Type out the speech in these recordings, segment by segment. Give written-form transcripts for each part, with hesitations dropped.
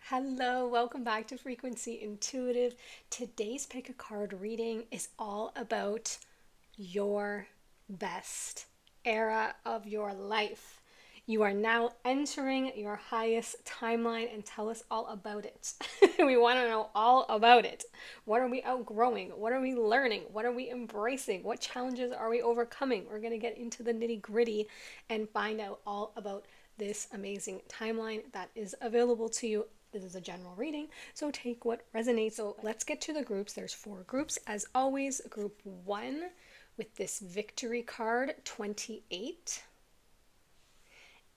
Hello, welcome back to Frequency Intuitive. Today's pick a card reading is all about your best era of your life. You are now entering your highest timeline and tell us all about it. We want to know all about it. What are we outgrowing? What are we learning? What are we embracing? What challenges are we overcoming? We're going to get into the nitty gritty and find out all about this amazing timeline that is available to you. This is a general reading, so take what resonates. So let's get to the groups. There's 4 groups. As always, group 1 with this victory card, 28.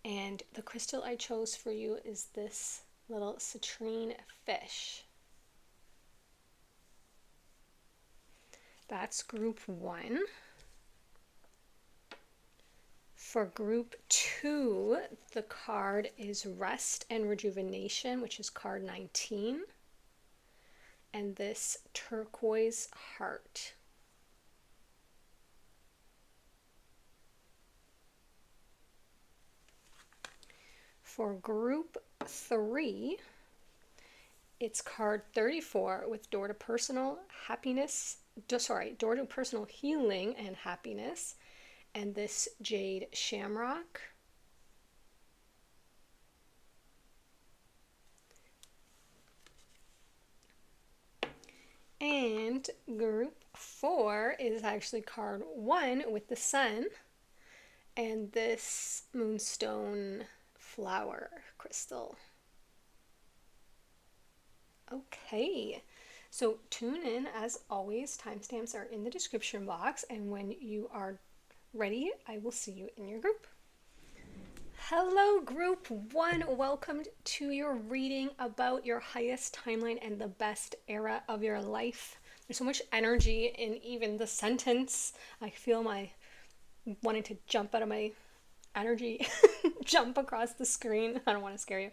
And the crystal I chose for you is this little citrine fish. That's group 1. For group 2, the card is Rest and Rejuvenation, which is card 19. And this turquoise heart. For group 3, it's card 34 with door to personal happiness, door to personal healing and happiness. And this jade shamrock. And group 4 is actually card 1 with the sun and this moonstone flower crystal. Okay, so tune in as always. Timestamps are in the description box, and when you are ready, I will see you in your group. Hello, group 1. Welcome to your reading about your highest timeline and the best era of your life. There's so much energy in even the sentence. I feel my wanting to jump out of my energy, jump across the screen. I don't want to scare you,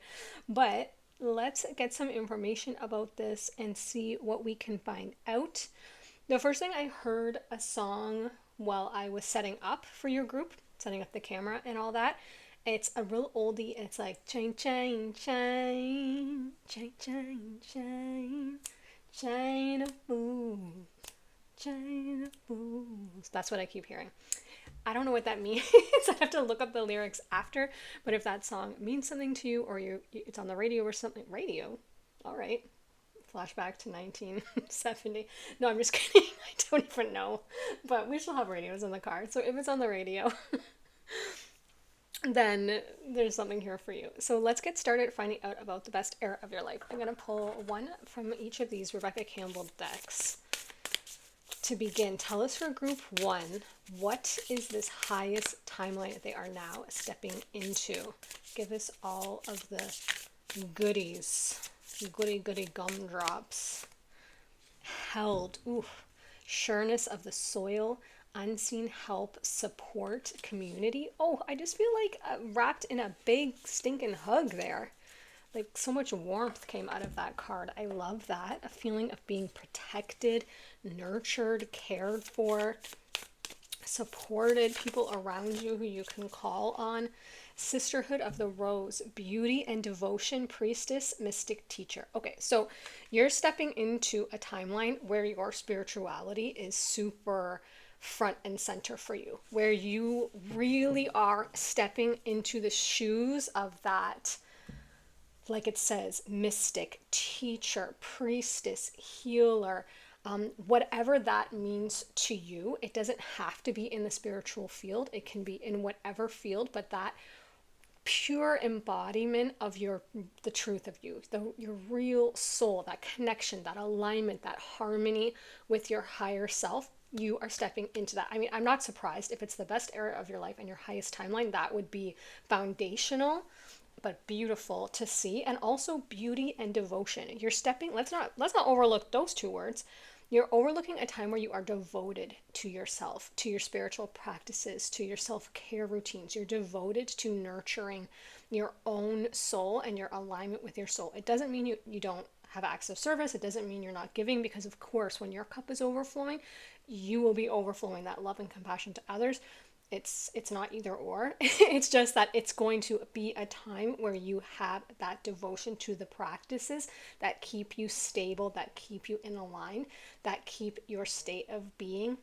but let's get some information about this and see what we can find out. The first thing, I heard a song while I was setting up for your group, setting up the camera and all that. It's a real oldie. It's like chain, chain, chain, chain, chain, chain, chain of fools, chain of fools. That's what I keep hearing. I don't know what that means. I have to look up the lyrics after. But if that song means something to you, or it's on the radio or something, radio. All right. Flashback to 1970. No, I'm just kidding. I don't even know. But we still have radios in the car. So if it's on the radio, then there's something here for you. So let's get started finding out about the best era of your life. I'm going to pull one from each of these Rebecca Campbell decks. To begin, tell us for group 1, what is this highest timeline that they are now stepping into? Give us all of the goodies. Goody gumdrops. Held. Ooh. Sureness of the soil. Unseen help. Support. Community. Oh, I just feel like wrapped in a big stinking hug there. Like so much warmth came out of that card. I love that. A feeling of being protected, nurtured, cared for, supported, people around you who you can call on. Sisterhood of the Rose, beauty and devotion, priestess, mystic, teacher. Okay, so you're stepping into a timeline where your spirituality is super front and center for you, where you really are stepping into the shoes of that, like it says, mystic, teacher, priestess, healer, whatever that means to you. It doesn't have to be in the spiritual field. It can be in whatever field, but that pure embodiment of the truth of you, your real soul, that connection, that alignment, that harmony with your higher self, you are stepping into that. I mean, I'm not surprised if it's the best era of your life and your highest timeline. That would be foundational, but beautiful to see. And also beauty and devotion. You're stepping, let's not overlook those 2 words. You're overlooking a time where you are devoted to yourself, to your spiritual practices, to your self-care routines. You're devoted to nurturing your own soul and your alignment with your soul. It doesn't mean you don't have acts of service. It doesn't mean you're not giving, because of course, when your cup is overflowing, you will be overflowing that love and compassion to others. it's not either or. It's just that it's going to be a time where you have that devotion to the practices that keep you stable, that keep you in a line, that keep your state of being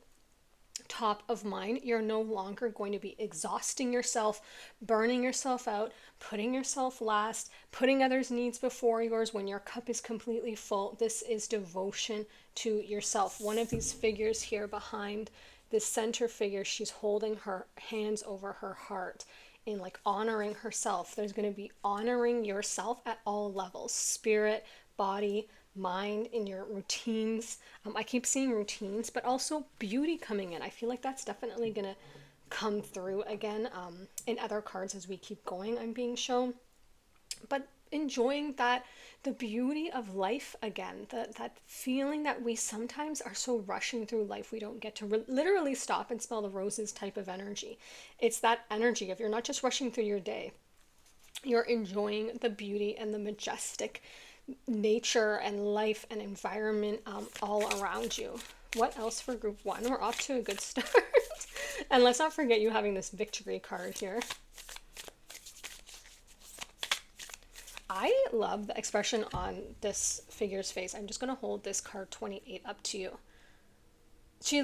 top of mind. You're no longer going to be exhausting yourself, burning yourself out, putting yourself last, putting others' needs before yours when your cup is completely full. This is devotion to yourself. One of these figures here behind this center figure, she's holding her hands over her heart in like honoring herself. There's going to be honoring yourself at all levels: spirit, body, mind, in your routines. I keep seeing routines, but also beauty coming in. I feel like that's definitely going to come through again in other cards as we keep going. I'm being shown. But enjoying that, the beauty of life again, that feeling that we sometimes are so rushing through life we don't get to literally stop and smell the roses type of energy. It's that energy of you're not just rushing through your day, you're enjoying the beauty and the majestic nature and life and environment all around you. What else for group one? We're off to a good start. And let's not forget you having this victory card here. I love the expression on this figure's face. I'm just going to hold this card 28 up to you. She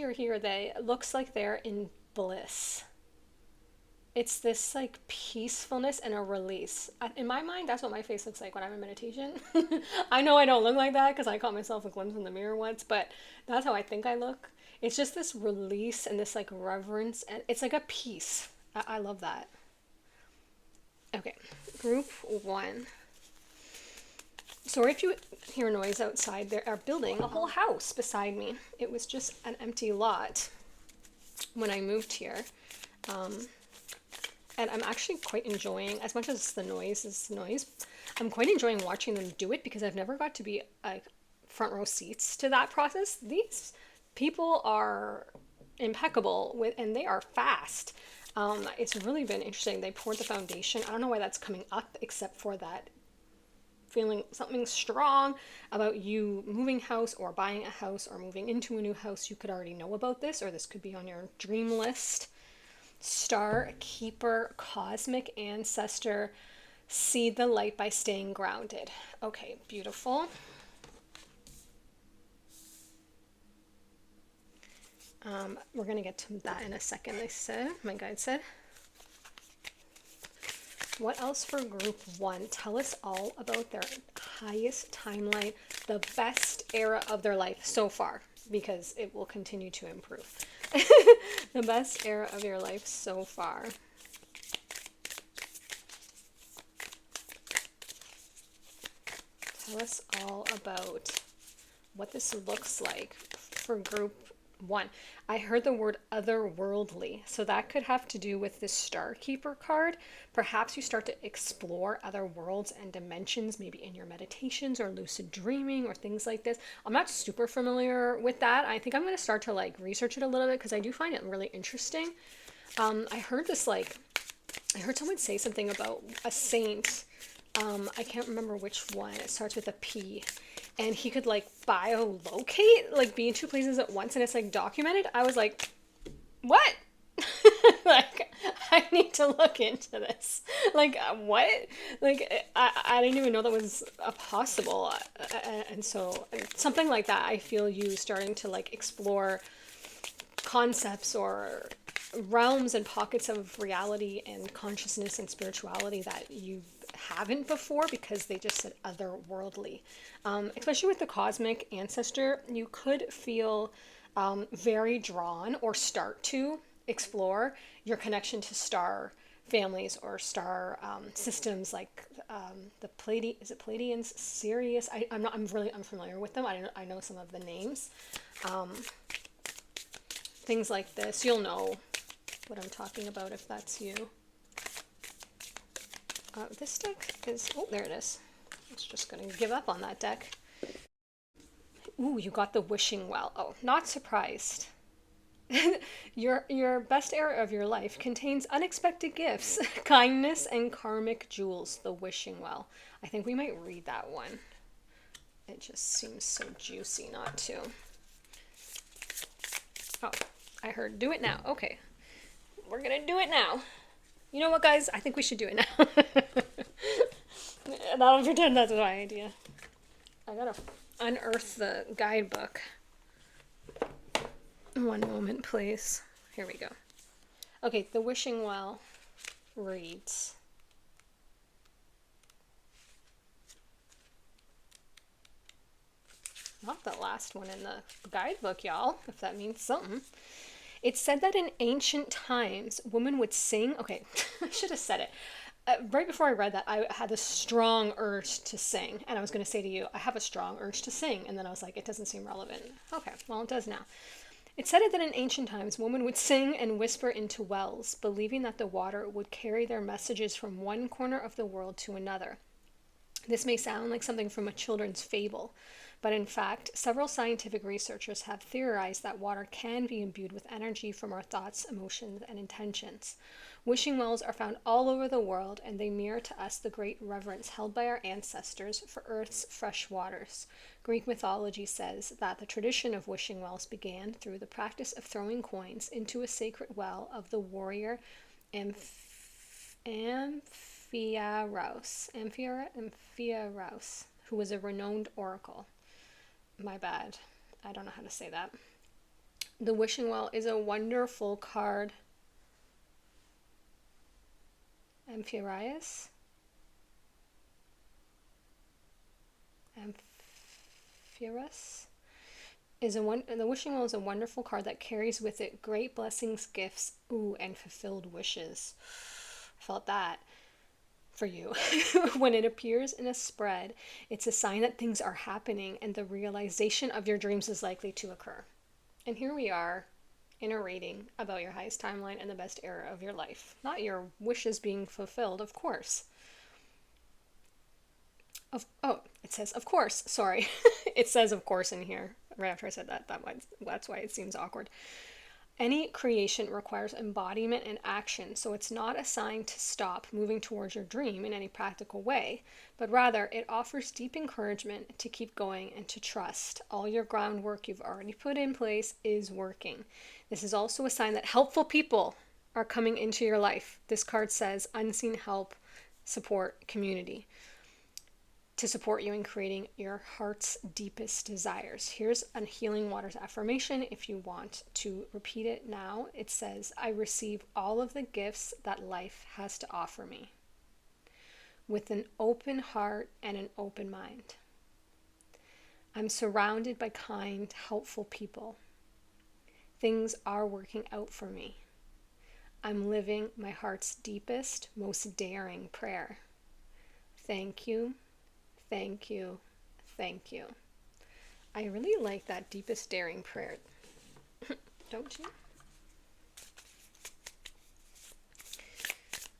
or he or they looks like they're in bliss. It's this like peacefulness and a release. In my mind, that's what my face looks like when I'm in meditation. I know I don't look like that because I caught myself a glimpse in the mirror once, but that's how I think I look. It's just this release and this like reverence, and it's like a peace. I love that. Okay, group one. Sorry if you hear noise outside. They are building a whole house beside me. It was just an empty lot when I moved here. And I'm actually quite enjoying, as much as the noise is noise, I'm quite enjoying watching them do it because I've never got to be front row seats to that process. These people are impeccable with, and they are fast. It's really been interesting. They poured the foundation. I don't know why that's coming up, except for that feeling something strong about you moving house or buying a house or moving into a new house. You could already know about this, or this could be on your dream list. Star, keeper, cosmic ancestor, see the light by staying grounded. Okay, beautiful. We're going to get to that in a second, my guide said. What else for group one? Tell us all about their highest timeline, the best era of their life so far, because it will continue to improve. The best era of your life so far. Tell us all about what this looks like for group one. I heard the word otherworldly, so that could have to do with this Star Keeper card. Perhaps you start to explore other worlds and dimensions, maybe in your meditations or lucid dreaming or things like this. I'm not super familiar with that. I think I'm going to start to like research it a little bit because I do find it really interesting. I heard someone say something about a saint. I can't remember which one. It starts with a P. And he could like biolocate, like be in two places at once, and it's like documented. I was like, what? Like, I need to look into this. Like, what? Like, I didn't even know that was possible. And so something like that, I feel you starting to like explore concepts or realms and pockets of reality and consciousness and spirituality that you haven't before, because they just said otherworldly. Especially with the cosmic ancestor, you could feel very drawn or start to explore your connection to star families or star systems, like the Pleiadians, Sirius. I'm really unfamiliar with them. I know some of the names. Things like this, you'll know what I'm talking about if that's you. This deck is, oh, there it is. I was just going to give up on that deck. Ooh, you got the wishing well. Oh, not surprised. Your best era of your life contains unexpected gifts, kindness, and karmic jewels. The wishing well. I think we might read that one. It just seems so juicy not to. Oh, I heard do it now. Okay, we're gonna do it now. You know what, guys? I think we should do it now. And I'll pretend that's my idea. I gotta unearth the guidebook. One moment, please. Here we go. Okay, the wishing well reads, not the last one in the guidebook, y'all, if that means something. It said that in ancient times, women would sing. Okay, I should have said it. Right before I read that, I had a strong urge to sing. And I was going to say to you, I have a strong urge to sing. And then I was like, it doesn't seem relevant. Okay, well, it does now. It said that in ancient times, women would sing and whisper into wells, believing that the water would carry their messages from one corner of the world to another. This may sound like something from a children's fable, but in fact, several scientific researchers have theorized that water can be imbued with energy from our thoughts, emotions, and intentions. Wishing wells are found all over the world, and they mirror to us the great reverence held by our ancestors for Earth's fresh waters. Greek mythology says that the tradition of wishing wells began through the practice of throwing coins into a sacred well of the warrior Amphiaraus, who was a renowned oracle. My bad. I don't know how to say that. The wishing well is a wonderful card. Amphiaraus? Amphiaraus? The wishing well is a wonderful card that carries with it great blessings, gifts, and fulfilled wishes. I felt that for you. When it appears in a spread, it's a sign that things are happening and the realization of your dreams is likely to occur. And here we are in a reading about your highest timeline and the best era of your life. Not your wishes being fulfilled, of course. It says, of course. Sorry. It says, of course, in here. Right after I said that, that's why it seems awkward. Any creation requires embodiment and action, so it's not a sign to stop moving towards your dream in any practical way, but rather it offers deep encouragement to keep going and to trust all your groundwork you've already put in place is working. This is also a sign that helpful people are coming into your life. This card says unseen help, support, community to support you in creating your heart's deepest desires. Here's a Healing Waters affirmation if you want to repeat it now. It says, I receive all of the gifts that life has to offer me with an open heart and an open mind. I'm surrounded by kind, helpful people. Things are working out for me. I'm living my heart's deepest, most daring prayer. Thank you. Thank you. Thank you. I really like that deepest daring prayer. Don't you?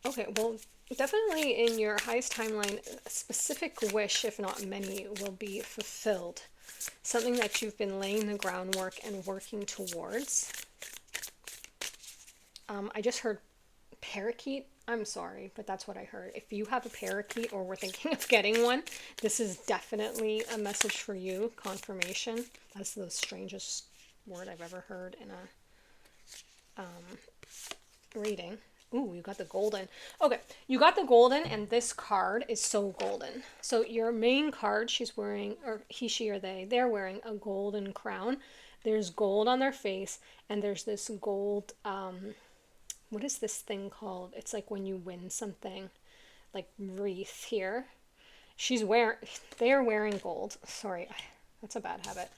Okay, well, definitely in your highest timeline, a specific wish, if not many, will be fulfilled. Something that you've been laying the groundwork and working towards. I just heard parakeet. I'm sorry, but that's what I heard. If you have a parakeet or were thinking of getting one, this is definitely a message for you. Confirmation. That's the strangest word I've ever heard in a reading. Ooh, you got the golden. Okay, you got the golden, and this card is so golden. So your main card, she's wearing, or he, she, or they're wearing a golden crown. There's gold on their face, and there's this gold, what is this thing called? It's like when you win something, like wreath here. They're wearing gold. Sorry, that's a bad habit.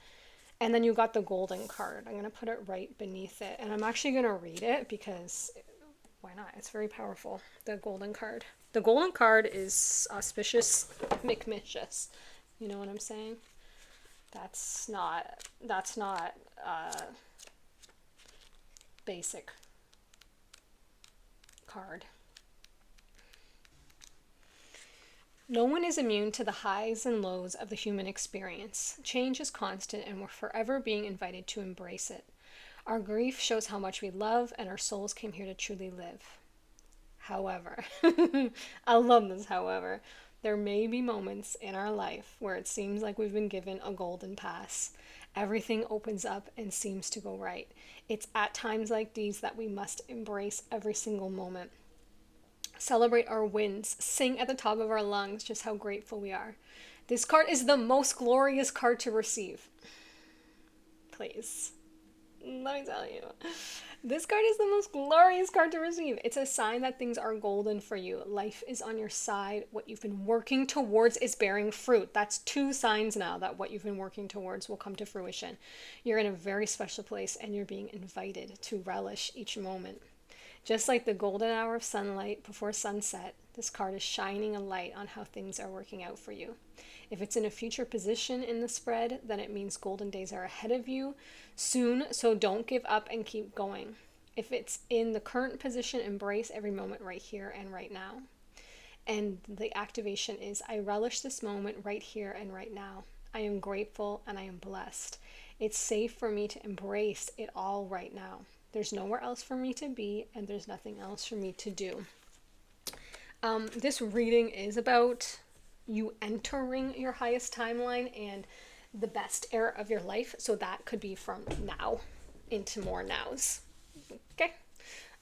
And then you got the golden card. I'm going to put it right beneath it. And I'm actually going to read it because why not? It's very powerful. The golden card. The golden card is auspicious, McMicious. You know what I'm saying? That's not basic card. No one is immune to the highs and lows of the human experience. Change is constant, and we're forever being invited to embrace it. Our grief shows how much we love, and our souls came here to truly live. However, I love this however, there may be moments in our life where it seems like we've been given a golden pass, everything opens up and seems to go right. It's at times like these that we must embrace every single moment. Celebrate our wins, sing at the top of our lungs just how grateful we are. This card is the most glorious card to receive. Please. Let me tell you. This card is the most glorious card to receive. It's a sign that things are golden for you. Life is on your side. What you've been working towards is bearing fruit. That's 2 signs now that what you've been working towards will come to fruition. You're in a very special place and you're being invited to relish each moment. Just like the golden hour of sunlight before sunset, this card is shining a light on how things are working out for you. If it's in a future position in the spread, then it means golden days are ahead of you soon, so don't give up and keep going. If it's in the current position, embrace every moment right here and right now. And the activation is, I relish this moment right here and right now. I am grateful and I am blessed. It's safe for me to embrace it all right now. There's nowhere else for me to be, and there's nothing else for me to do. This reading is about you entering your highest timeline and the best era of your life. So that could be from now into more nows.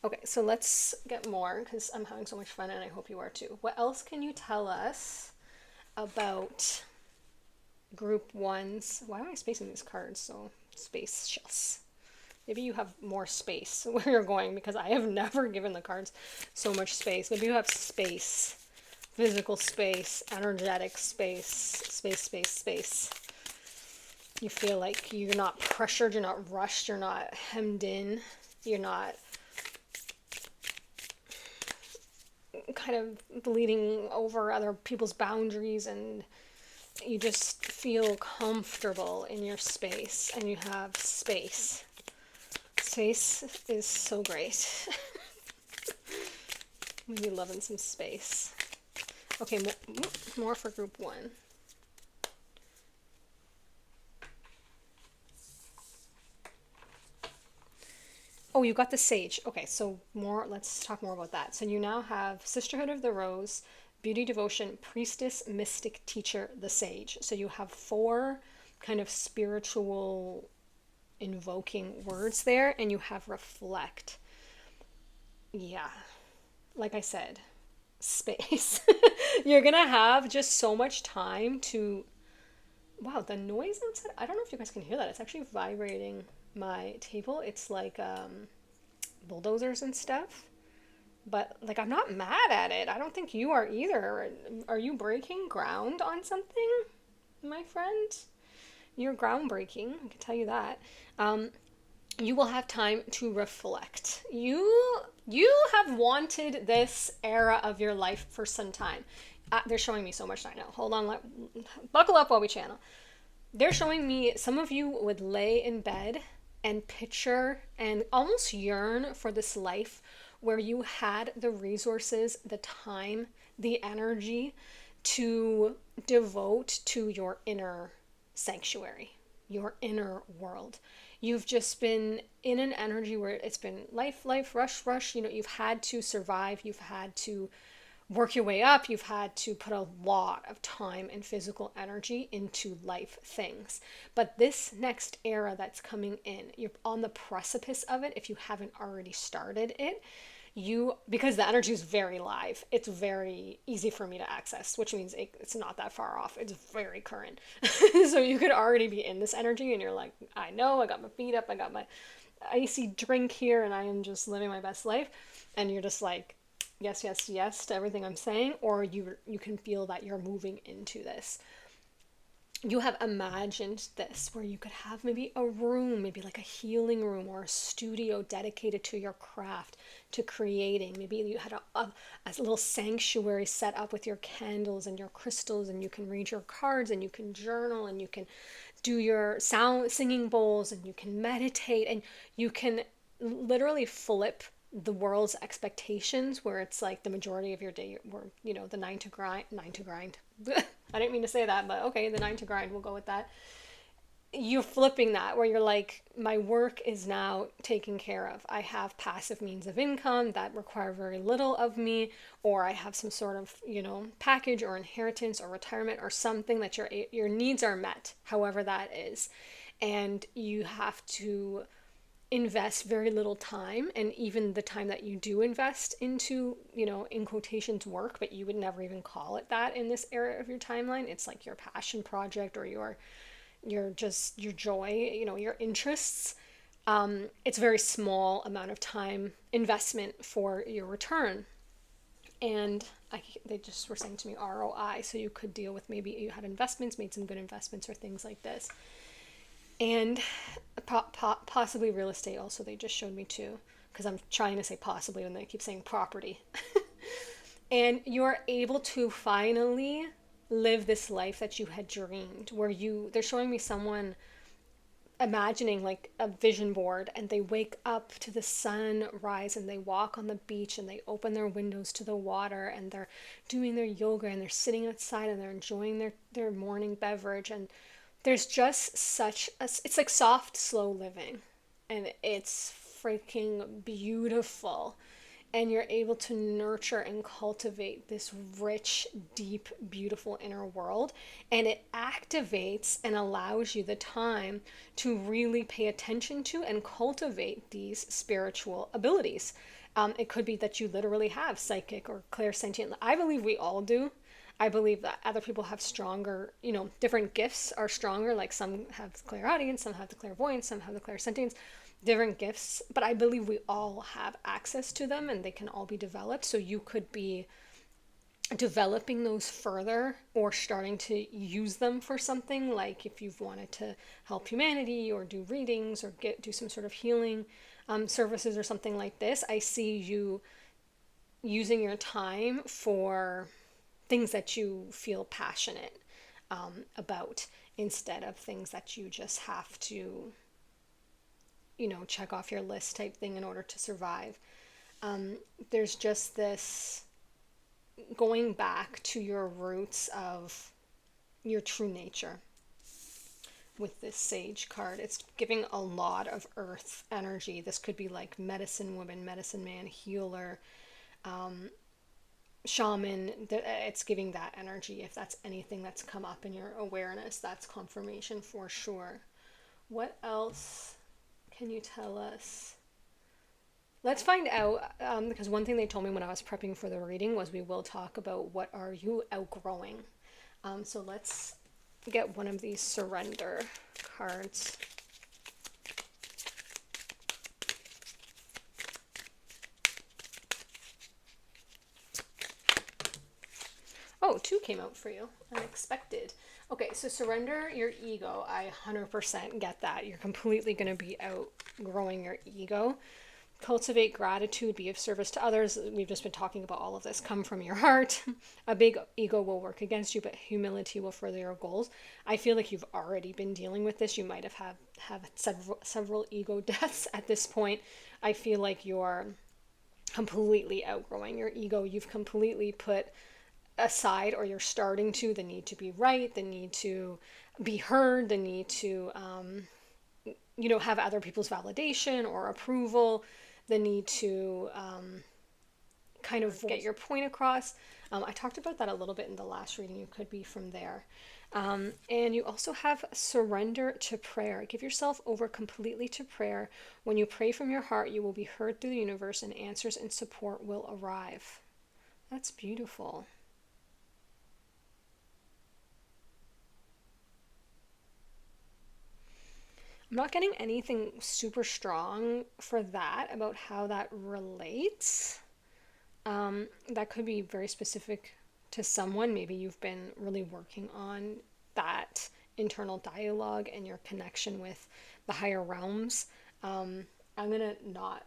Okay, so let's get more because I'm having so much fun and I hope you are too. What else can you tell us about group 1's? Why am I spacing these cards so spacious? Maybe you have more space where you're going because I have never given the cards so much space. Maybe you have space, physical space, energetic space. You feel like you're not pressured, you're not rushed, you're not hemmed in, you're not kind of bleeding over other people's boundaries, and you just feel comfortable in your space and you have space. Space is so great. We be loving some space. Okay, more for group 1. Oh, you got the Sage. Okay, so let's talk more about that. So you now have Sisterhood of the Rose, Beauty, Devotion, Priestess, Mystic, Teacher, the Sage. So you have 4 kind of spiritual invoking words there, and you have Reflect. Yeah, like I said, space. You're gonna have just so much time to, wow, the noise outside, I don't know if you guys can hear that. It's actually vibrating my table. It's like bulldozers and stuff, but like I'm not mad at it. I don't think you are either. Are you breaking ground on something, my friend? You're groundbreaking, I can tell you that. You will have time to reflect. You have wanted this era of your life for some time. They're showing me so much right now. Hold on, buckle up while we channel. They're showing me some of you would lay in bed and picture and almost yearn for this life where you had the resources, the time, the energy to devote to your inner sanctuary, your inner world. You've just been in an energy where it's been life, rush. You know, you've had to survive. You've had to work your way up. You've had to put a lot of time and physical energy into life things. But this next era that's coming in, you're on the precipice of it if you haven't already started it. Because the energy is very live, it's very easy for me to access, which means it's not that far off. It's very current. So you could already be in this energy and you're like, I know, I got my feet up, I got my icy drink here, and I am just living my best life. And you're just like, yes to everything I'm saying, or you can feel that you're moving into this. You have imagined this where you could have maybe a room, maybe like a healing room or a studio dedicated to your craft, to creating. Maybe you had a little sanctuary set up with your candles and your crystals, and you can read your cards and you can journal and you can do your singing bowls and you can meditate and you can literally flip the world's expectations, where it's like the majority of your day were, you know, the 9 to grind. I didn't mean to say that, but okay, the 9 to grind, we'll go with that. You're flipping that, where you're like, my work is now taken care of. I have passive means of income that require very little of me, or I have some sort of, you know, package or inheritance or retirement or something that your needs are met, however that is. and you have to invest very little time, and even the time that you do invest into, in quotations, work, but you would never even call it that in this area of your timeline. It's like your passion project, or your just your joy, your interests. It's a very small amount of time investment for your return. And they just were saying to me ROI, so you could deal with, maybe you had investments, made some good investments or things like this. And possibly real estate also, they just showed me too, because I'm trying to say possibly when they keep saying property. And you're able to finally live this life that you had dreamed, where they're showing me someone imagining like a vision board, and they wake up to the sunrise and they walk on the beach and they open their windows to the water, and they're doing their yoga and they're sitting outside and they're enjoying their morning beverage. And there's just it's like soft, slow living, and it's freaking beautiful. And you're able to nurture and cultivate this rich, deep, beautiful inner world. And it activates and allows you the time to really pay attention to and cultivate these spiritual abilities. It could be that you literally have psychic or clairsentient. I believe we all do. I believe that other people have stronger, different gifts are stronger. Like some have clairaudience, some have the clairvoyance, some have the clairsentience, different gifts. But I believe we all have access to them, and they can all be developed. So you could be developing those further, or starting to use them for something, like if you've wanted to help humanity or do readings or do some sort of healing services or something like this. I see you using your time for things that you feel passionate about, instead of things that you just have to, check off your list type thing in order to survive. There's just this going back to your roots of your true nature. With this Sage card, it's giving a lot of earth energy. This could be like medicine woman, medicine man, healer, shaman. It's giving that energy. If that's anything that's come up in your awareness, that's confirmation for sure. What else can you tell us? Let's find out, because one thing they told me when I was prepping for the reading was we will talk about what are you outgrowing. So let's get one of these surrender cards. Oh, 2 came out for you. Unexpected. Okay, so surrender your ego. I 100% get that. You're completely going to be outgrowing your ego. Cultivate gratitude, be of service to others. We've just been talking about all of this. Come from your heart. A big ego will work against you, but humility will further your goals. I feel like you've already been dealing with this. You might have several ego deaths at this point. I feel like you're completely outgrowing your ego. You've completely put aside, or you're starting to, the need to be right, the need to be heard, the need to have other people's validation or approval, the need to kind of get your point across. I talked about that a little bit in the last reading. You could be from there. And you also have surrender to prayer. Give yourself over completely to prayer. When you pray from your heart, you will be heard through the universe, and answers and support will arrive. That's beautiful. I'm not getting anything super strong for that about how that relates. That could be very specific to someone. Maybe you've been really working on that internal dialogue and your connection with the higher realms. I'm going to not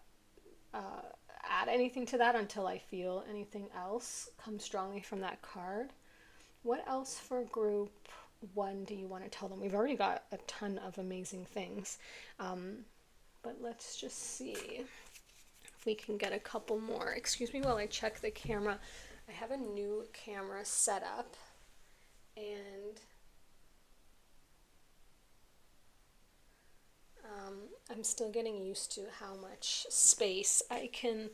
add anything to that until I feel anything else come strongly from that card. What else for group 1 do you want to tell them? We've already got a ton of amazing things, but let's just see if we can get a couple more. Excuse me while I check the camera. I have a new camera set up, and I'm still getting used to how much space I can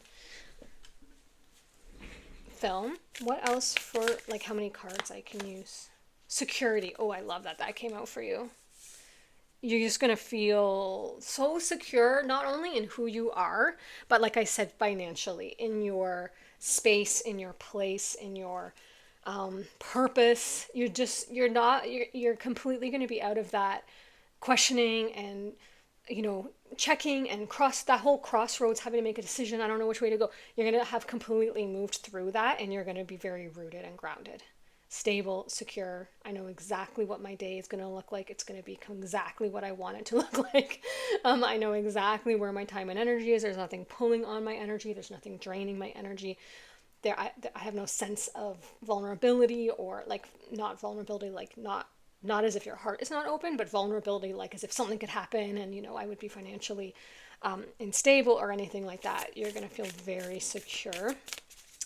film. What else for, like, how many cards I can use? Security. Oh, I love that. That came out for you. you're just going to feel so secure, not only in who you are, but like I said, financially, in your space, in your place, in your purpose. You're completely going to be out of that questioning and, checking and that whole crossroads, having to make a decision. I don't know which way to go. You're going to have completely moved through that, and you're going to be very rooted and grounded, stable, secure. I know exactly what my day is going to look like. It's going to become exactly what I want it to look like. I know exactly where my time and energy is. There's nothing pulling on my energy. There's nothing draining my energy. I have no sense of vulnerability, or like, not vulnerability, like not as if your heart is not open, but vulnerability, like as if something could happen and, I would be financially unstable or anything like that. You're going to feel very secure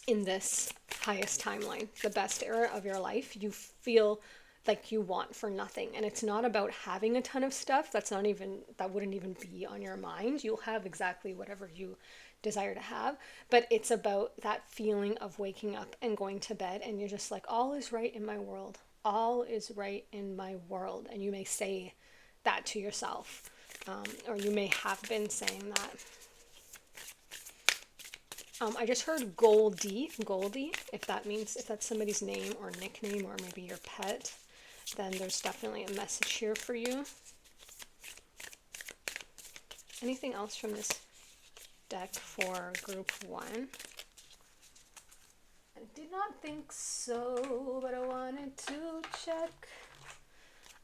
in this highest timeline, the best era of your life. You feel like you want for nothing. And it's not about having a ton of stuff. That wouldn't even be on your mind. You'll have exactly whatever you desire to have. But it's about that feeling of waking up and going to bed, and you're just like, all is right in my world. All is right in my world. And you may say that to yourself, or you may have been saying that. I just heard Goldie. If that's somebody's name or nickname, or maybe your pet, then there's definitely a message here for you. Anything else from this deck for group 1? I did not think so, but I wanted to check.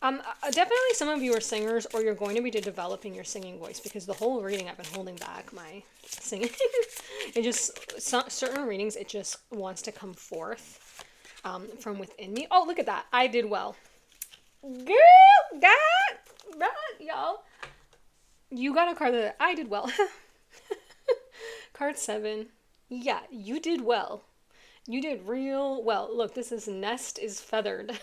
Definitely some of you are singers, or you're going to be developing your singing voice, because the whole reading I've been holding back my singing. Certain readings, it just wants to come forth from within me. Oh, look at that. I did well. Girl, God, right, y'all. You got a card that I did well. Card 7. Yeah, you did well. You did real well. Look, this is nest is feathered.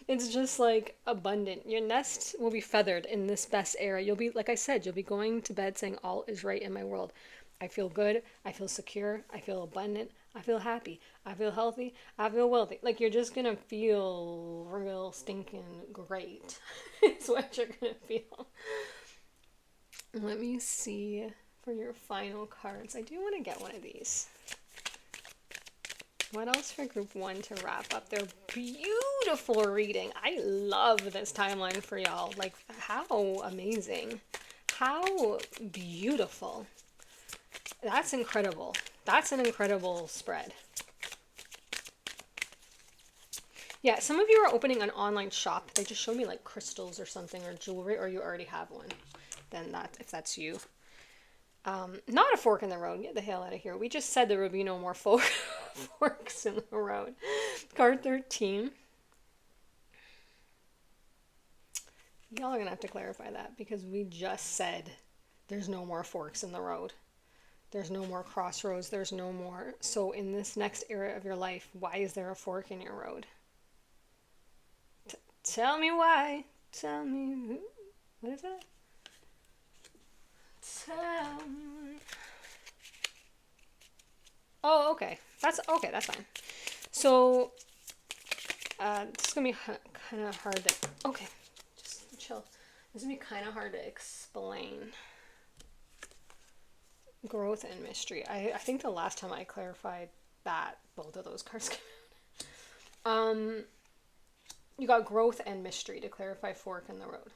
It's just like abundant. Your nest will be feathered in this best era. You'll be, like I said, you'll be going to bed saying all is right in my world. I feel good. I feel secure. I feel abundant. I feel happy. I feel healthy. I feel wealthy. Like, you're just going to feel real stinking great. It's what you're going to feel. Let me see for your final cards. I do want to get one of these. What else for group 1 to wrap up their beautiful reading? I love this timeline for y'all. Like, how amazing. How beautiful. That's incredible. That's an incredible spread. Yeah, some of you are opening an online shop. They just showed me like crystals or something, or jewelry, or you already have one. Then if that's you. Not a fork in the road. Get the hell out of here. We just said there would be no more forks in the road. Card 13. Y'all are going to have to clarify that, because we just said there's no more forks in the road. There's no more crossroads. There's no more. So in this next era of your life, why is there a fork in your road? Tell me why. Tell me. What is that? Tell me. Oh, okay. That's fine. So, this is going to be kind of hard to... Okay, just chill. This is going to be kind of hard to explain. Growth and mystery. I think the last time I clarified that, both of those cards came out. You got growth and mystery to clarify fork in the road.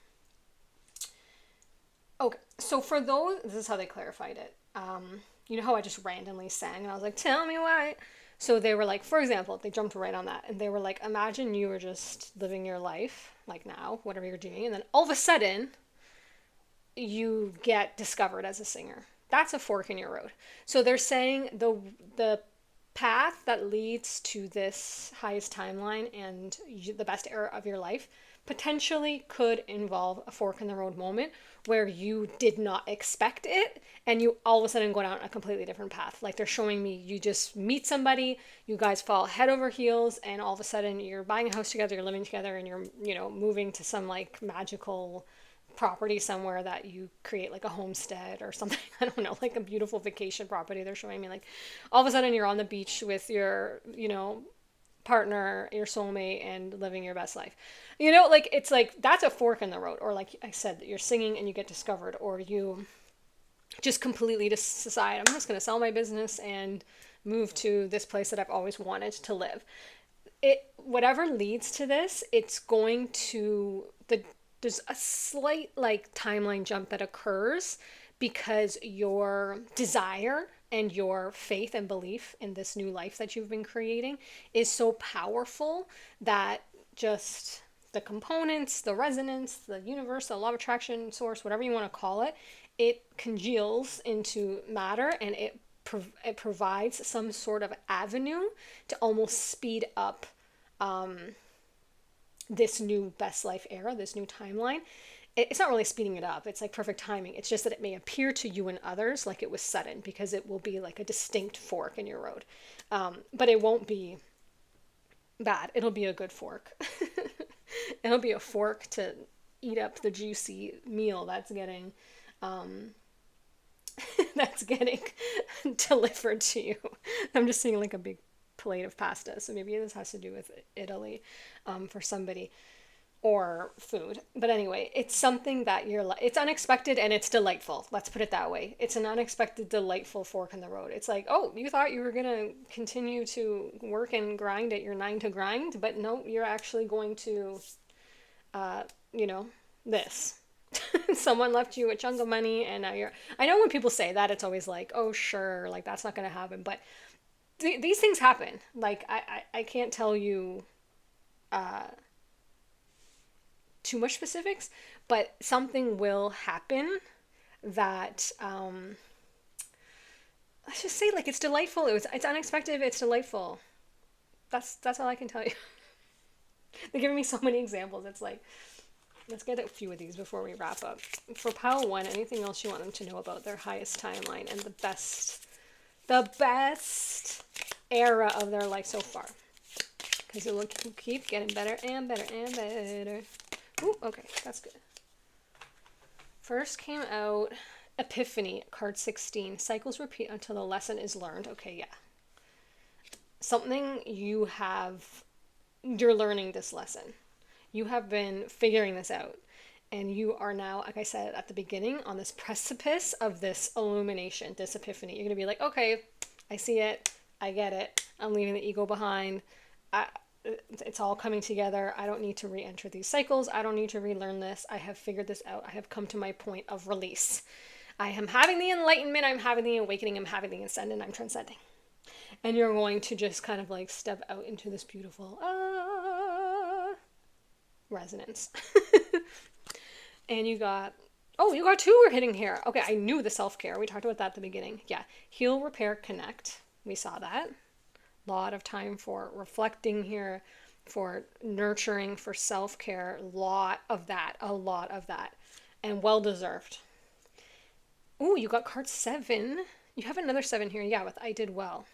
Okay, so for those, this is how they clarified it. You know how I just randomly sang and I was like, tell me why. So they were like, for example, they jumped right on that, and they were like, imagine you were just living your life, like now, whatever you're doing, and then all of a sudden, you get discovered as a singer. That's a fork in your road. So they're saying the path that leads to this highest timeline and the best era of your life potentially could involve a fork in the road moment where you did not expect it, and you all of a sudden go down a completely different path. Like, they're showing me you just meet somebody, you guys fall head over heels, and all of a sudden you're buying a house together, you're living together, and you're, moving to some like magical property somewhere that you create, like a homestead or something. I don't know, like a beautiful vacation property. They're showing me, like, all of a sudden you're on the beach with your, partner, your soulmate, and living your best life. You know, like, it's like, that's a fork in the road. Or like I said, you're singing and you get discovered, or you just completely decide, I'm just going to sell my business and move to this place that I've always wanted to live. Whatever leads to this, it's going to there's a slight like timeline jump that occurs because your desire and your faith and belief in this new life that you've been creating is so powerful that just the components, the resonance, the universe, the law of attraction source, whatever you want to call it, it congeals into matter, and it provides some sort of avenue to almost speed up this new best life era, this new timeline. It's not really speeding it up. It's like perfect timing. It's just that it may appear to you and others like it was sudden, because it will be like a distinct fork in your road. But it won't be bad. It'll be a good fork. It'll be a fork to eat up the juicy meal that's getting that's getting delivered to you. I'm just seeing like a big plate of pasta, so maybe this has to do with Italy for somebody, or food. But anyway, it's something that it's unexpected and it's delightful. Let's put it that way. It's an unexpected, delightful fork in the road. It's like, oh, you thought you were going to continue to work and grind at your 9 to grind, but no, you're actually going to, this. Someone left you a chunk of money and now I know when people say that, it's always like, oh, sure, like that's not going to happen. But these things happen. Like, I can't tell you too much specifics, but something will happen that let's just say, like, it's delightful. It's unexpected. It's delightful. That's all I can tell you. They're giving me so many examples. It's like, let's get a few of these before we wrap up. For pile 1, anything else you want them to know about their highest timeline and the best era of their life so far? Because it will keep getting better and better and better. Ooh, okay, that's good. First came out Epiphany, card 16. Cycles repeat until the lesson is learned. Okay, yeah. Something you're learning this lesson. You have been figuring this out. And you are now, like I said at the beginning, on this precipice of this illumination, this epiphany. You're going to be like, okay, I see it. I get it. I'm leaving the ego behind. It's all coming together. I don't need to re-enter these cycles. I don't need to relearn this. I have figured this out. I have come to my point of release. I am having the enlightenment. I'm having the awakening. I'm having the ascendant. I'm transcending. And you're going to just kind of like step out into this beautiful resonance. And you got 2 we're hitting here. Okay, I knew the self-care. We talked about that at the beginning. Yeah. Heal, repair, connect. We saw that. Lot of time for reflecting here, for nurturing, for self-care. A lot of that. And well-deserved. Ooh, you got card 7. You have another 7 here. Yeah, with I did well.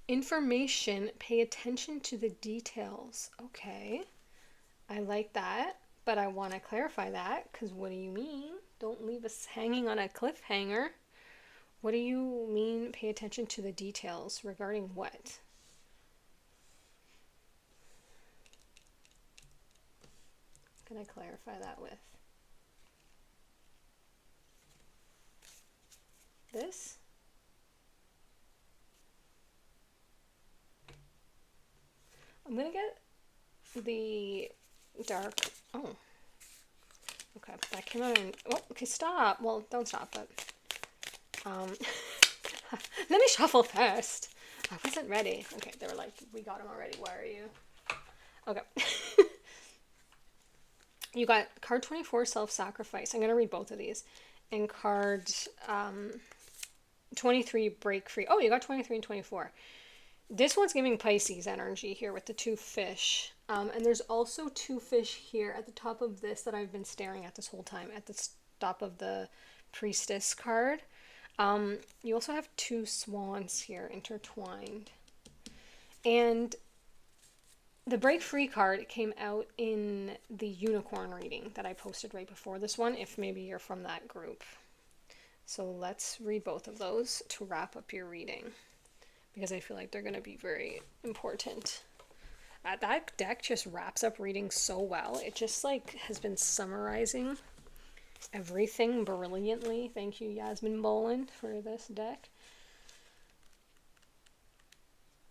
Information, pay attention to the details. Okay. I like that, but I want to clarify that, because what do you mean? Don't leave us hanging on a cliffhanger. What do you mean, pay attention to the details? Regarding what? Can I clarify that with this? I'm going to get the dark. Oh. Okay, that came out in. Oh, okay, stop. Well, don't stop, but. Let me shuffle first. I wasn't ready. Okay, they were like, we got him already. Why are you? Okay. You got card 24, self-sacrifice. I'm going to read both of these. And card 23, break free. Oh, you got 23 and 24. This one's giving Pisces energy here with the 2 fish. And there's also 2 fish here at the top of this that I've been staring at this whole time, at the top of the priestess card. You also have 2 swans here intertwined. And the break free card came out in the unicorn reading that I posted right before this one, if maybe you're from that group. So let's read both of those to wrap up your reading, because I feel like they're going to be very important. That deck just wraps up reading so well. It just like has been summarizing everything brilliantly. Thank you, Yasmin Boland, for this deck.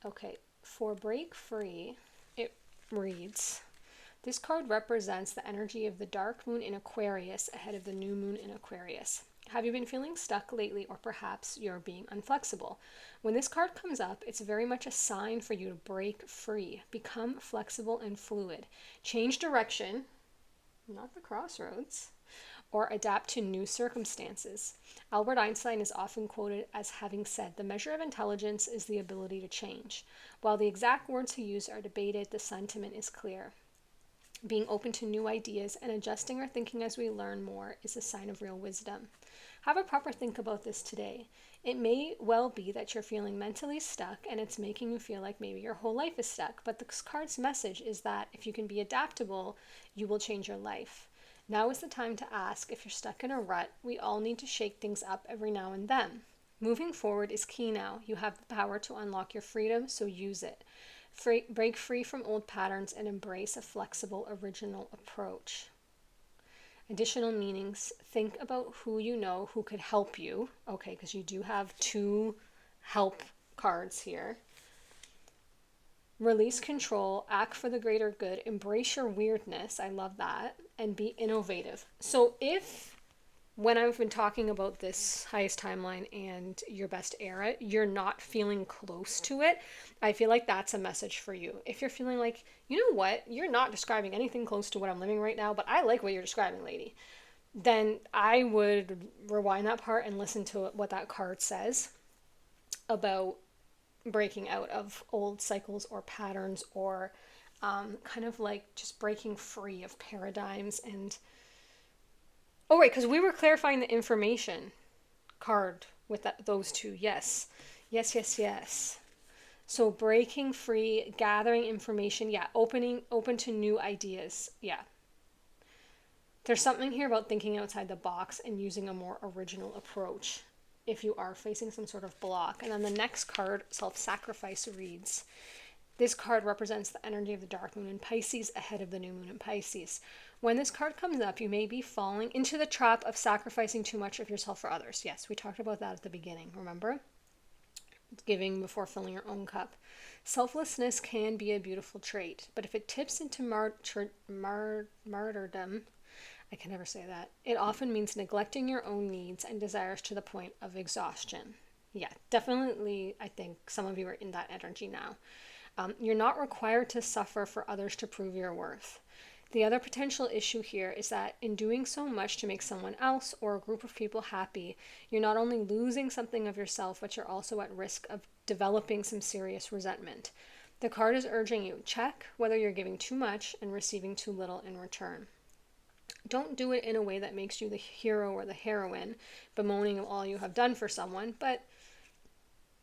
Okay, for Break Free, it reads, this card represents the energy of the dark moon in Aquarius ahead of the new moon in Aquarius. Have you been feeling stuck lately, or perhaps you're being unflexible? When this card comes up, it's very much a sign for you to break free, become flexible and fluid, change direction, not the crossroads, or adapt to new circumstances. Albert Einstein is often quoted as having said, the measure of intelligence is the ability to change. While the exact words he used are debated, the sentiment is clear. Being open to new ideas and adjusting our thinking as we learn more is a sign of real wisdom. Have a proper think about this today. It may well be that you're feeling mentally stuck and it's making you feel like maybe your whole life is stuck, but this card's message is that if you can be adaptable, you will change your life. Now is the time to ask if you're stuck in a rut. We all need to shake things up every now and then. Moving forward is key now. You have the power to unlock your freedom, so use it. Break free from old patterns and embrace a flexible, original approach. Additional meanings. Think about who you know who could help you. Okay, because you do have 2 help cards here. Release control, act for the greater good, embrace your weirdness. I love that. And be innovative. So if, when I've been talking about this highest timeline and your best era, you're not feeling close to it, I feel like that's a message for you. If you're feeling like, you know what, you're not describing anything close to what I'm living right now, but I like what you're describing, lady, then I would rewind that part and listen to what that card says about breaking out of old cycles or patterns, or kind of like just breaking free of paradigms. And oh, right, because we were clarifying the information card with those 2. Yes. So breaking free, gathering information. Yeah, open to new ideas. Yeah. There's something here about thinking outside the box and using a more original approach if you are facing some sort of block. And then the next card, Self-Sacrifice, reads, this card represents the energy of the dark moon in Pisces ahead of the new moon in Pisces. When this card comes up, you may be falling into the trap of sacrificing too much of yourself for others. Yes, we talked about that at the beginning, remember? Giving before filling your own cup. Selflessness can be a beautiful trait, but if it tips into martyrdom, I can never say that, it often means neglecting your own needs and desires to the point of exhaustion. Yeah, definitely, I think some of you are in that energy now. You're not required to suffer for others to prove your worth. The other potential issue here is that in doing so much to make someone else or a group of people happy, you're not only losing something of yourself, but you're also at risk of developing some serious resentment. The card is urging you, check whether you're giving too much and receiving too little in return. Don't do it in a way that makes you the hero or the heroine, bemoaning of all you have done for someone, but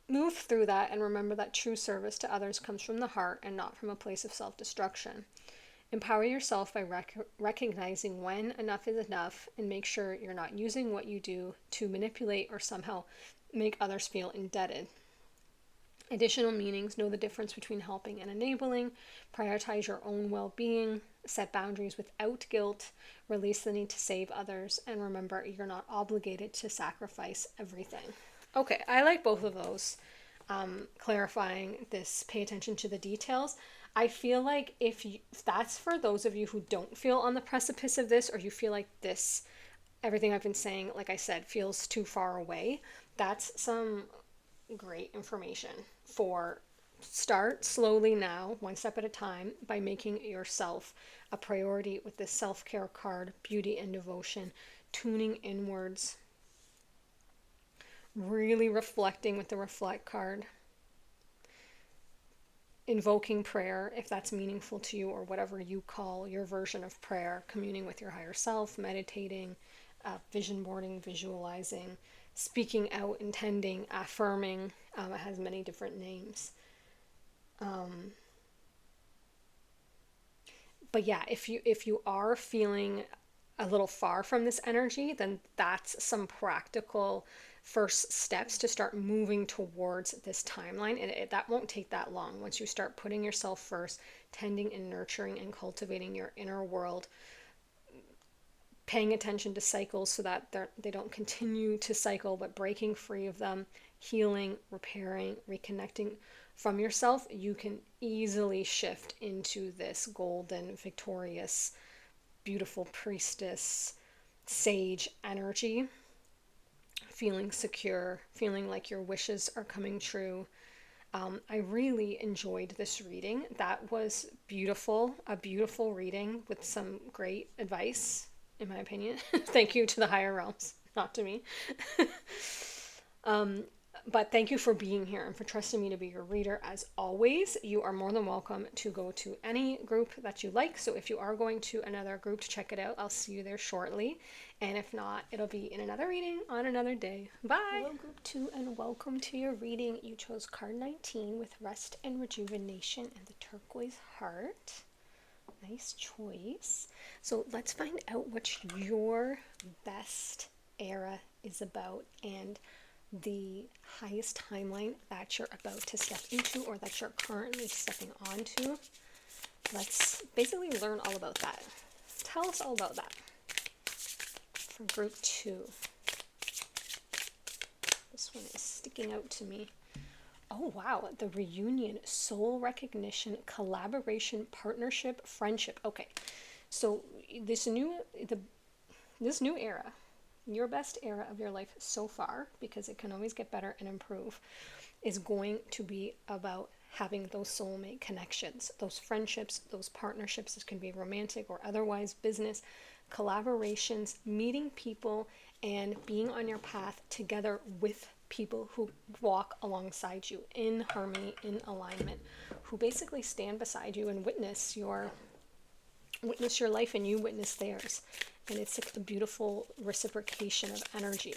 move through that and remember that true service to others comes from the heart and not from a place of self-destruction. Empower yourself by recognizing when enough is enough, and make sure you're not using what you do to manipulate or somehow make others feel indebted. Additional meanings: know the difference between helping and enabling, prioritize your own well-being, set boundaries without guilt, release the need to save others, and remember you're not obligated to sacrifice everything. Okay, I like both of those. Clarifying this, pay attention to the details. I feel like if that's for those of you who don't feel on the precipice of this, or you feel like this, everything I've been saying, like I said, feels too far away, that's some great information for start slowly now, one step at a time, by making yourself a priority with this self-care card, beauty and devotion, tuning inwards, really reflecting with the reflect card, invoking prayer if that's meaningful to you, or whatever you call your version of prayer, communing with your higher self, meditating, vision boarding, visualizing, speaking out, intending, affirming. It has many different names. But yeah, if you are feeling a little far from this energy, then that's some practical first steps to start moving towards this timeline. And that won't take that long. Once you start putting yourself first, tending and nurturing and cultivating your inner world, paying attention to cycles so that they don't continue to cycle, but breaking free of them, healing, repairing, reconnecting from yourself, you can easily shift into this golden, victorious, beautiful priestess, sage energy, feeling secure, feeling like your wishes are coming true. I really enjoyed this reading. That was beautiful, a beautiful reading with some great advice, in my opinion. Thank you to the higher realms, not to me. But thank you for being here and for trusting me to be your reader. As always, you are more than welcome to go to any group that you like. So if you are going to another group to check it out, I'll see you there shortly. And if not, it'll be in another reading on another day. Bye! Hello, group 2, and welcome to your reading. You chose card 19 with Rest and Rejuvenation and the Turquoise Heart. Nice choice. So let's find out what your best era is about and the highest timeline that you're about to step into or that you're currently stepping onto. Let's basically learn all about that. Tell us all about that. For group 2. This one is sticking out to me. Oh wow, the reunion, soul recognition, collaboration, partnership, friendship. Okay, so this new era, your best era of your life so far, because it can always get better and improve, is going to be about having those soulmate connections, those friendships, those partnerships. This can be romantic or otherwise, business, collaborations, meeting people and being on your path together with people who walk alongside you in harmony, in alignment, who basically stand beside you and witness your life and you witness theirs. And it's like a beautiful reciprocation of energy.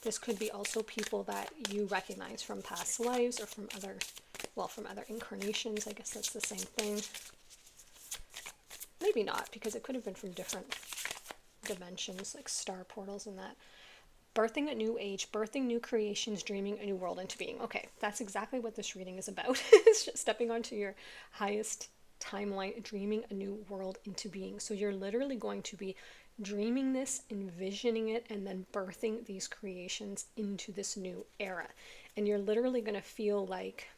This could be also people that you recognize from past lives or from other incarnations. I guess that's the same thing. Maybe not, because it could have been from different dimensions, like star portals and that. Birthing a new age, birthing new creations, dreaming a new world into being. Okay, that's exactly what this reading is about. It's just stepping onto your highest timeline, dreaming a new world into being. So you're literally going to be dreaming this, envisioning it, and then birthing these creations into this new era. And you're literally going to feel like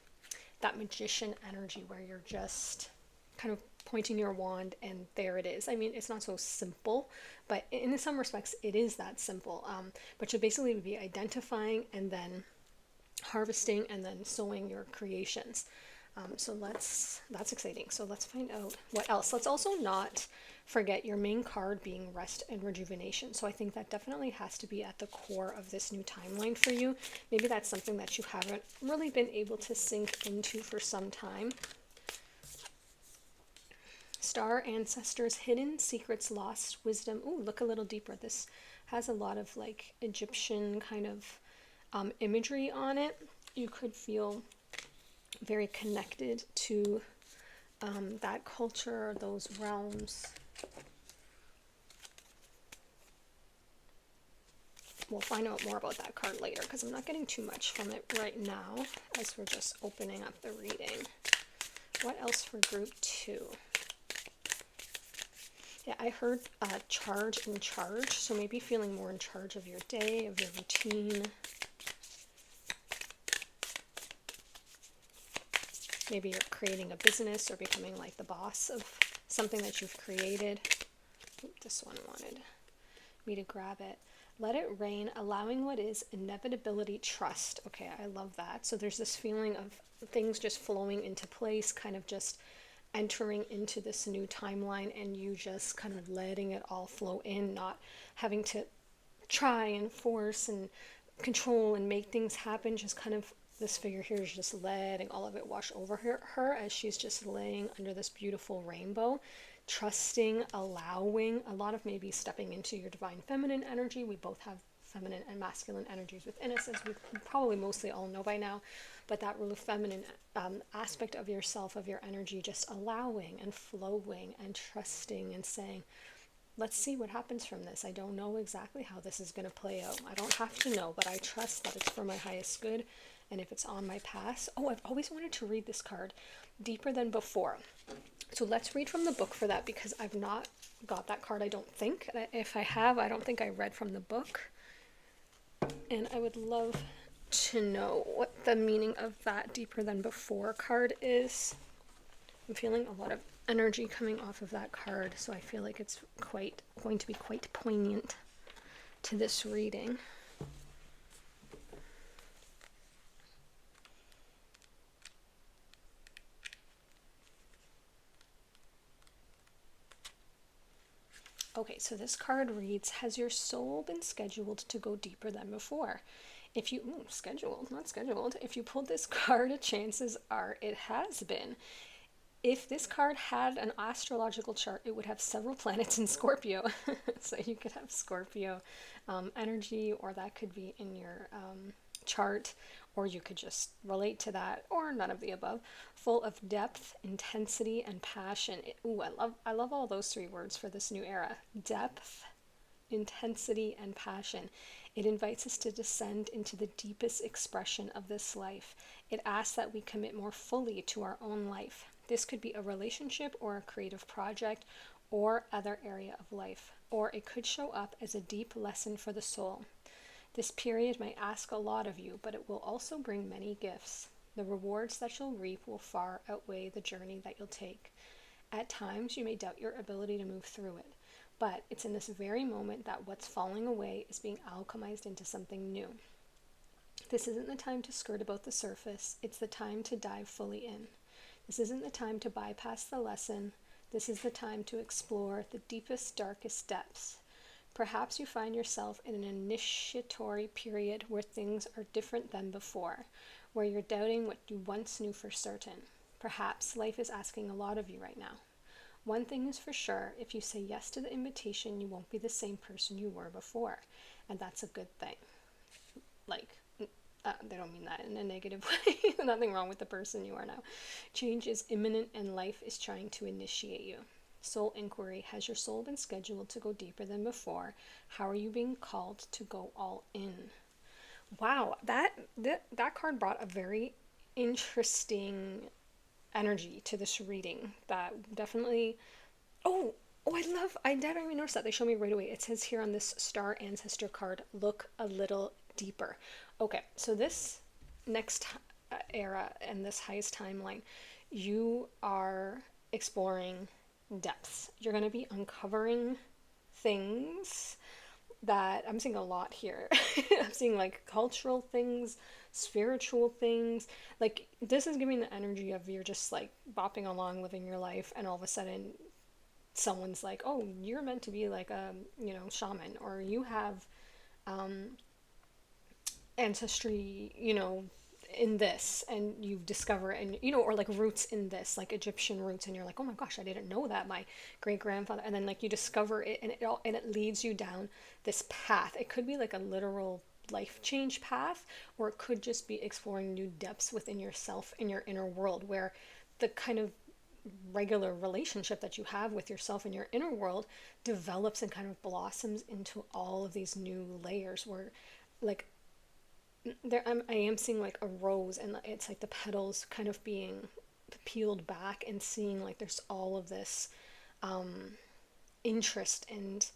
that magician energy where you're just kind of pointing your wand and there it is. I mean, it's not so simple, but in some respects it is that simple. But you'll basically be identifying and then harvesting and then sowing your creations. So that's exciting. So let's find out what else. Let's also not forget your main card being Rest and Rejuvenation. So I think that definitely has to be at the core of this new timeline for you. Maybe that's something that you haven't really been able to sink into for some time. Star ancestors, hidden secrets, lost wisdom. Ooh, look a little deeper. This has a lot of like Egyptian kind of imagery on it. You could feel very connected to that culture, those realms. We'll find out more about that card later because I'm not getting too much from it right now as we're just opening up the reading. What else for group 2? Yeah, I heard charge and charge, so maybe feeling more in charge of your day, of your routine. Maybe you're creating a business or becoming like the boss of something that you've created. Oop, this one wanted me to grab it. Let it rain, allowing what is, inevitability, trust. Okay, I love that. So there's this feeling of things just flowing into place, kind of just entering into this new timeline and you just kind of letting it all flow in, not having to try and force and control and make things happen. Just kind of this figure here is just letting all of it wash over her as she's just laying under this beautiful rainbow, trusting, allowing, a lot of maybe stepping into your divine feminine energy. We both have feminine and masculine energies within us, as we probably mostly all know by now, but that really feminine aspect of yourself, of your energy, just allowing and flowing and trusting and saying, let's see what happens from this. I don't know exactly how this is going to play out. I don't have to know, but I trust that it's for my highest good. And if it's on my path, oh, I've always wanted to read this card, Deeper Than Before. So let's read from the book for that, because I've not got that card, I don't think. If I have, I don't think I read from the book. And I would love to know what the meaning of that Deeper Than Before card is. I'm feeling a lot of energy coming off of that card, so I feel like it's going to be quite poignant to this reading. Okay, so this card reads, has your soul been scheduled to go deeper than before? If you, scheduled, not scheduled. If you pulled this card, chances are it has been. If this card had an astrological chart, it would have several planets in Scorpio. So you could have Scorpio energy, or that could be in your chart, or you could just relate to that, or none of the above. Full of depth, intensity, and passion. I love all those three words for this new era. Depth, intensity, and passion. It invites us to descend into the deepest expression of this life. It asks that we commit more fully to our own life. This could be a relationship or a creative project or other area of life, or it could show up as a deep lesson for the soul. This period may ask a lot of you, but it will also bring many gifts. The rewards that you'll reap will far outweigh the journey that you'll take. At times, you may doubt your ability to move through it, but it's in this very moment that what's falling away is being alchemized into something new. This isn't the time to skirt about the surface, it's the time to dive fully in. This isn't the time to bypass the lesson. This is the time to explore the deepest, darkest depths. Perhaps you find yourself in an initiatory period where things are different than before, where you're doubting what you once knew for certain. Perhaps life is asking a lot of you right now. One thing is for sure, if you say yes to the invitation, you won't be the same person you were before, and that's a good thing. They don't mean that in a negative way. Nothing wrong with the person you are now. Change is imminent and life is trying to initiate you. Soul inquiry. Has your soul been scheduled to go deeper than before? How are you being called to go all in? Wow, that card brought a very interesting energy to this reading. That definitely... I didn't even notice that. They show me right away. It says here on this star ancestor card, look a little deeper. Okay, so this next era and this highest timeline, you are exploring depths. You're going to be uncovering things that I'm seeing a lot here. I'm seeing like cultural things, spiritual things. Like this is giving the energy of you're just like bopping along, living your life, and all of a sudden someone's like, oh, you're meant to be like a, shaman, or you have ancestry, in this, and you discover, and or like roots in this, like Egyptian roots, and you're like, oh my gosh, I didn't know that, my great grandfather, and then like you discover it, and it leads you down this path. It could be like a literal life change path, or it could just be exploring new depths within yourself in your inner world, where the kind of regular relationship that you have with yourself in your inner world develops and kind of blossoms into all of these new layers, where like I am seeing like a rose, and it's like the petals kind of being peeled back, and seeing like there's all of this interest and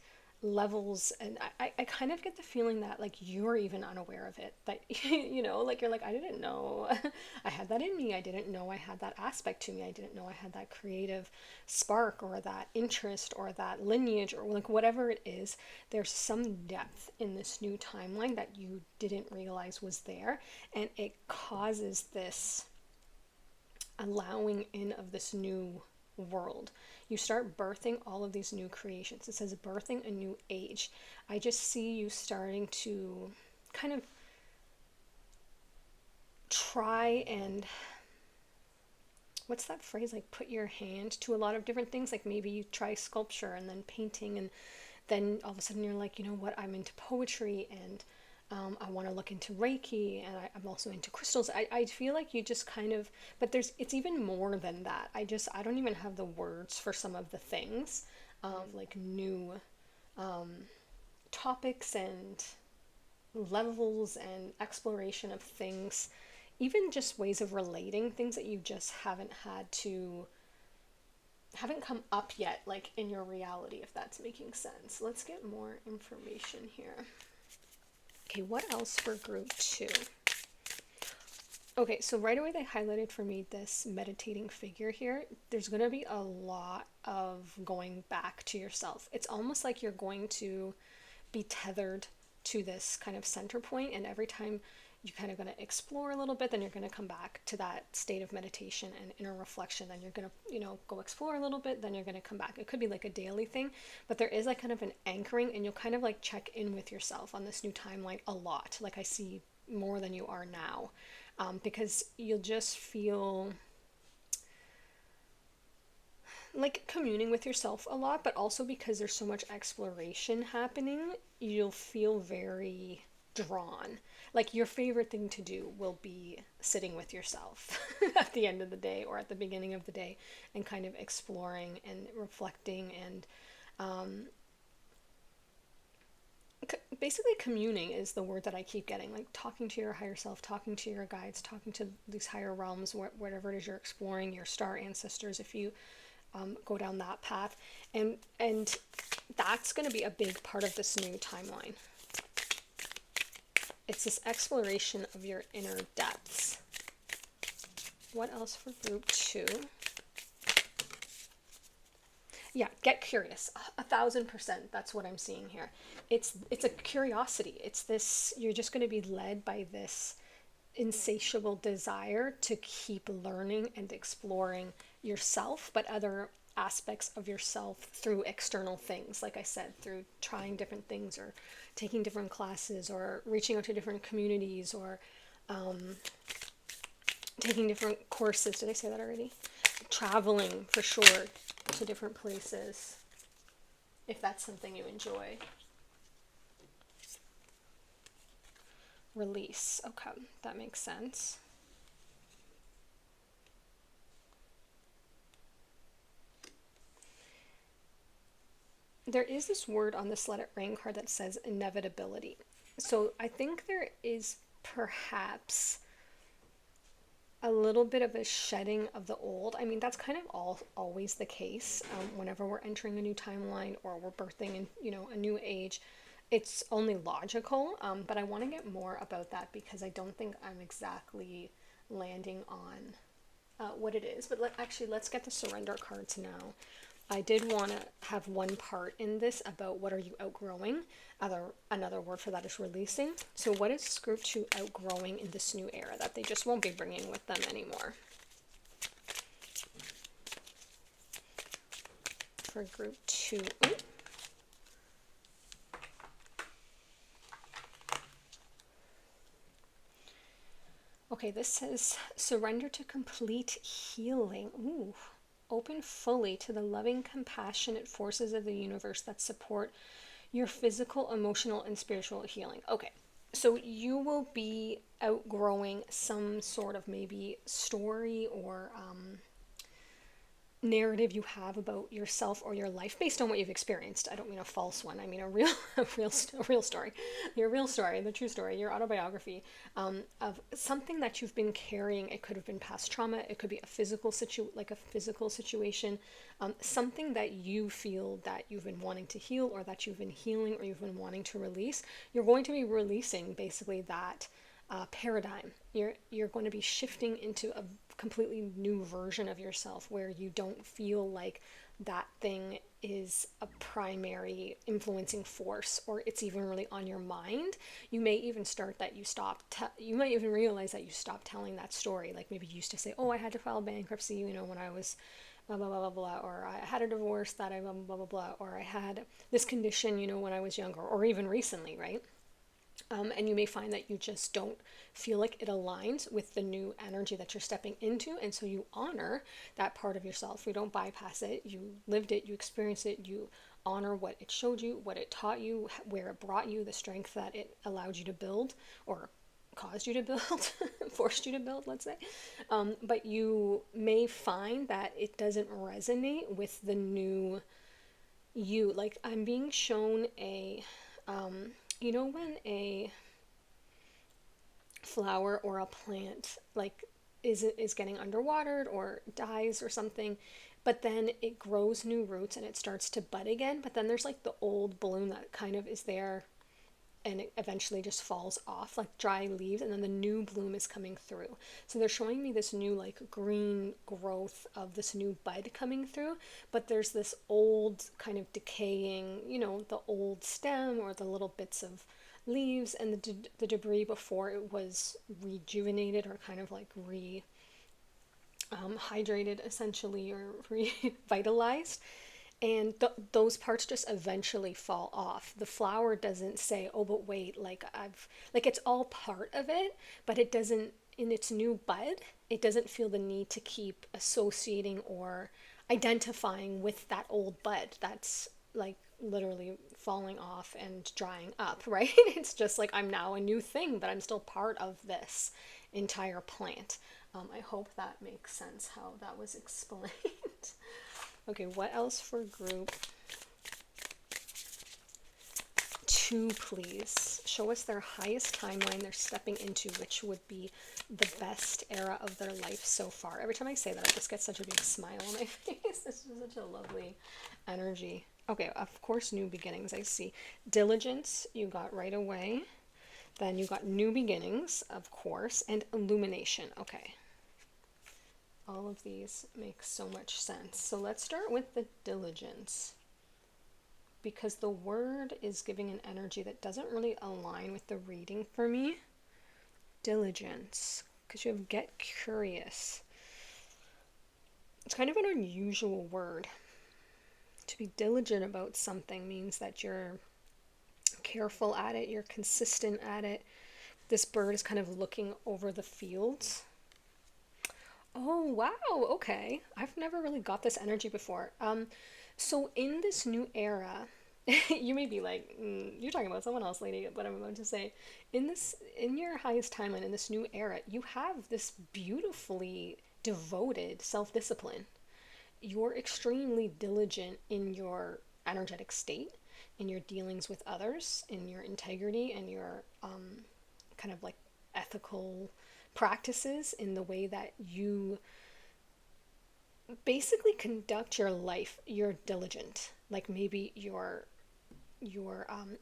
levels, and I kind of get the feeling that like you're even unaware of it, that like you're like, I didn't know I had that in me, I didn't know I had that aspect to me, I didn't know I had that creative spark, or that interest, or that lineage, or like whatever it is. There's some depth in this new timeline that you didn't realize was there, and it causes this allowing in of this new world. You start birthing all of these new creations. It says birthing a new age. I just see you starting to kind of try and, what's that phrase, like put your hand to a lot of different things. Like maybe you try sculpture and then painting, and then all of a sudden you're like, you know what, I'm into poetry, and I want to look into Reiki, and I'm also into crystals. I feel like you just kind of, but it's even more than that. I don't even have the words for some of the things. of like new topics and levels and exploration of things, even just ways of relating things that you just haven't come up yet, like in your reality, if that's making sense. Let's get more information here. Okay, what else for group 2? Okay, so right away they highlighted for me this meditating figure here. There's going to be a lot of going back to yourself. It's almost like you're going to be tethered to this kind of center point, and every time you're kind of going to explore a little bit, then you're going to come back to that state of meditation and inner reflection. Then you're going to, go explore a little bit, then you're going to come back. It could be like a daily thing, but there is like kind of an anchoring, and you'll kind of like check in with yourself on this new timeline a lot. Like I see more than you are now, because you'll just feel like communing with yourself a lot, but also because there's so much exploration happening, you'll feel very drawn. Like your favorite thing to do will be sitting with yourself at the end of the day or at the beginning of the day and kind of exploring and reflecting and basically communing is the word that I keep getting, like talking to your higher self, talking to your guides, talking to these higher realms, whatever it is you're exploring, your star ancestors, if you go down that path. And that's going to be a big part of this new timeline. It's this exploration of your inner depths. What else for group 2? Yeah, get curious. 1,000%. That's what I'm seeing here. It's a curiosity. It's this, you're just going to be led by this insatiable desire to keep learning and exploring yourself, but other aspects of yourself through external things. Like I said, through trying different things or taking different classes or reaching out to different communities or taking different courses. Did I say that already? Traveling for sure to different places, if that's something you enjoy. Release. Okay, that makes sense. There is this word on this Let It Rain card that says inevitability. So I think there is perhaps a little bit of a shedding of the old. I mean, that's kind of always the case whenever we're entering a new timeline or we're birthing in, a new age. It's only logical, but I want to get more about that because I don't think I'm exactly landing on what it is. But let's get the surrender cards now. I did want to have one part in this about what are you outgrowing. Another word for that is releasing. So what is group 2 outgrowing in this new era that they just won't be bringing with them anymore? For group 2. Ooh. Okay, this says surrender to complete healing. Ooh. Open fully to the loving, compassionate forces of the universe that support your physical, emotional, and spiritual healing. Okay, so you will be outgrowing some sort of maybe story or narrative you have about yourself or your life based on what you've experienced. I don't mean a false one. I mean a real story. Your real story, the true story, your autobiography of something that you've been carrying. It could have been past trauma. It could be a physical situation, something that you feel that you've been wanting to heal or that you've been healing or you've been wanting to release. You're going to be releasing basically that paradigm. You're going to be shifting into a completely new version of yourself where you don't feel like that thing is a primary influencing force or it's even really on your mind. You may even you might even realize that you stopped telling that story. Like maybe you used to say, oh, I had to file bankruptcy, when I was blah, blah, blah, blah, blah, or I had a divorce that I blah, blah, blah, blah, or I had this condition, when I was younger or even recently, right? And you may find that you just don't feel like it aligns with the new energy that you're stepping into. And so you honor that part of yourself. You don't bypass it. You lived it, you experienced it, you honor what it showed you, what it taught you, where it brought you, the strength that it allowed you to build or caused you to build, forced you to build, let's say. But you may find that it doesn't resonate with the new you, like I'm being shown a, when a flower or a plant like is getting underwatered or dies or something, but then it grows new roots and it starts to bud again, but then there's like the old bloom that kind of is there and it eventually just falls off like dry leaves, and then the new bloom is coming through. So they're showing me this new like green growth of this new bud coming through, but there's this old kind of decaying, the old stem or the little bits of leaves and the debris before it was rejuvenated or kind of like hydrated essentially, or revitalized. And those parts just eventually fall off. The flower doesn't say, oh, but wait, like it's all part of it, but it doesn't, in its new bud, it doesn't feel the need to keep associating or identifying with that old bud that's like literally falling off and drying up, right? It's just like I'm now a new thing, but I'm still part of this entire plant. I hope that makes sense how that was explained. Okay, what else for group 2, please? Show us their highest timeline they're stepping into, which would be the best era of their life so far. Every time I say that, I just get such a big smile on my face. This is such a lovely energy. Okay, of course, new beginnings, I see. Diligence, you got right away. Then you got new beginnings, of course, and illumination. Okay. All of these make so much sense. So let's start with the diligence, because the word is giving an energy that doesn't really align with the reading for me. Diligence, because you have get curious. It's kind of an unusual word. To be diligent about something means that you're careful at it, you're consistent at it. This bird is kind of looking over the fields. Oh, wow. Okay. I've never really got this energy before. So in this new era, you may be like, you're talking about someone else, lady, but I'm about to say, in your highest timeline, in this new era, you have this beautifully devoted self-discipline. You're extremely diligent in your energetic state, in your dealings with others, in your integrity, and your kind of like ethical practices, in the way that you basically conduct your life. You're diligent. Like maybe your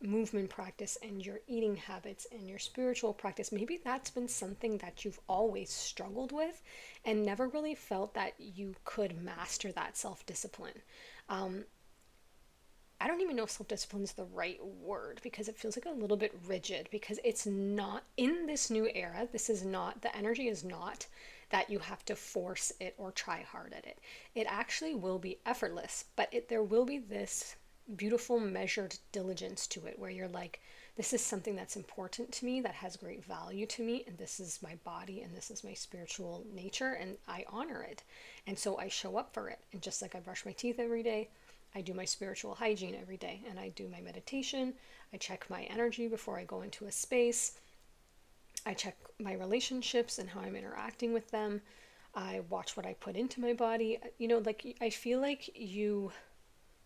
movement practice and your eating habits and your spiritual practice, maybe that's been something that you've always struggled with and never really felt that you could master that self-discipline. I don't even know if self-discipline is the right word, because it feels like a little bit rigid, because it's not in this new era. This is not, the energy is not that you have to force it or try hard at it. It actually will be effortless, but there will be this beautiful measured diligence to it, where you're like, this is something that's important to me, that has great value to me, and this is my body and this is my spiritual nature, and I honor it. And so I show up for it. And just like I brush my teeth every day, I do my spiritual hygiene every day, and I do my meditation. I check my energy before I go into a space. I check my relationships and how I'm interacting with them. I watch what I put into my body. Like I feel like you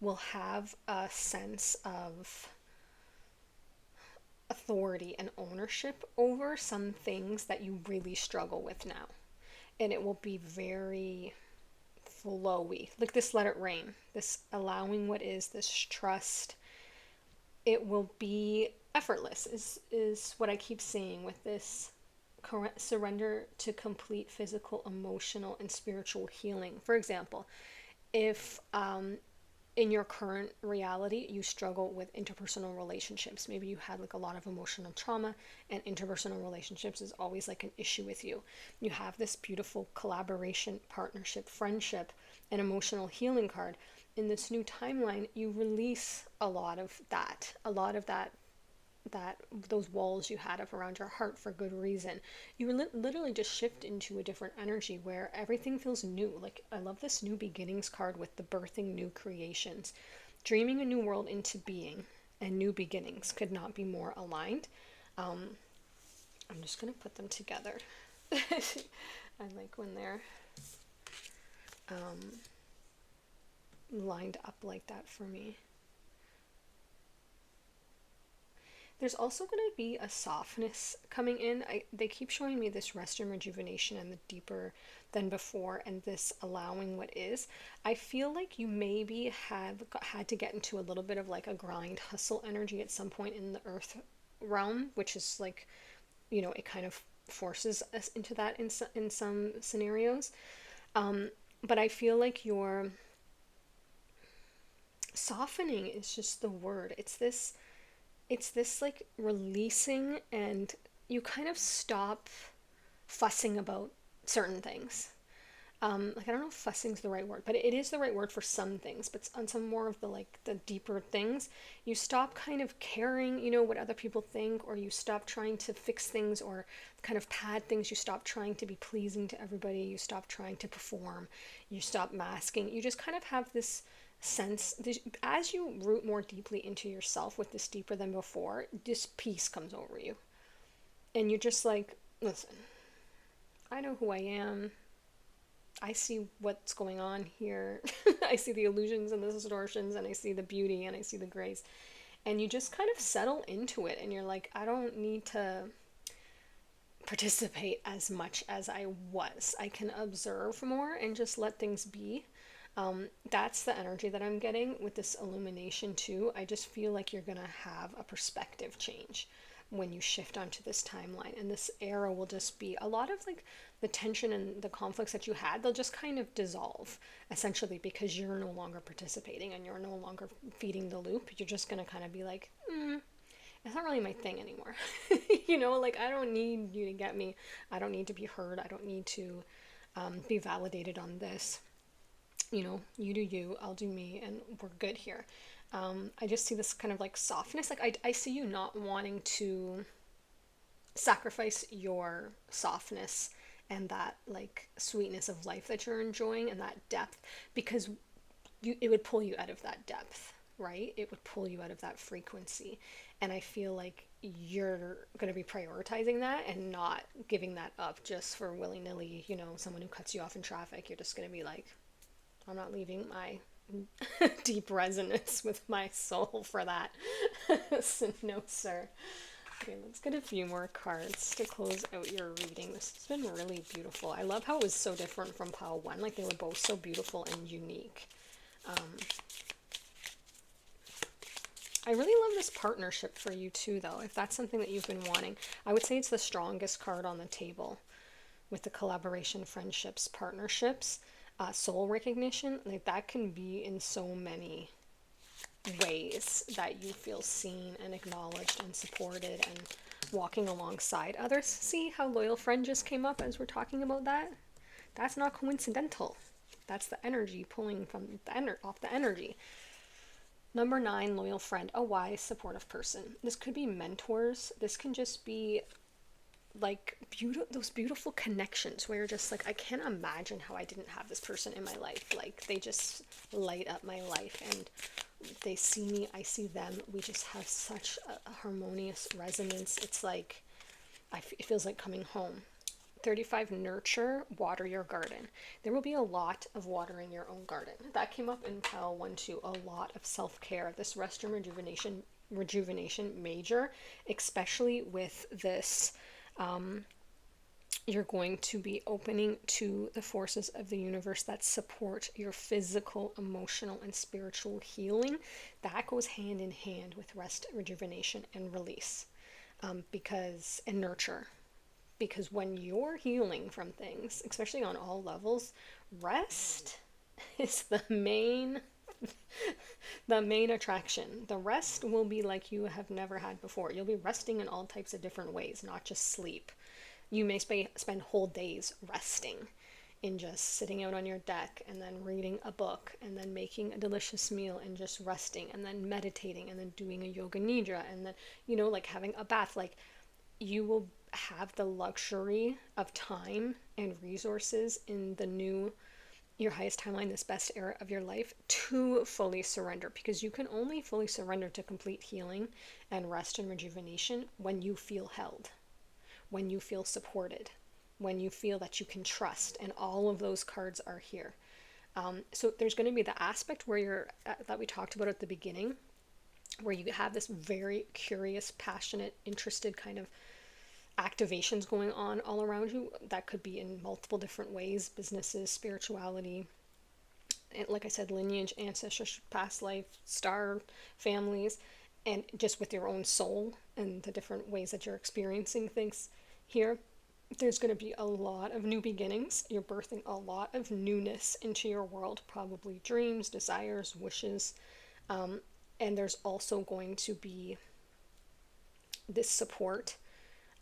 will have a sense of authority and ownership over some things that you really struggle with now. And it will be very flowy, like this let it rain, this allowing what is, this trust. It will be effortless is what I keep saying with this surrender to complete physical, emotional, and spiritual healing. For example, if in your current reality you struggle with interpersonal relationships, maybe you had like a lot of emotional trauma and interpersonal relationships is always like an issue with you. You have this beautiful collaboration, partnership, friendship, and emotional healing card. In this new timeline, you release a lot of that those walls you had up around your heart for good reason. You literally just shift into a different energy where everything feels new. Like, I love this new beginnings card with the birthing new creations. Dreaming a new world into being and new beginnings could not be more aligned. I'm just going to put them together. I like when they're lined up like that for me. There's also going to be a softness coming in. They keep showing me this rest and rejuvenation and the deeper than before and this allowing what is. I feel like you maybe had to get into a little bit of like a grind hustle energy at some point in the earth realm, which is like, it kind of forces us into that in some scenarios. But I feel like your softening is just the word. It's this like releasing, and you kind of stop fussing about certain things. Like, I don't know if fussing's the right word, but it is the right word for some things. But on some more of the like the deeper things, you stop kind of caring, what other people think, or you stop trying to fix things or kind of pad things. You stop trying to be pleasing to everybody. You stop trying to perform. You stop masking. You just kind of have this sense, as you root more deeply into yourself with this deeper than before, this peace comes over you. And you're just like, listen, I know who I am. I see what's going on here. I see the illusions and the distortions, and I see the beauty and I see the grace. And you just kind of settle into it, and you're like, I don't need to participate as much as I was. I can observe more and just let things be. That's the energy that I'm getting with this illumination too. I just feel like you're gonna have a perspective change when you shift onto this timeline, and this era will just be a lot of like the tension and the conflicts that you had, they'll just kind of dissolve essentially, because you're no longer participating and you're no longer feeding the loop. You're just gonna kind of be like, it's not really my thing anymore. Like, I don't need you to get me. I don't need to be heard. I don't need to be validated on this. You do you, I'll do me, and we're good here. I just see this kind of like softness. Like, I see you not wanting to sacrifice your softness and that like sweetness of life that you're enjoying and that depth, because it would pull you out of that depth, right? It would pull you out of that frequency. And I feel like you're going to be prioritizing that and not giving that up just for willy-nilly, someone who cuts you off in traffic. You're just going to be like, I'm not leaving my deep resonance with my soul for that. So, no, sir. Okay, let's get a few more cards to close out your reading. This has been really beautiful. I love how it was so different from pile one. Like, they were both so beautiful and unique. I really love this partnership for you too, though. If that's something that you've been wanting, I would say it's the strongest card on the table with the collaboration, friendships, partnerships. Soul recognition, like that can be in so many ways that you feel seen and acknowledged and supported and walking alongside others. See how loyal friend just came up as we're talking about that? That's not coincidental. That's the energy pulling from off the energy. Number 9, loyal friend, a wise, supportive person. This could be mentors. This can just be like those beautiful connections where you're just like, I can't imagine how I didn't have this person in my life. Like, they just light up my life, and they see me, I see them. We just have such a harmonious resonance. It's like, it feels like coming home. 35, nurture, water your garden. There will be a lot of watering your own garden. That came up in pile 1 too. A lot of self-care. This rest and rejuvenation major, especially with this. You're going to be opening to the forces of the universe that support your physical, emotional, and spiritual healing. That goes hand in hand with rest, rejuvenation, and release, and nurture. Because when you're healing from things, especially on all levels, rest is the main attraction. The rest will be like you have never had before. You'll be resting in all types of different ways, not just sleep. You may spend whole days resting in just sitting out on your deck and then reading a book and then making a delicious meal and just resting and then meditating and then doing a yoga nidra and then, like having a bath. Like, you will have the luxury of time and resources in your highest timeline, this best era of your life, to fully surrender, because you can only fully surrender to complete healing and rest and rejuvenation when you feel held, when you feel supported, when you feel that you can trust, and all of those cards are here. So there's going to be the aspect where that we talked about at the beginning, where you have this very curious, passionate, interested kind of activations going on all around you. That could be in multiple different ways: businesses, spirituality, and like I said, lineage, ancestors, past life, star families, and just with your own soul and the different ways that you're experiencing things here. There's going to be a lot of new beginnings. You're birthing a lot of newness into your world, probably dreams, desires, wishes. And there's also going to be this support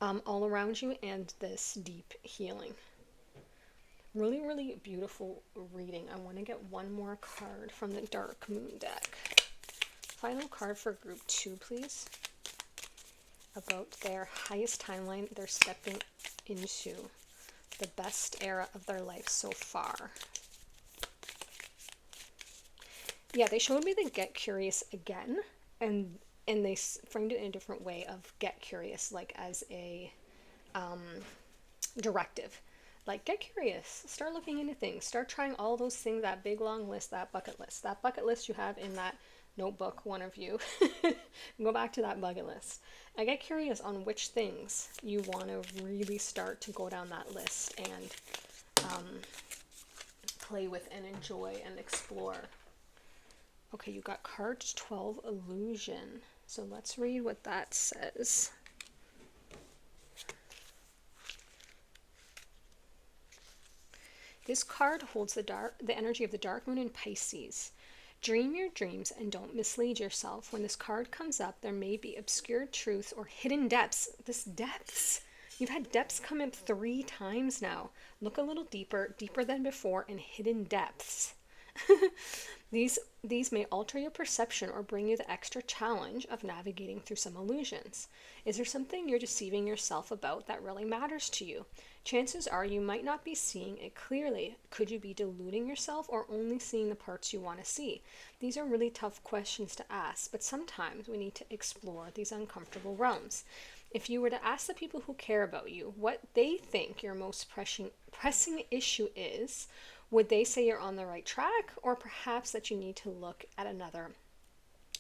all around you and this deep healing. Really, really beautiful reading. I want to get one more card from the Dark Moon deck. Final card for group 2, please. About their highest timeline they're stepping into. The best era of their life so far. Yeah, they showed me the get curious again, and they framed it in a different way of get curious, like as a directive. Like, get curious, start looking into things, start trying all those things, that big long list, that bucket list you have in that notebook, one of you. Go back to that bucket list. And get curious on which things you want to really start to go down that list and play with and enjoy and explore. Okay, you got card 12, Illusion. So let's read what that says. This card holds the energy of the dark moon in Pisces. Dream your dreams and don't mislead yourself. When this card comes up, there may be obscure truths or hidden depths. This depths. You've had depths come up 3 times now. Look a little deeper, deeper than before, and hidden depths. These may alter your perception or bring you the extra challenge of navigating through some illusions. Is there something you're deceiving yourself about that really matters to you? Chances are you might not be seeing it clearly. Could you be deluding yourself or only seeing the parts you want to see? These are really tough questions to ask, but sometimes we need to explore these uncomfortable realms. If you were to ask the people who care about you what they think your most pressing issue is, would they say you're on the right track, or perhaps that you need to look at another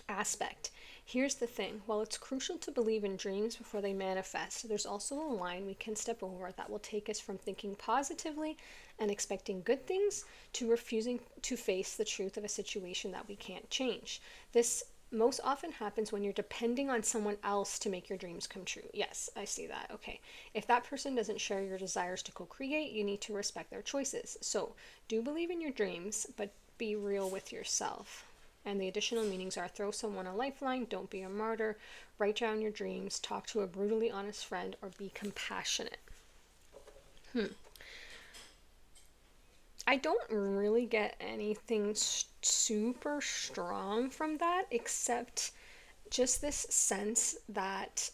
aspect? Here's the thing. While it's crucial to believe in dreams before they manifest, there's also a line we can step over that will take us from thinking positively and expecting good things to refusing to face the truth of a situation that we can't change. This most often happens when you're depending on someone else to make your dreams come true. Yes, I see that. Okay. If that person doesn't share your desires to co-create, you need to respect their choices. So do believe in your dreams, but be real with yourself. And the additional meanings are: throw someone a lifeline, don't be a martyr, write down your dreams, talk to a brutally honest friend, or be compassionate. I don't really get anything super strong from that, except just this sense that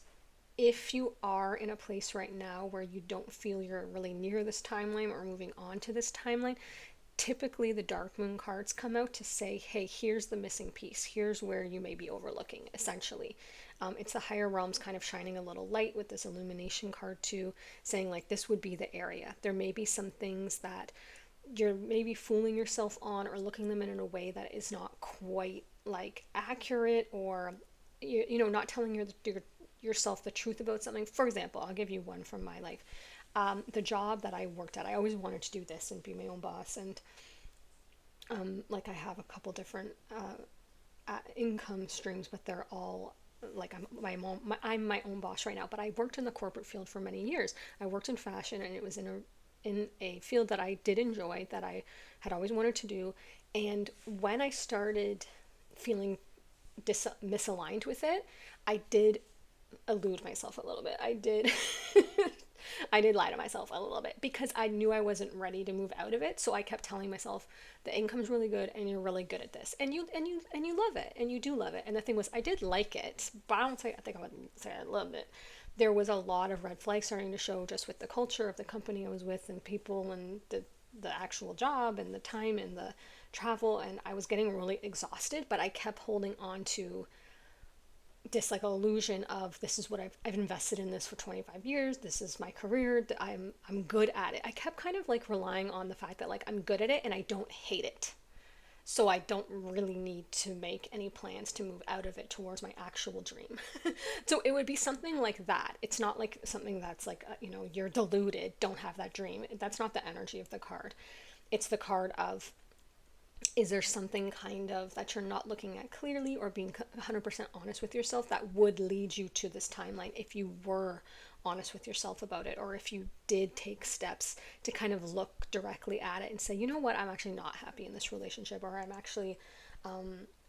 if you are in a place right now where you don't feel you're really near this timeline or moving on to this timeline, typically the dark moon cards come out to say, hey, here's the missing piece. Here's where you may be overlooking, essentially. It's the higher realms kind of shining a little light with this illumination card too, saying like this would be the area. There may be some things that you're maybe fooling yourself on or looking them in a way that is not quite like accurate, or you know, not telling yourself the truth about something. For example, I'll give you one from my life. The job that I worked at, I always wanted to do this and be my own boss, and like I have a couple different income streams, but they're all like I'm my own boss right now. But I worked in the corporate field for many years. I worked in fashion, and it was in a field that I did enjoy, that I had always wanted to do. And when I started feeling misaligned with it, I did elude myself a little bit. I did I did lie to myself a little bit because I knew I wasn't ready to move out of it. So I kept telling myself the income's really good and you're really good at this. And you love it, and you do love it. And the thing was, I did like it, but I think I would say I loved it. There was a lot of red flags starting to show just with the culture of the company I was with and people and the actual job and the time and the travel, and I was getting really exhausted, but I kept holding on to this like illusion of this is what I've invested in this for 25 years. This is my career. I'm good at it. I kept kind of like relying on the fact that like I'm good at it and I don't hate it. So I don't really need to make any plans to move out of it towards my actual dream. So it would be something like that. It's not like something that's like, you're deluded, don't have that dream. That's not the energy of the card. It's the card of, is there something kind of that you're not looking at clearly, or being 100% honest with yourself, that would lead you to this timeline if you were honest with yourself about it, or if you did take steps to kind of look directly at it and say, you know what, I'm actually not happy in this relationship, or I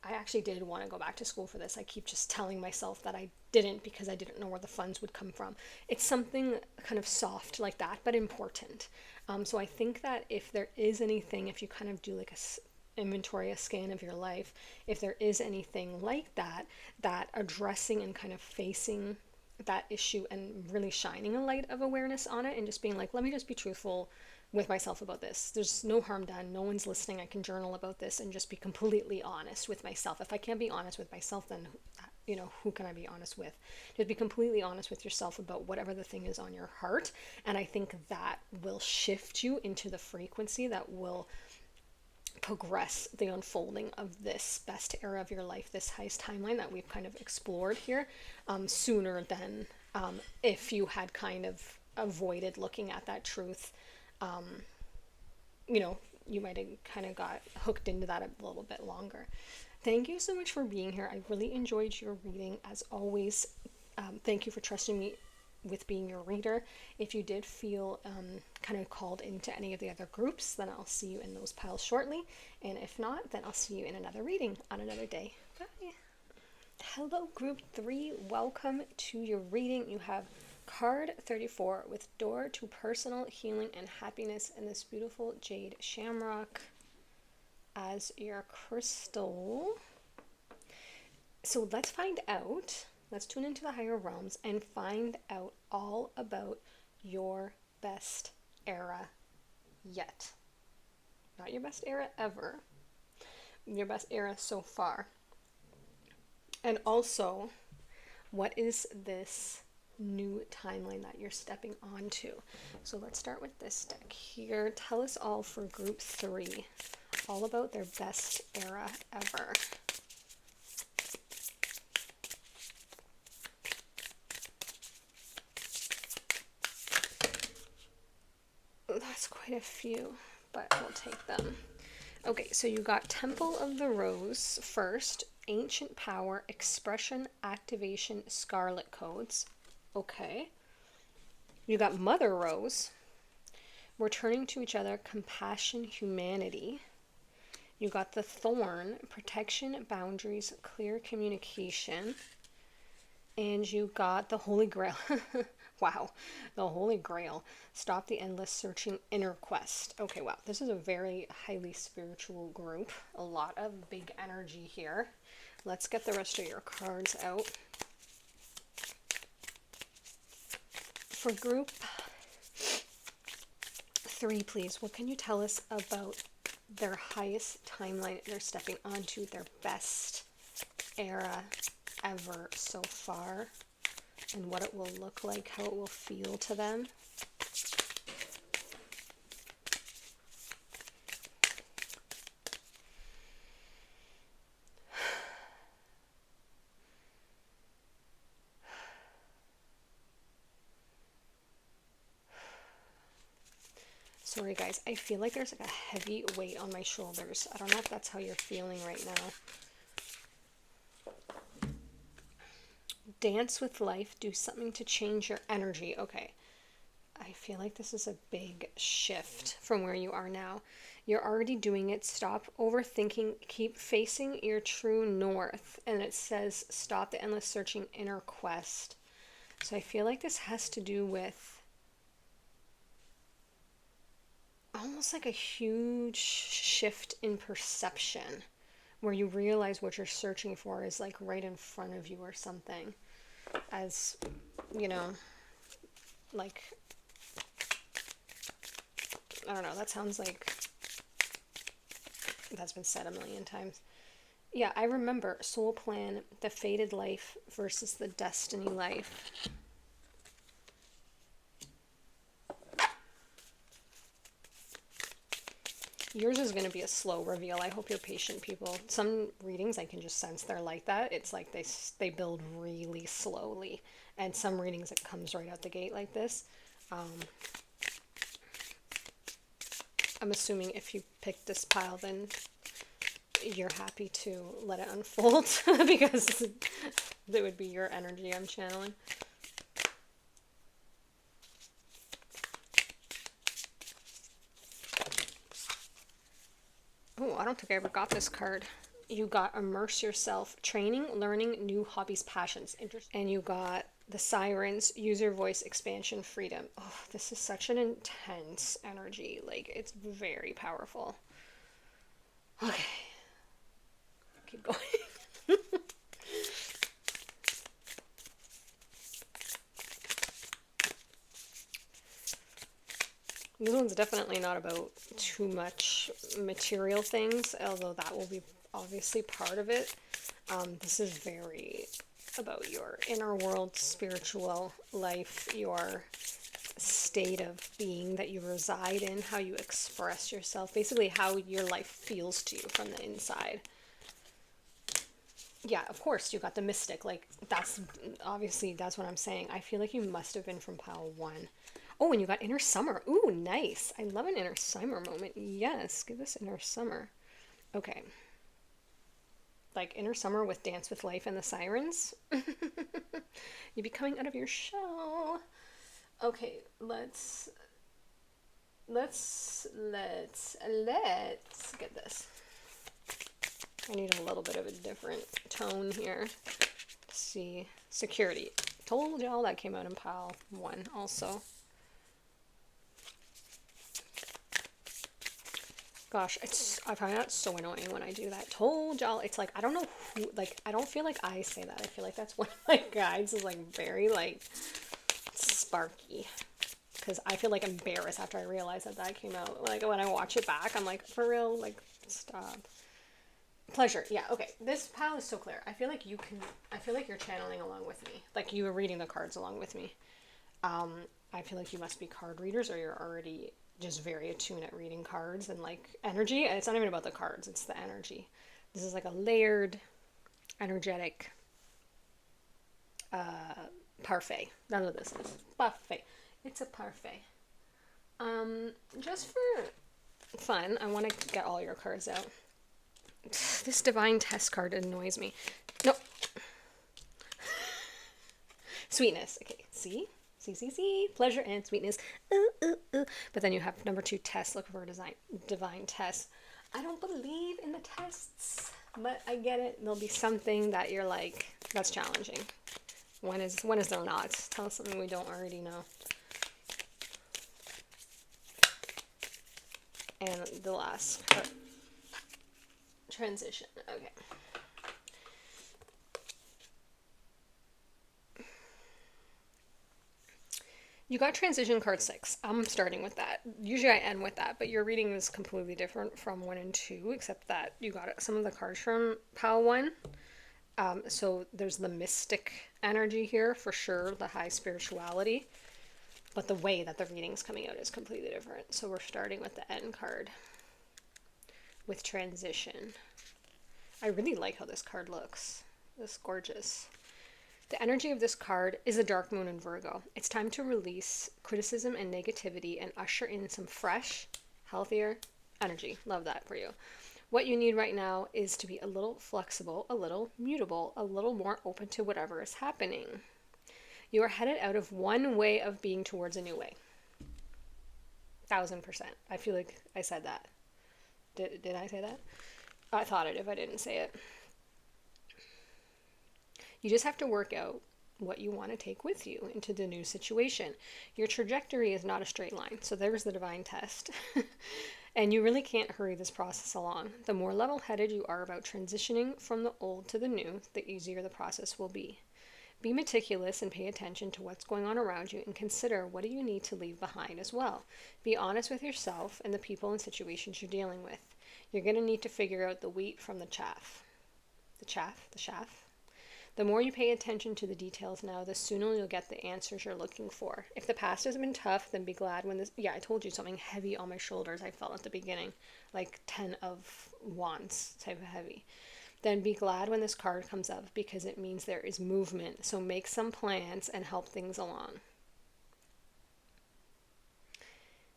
actually did want to go back to school for this. I keep just telling myself that I didn't because I didn't know where the funds would come from. It's something kind of soft like that, but important. So I think that if there is anything, if you kind of do like inventory, a scan of your life, if there is anything like that, that addressing and kind of facing that issue and really shining a light of awareness on it, and just being like, let me just be truthful with myself about this. There's no harm done. No one's listening. I can journal about this and just be completely honest with myself. If I can't be honest with myself, then who can I be honest with? Just be completely honest with yourself about whatever the thing is on your heart. And I think that will shift you into the frequency that will progress the unfolding of this best era of your life, this highest timeline that we've kind of explored here, sooner than if you had kind of avoided looking at that truth. You might have kind of got hooked into that a little bit longer. Thank you so much for being here. I really enjoyed your reading, as always. Thank you for trusting me with being your reader. If you did feel kind of called into any of the other groups, then I'll see you in those piles shortly. And if not, then I'll see you in another reading on another day. Bye. Hello, group 3. Welcome to your reading. You have card 34 with Door to Personal Healing and Happiness, and this beautiful jade shamrock as your crystal. So let's find out. Let's tune into the higher realms and find out all about your best era yet. Not your best era ever. Your best era so far. And also, what is this new timeline that you're stepping onto? So let's start with this deck here. Tell us all for group 3, all about their best era ever. That's quite a few, but we'll take them. Okay, so you got Temple of the Rose first, Ancient Power, Expression, Activation, Scarlet Codes. Okay. You got Mother Rose, Returning to Each Other, Compassion, Humanity. You got the Thorn, Protection, Boundaries, Clear Communication. And you got the Holy Grail. Wow, the Holy Grail. Stop the Endless Searching, Inner Quest. Okay, wow, this is a very highly spiritual group. A lot of big energy here. Let's get the rest of your cards out. For group 3, please, what can you tell us about their highest timeline they're stepping onto, their best era ever so far, and what it will look like, how it will feel to them? Sorry guys, I feel like there's like a heavy weight on my shoulders. I don't know if that's how you're feeling right now. Dance with life, do something to change your energy. Okay, I feel like this is a big shift from where you are now. You're already doing it. Stop overthinking. Keep facing your true north. And it says stop the endless searching, inner quest. So I feel like this has to do with almost like a huge shift in perception, where you realize what you're searching for is like right in front of you or something. As, like, I don't know, that sounds like that's been said a million times. Yeah, I remember soul plan, the fated life versus the destiny life. Yours is going to be a slow reveal. I hope you're patient, people. Some readings I can just sense they're like that. It's like they build really slowly. And some readings it comes right out the gate like this. I'm assuming if you pick this pile, then you're happy to let it unfold because that would be your energy I'm channeling. Oh, I don't think I ever got this card. You got immerse yourself, training, learning, new hobbies, passions, interest. And you got the sirens, user voice, expansion, freedom. Oh, this is such an intense energy. Like, it's very powerful. Okay. Keep going. This one's definitely not about too much material things, although that will be obviously part of it. This is very about your inner world, spiritual life, your state of being that you reside in, how you express yourself, basically how your life feels to you from the inside. Yeah, of course, you got the mystic. Like, that's obviously, that's what I'm saying. I feel like you must have been from pile 1. Oh, and you got inner summer. Ooh, nice. I love an inner summer moment. Yes, give us inner summer. Okay. Like inner summer with Dance with Life and the Sirens. You'd be coming out of your shell. Okay, let's get this. I need a little bit of a different tone here. Let's see. Security. Told y'all that came out in pile 1 also. Gosh, I find that so annoying when I do that. Told y'all. It's like, I don't know who, like, I don't feel like I say that. I feel like that's one of my guides is like very like sparky. Because I feel like embarrassed after I realize that that came out. Like when I watch it back, I'm like, for real, like, stop. Pleasure. Yeah, okay. This pile is so clear. I feel like I feel like you're channeling along with me. Like you were reading the cards along with me. I feel like you must be card readers or you're already just very attuned at reading cards and like energy. And it's not even about the cards, it's the energy. This is like a layered, energetic parfait. That's what this is. Parfait. It's a parfait. Just for fun, I want to get all your cards out. This divine test card annoys me. No. Sweetness. Okay, see? See. Pleasure and sweetness. Ooh, ooh, ooh. But then you have number 2, test. Look for a divine test. I don't believe in the tests, but I get it. There'll be something that you're like, that's challenging. When is there not? Tell us something we don't already know. And the last part. Transition. Okay. You got transition card 6. I'm starting with that. Usually I end with that, but your reading is completely different from 1 and 2, except that you got some of the cards from pile 1. So there's the mystic energy here, for sure, the high spirituality. But the way that the reading's coming out is completely different. So we're starting with the end card. With transition. I really like how this card looks. It's gorgeous. The energy of this card is a dark moon in Virgo. It's time to release criticism and negativity and usher in some fresh, healthier energy. Love that for you. What you need right now is to be a little flexible, a little mutable, a little more open to whatever is happening. You are headed out of one way of being towards a new way. 1000%. I feel like I said that. Did I say that? I thought it if I didn't say it. You just have to work out what you want to take with you into the new situation. Your trajectory is not a straight line, so there's the divine test. And you really can't hurry this process along. The more level-headed you are about transitioning from the old to the new, the easier the process will be. Be meticulous and pay attention to what's going on around you and consider what do you need to leave behind as well. Be honest with yourself and the people and situations you're dealing with. You're going to need to figure out the wheat from the chaff. The chaff? The more you pay attention to the details now, the sooner you'll get the answers you're looking for. If the past has been tough, then be glad when this, yeah, I told you something heavy on my shoulders I felt at the beginning, like 10 of wands type of heavy. Then be glad when this card comes up because it means there is movement. So make some plans and help things along.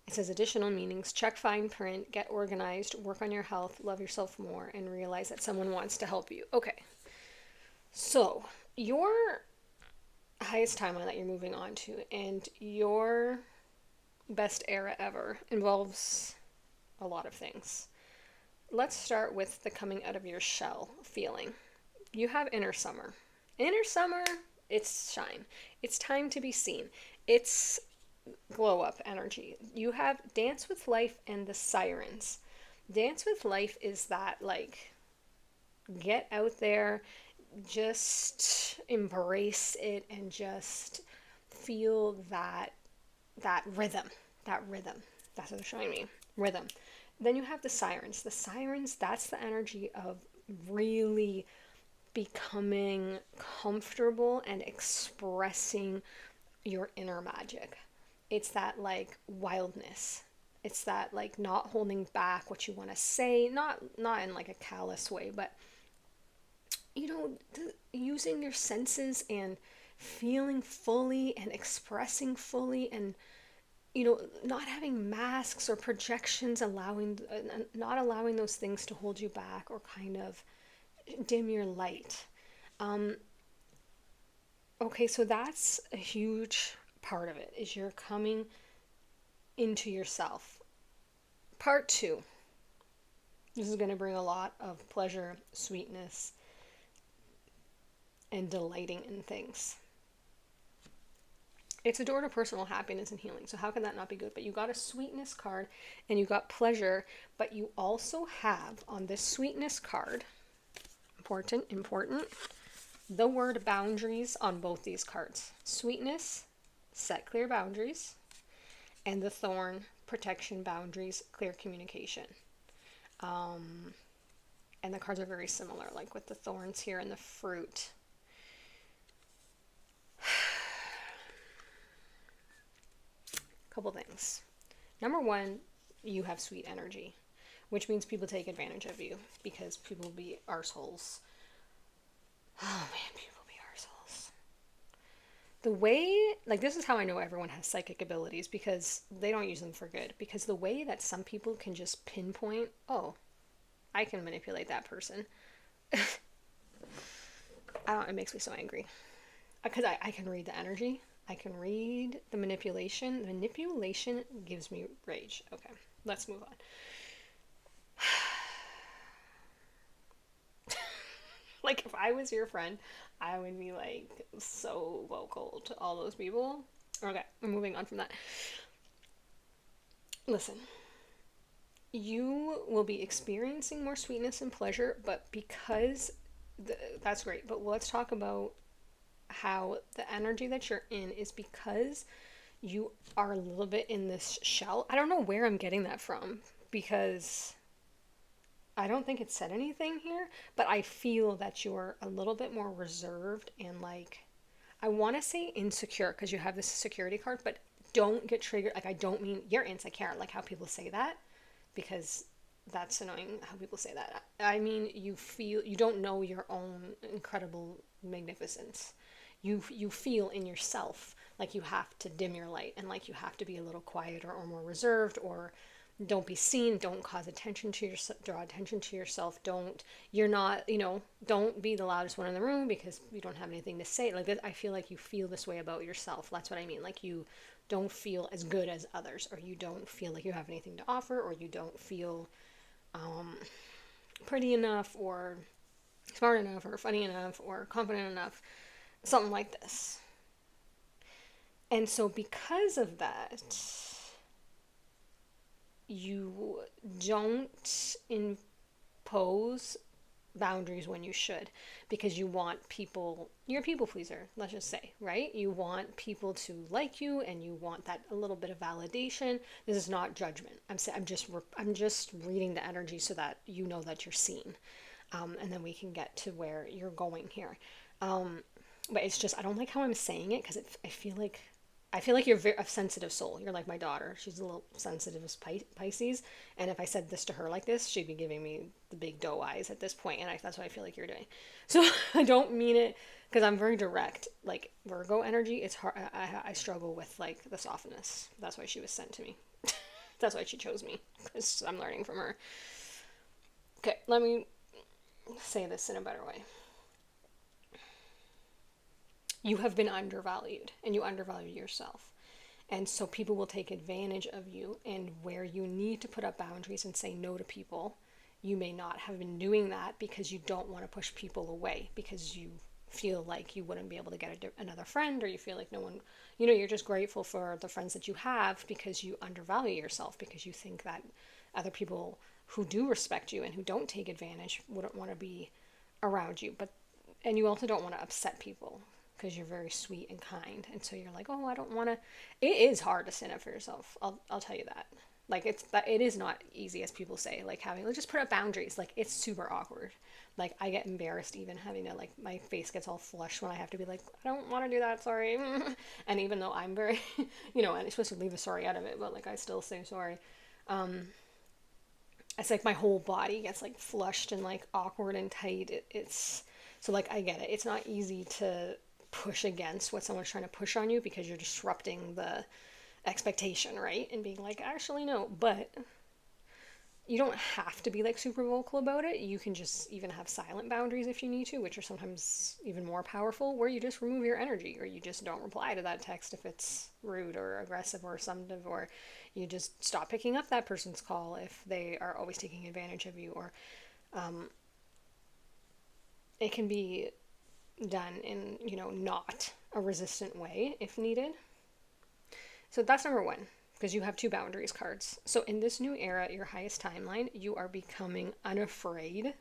It says additional meanings: check fine print, get organized, work on your health, love yourself more, and realize that someone wants to help you. Okay, so your highest timeline that you're moving on to and your best era ever involves a lot of things. Let's start with the coming out of your shell feeling. You have inner summer. Inner summer, it's shine. It's time to be seen. It's glow up energy. You have Dance with Life and the Sirens. Dance with Life is that, like, get out there, just embrace it and just feel that rhythm. That's what they're showing me. Rhythm. Then you have the Sirens. The Sirens, that's the energy of really becoming comfortable and expressing your inner magic. It's that, like, wildness. It's that, like, not holding back what you want to say, not in like a callous way, but using your senses and feeling fully and expressing fully, and not having masks or projections, not allowing those things to hold you back or kind of dim your light. Okay, so that's a huge part of it, is you're coming into yourself. Part 2. This is going to bring a lot of pleasure, sweetness, and delighting in things. It's a door to personal happiness and healing. So how can that not be good? But you got a sweetness card and you got pleasure, but you also have on this sweetness card, important, the word boundaries on both these cards. Sweetness, set clear boundaries, and the thorn, protection, boundaries, clear communication. And the cards are very similar, like with the thorns here and the fruit. Couple things. Number one, you have sweet energy, which means people take advantage of you because people be arseholes. Oh man, people be arseholes. The way, like, this is how I know everyone has psychic abilities, because they don't use them for good. Because the way that some people can just pinpoint, oh, I can manipulate that person. It makes me so angry. Because I can read the energy. I can read the manipulation. The manipulation gives me rage. Okay, let's move on. Like, if I was your friend, I would be, like, so vocal to all those people. Okay, I'm moving on from that. Listen, you will be experiencing more sweetness and pleasure, but because that's great. But let's talk about how the energy that you're in is because you are a little bit in this shell. I don't know where I'm getting that from, because I don't think it said anything here, but I feel that you're a little bit more reserved and, like, I want to say insecure because you have this security card, but don't get triggered. Like, I don't mean you're insecure, like how people say that, because that's annoying how people say that. I mean, you don't know your own incredible magnificence. You feel in yourself like you have to dim your light and like you have to be a little quieter or more reserved, or don't be seen, don't cause attention to yourself, draw attention to yourself, don't be the loudest one in the room because you don't have anything to say. Like this, I feel like you feel this way about yourself. That's what I mean. Like, you don't feel as good as others, or you don't feel like you have anything to offer, or you don't feel pretty enough, or smart enough, or funny enough, or confident enough, something like this. And so because of that, you don't impose boundaries when you should, because you want people, you're a people pleaser, let's just say, right? You want people to like you, and you want that a little bit of validation. This is not judgment. I'm just reading the energy so that you know that you're seen, and then we can get to where you're going here. But it's just, I don't like how I'm saying it, because I feel like you're a sensitive soul. You're like my daughter. She's a little sensitive as Pisces. And if I said this to her like this, she'd be giving me the big doe eyes at this point. And that's what I feel like you're doing. So I don't mean it, because I'm very direct. Like Virgo energy, it's hard. I struggle with like the softness. That's why she was sent to me. That's why she chose me, because I'm learning from her. Okay, let me say this in a better way. You have been undervalued, and you undervalue yourself. And so people will take advantage of you, and where you need to put up boundaries and say no to people, you may not have been doing that because you don't want to push people away, because you feel like you wouldn't be able to get another friend, or you feel like no one, you're just grateful for the friends that you have because you undervalue yourself, because you think that other people who do respect you and who don't take advantage wouldn't want to be around you. And you also don't want to upset people, because you're very sweet and kind. And so you're like, oh, I don't want to. It is hard to stand up for yourself. I'll tell you that. Like, it is not easy, as people say, like just put up boundaries. Like, it's super awkward. Like, I get embarrassed even having to, like, my face gets all flushed when I have to be like, I don't want to do that, sorry. And even though I'm very, and I'm supposed to leave a sorry out of it, but like, I still say sorry. It's like my whole body gets like flushed and like awkward and tight. It's so, like, I get it. It's not easy to push against what someone's trying to push on you, because you're disrupting the expectation, right? And being like, actually, no. But you don't have to be like super vocal about it. You can just even have silent boundaries if you need to, which are sometimes even more powerful, where you just remove your energy, or you just don't reply to that text if it's rude or aggressive or assumptive, or you just stop picking up that person's call if they are always taking advantage of you, or it can be done in, not a resistant way if needed. So that's number one, because you have two boundaries cards. So in this new era, your highest timeline, you are becoming unafraid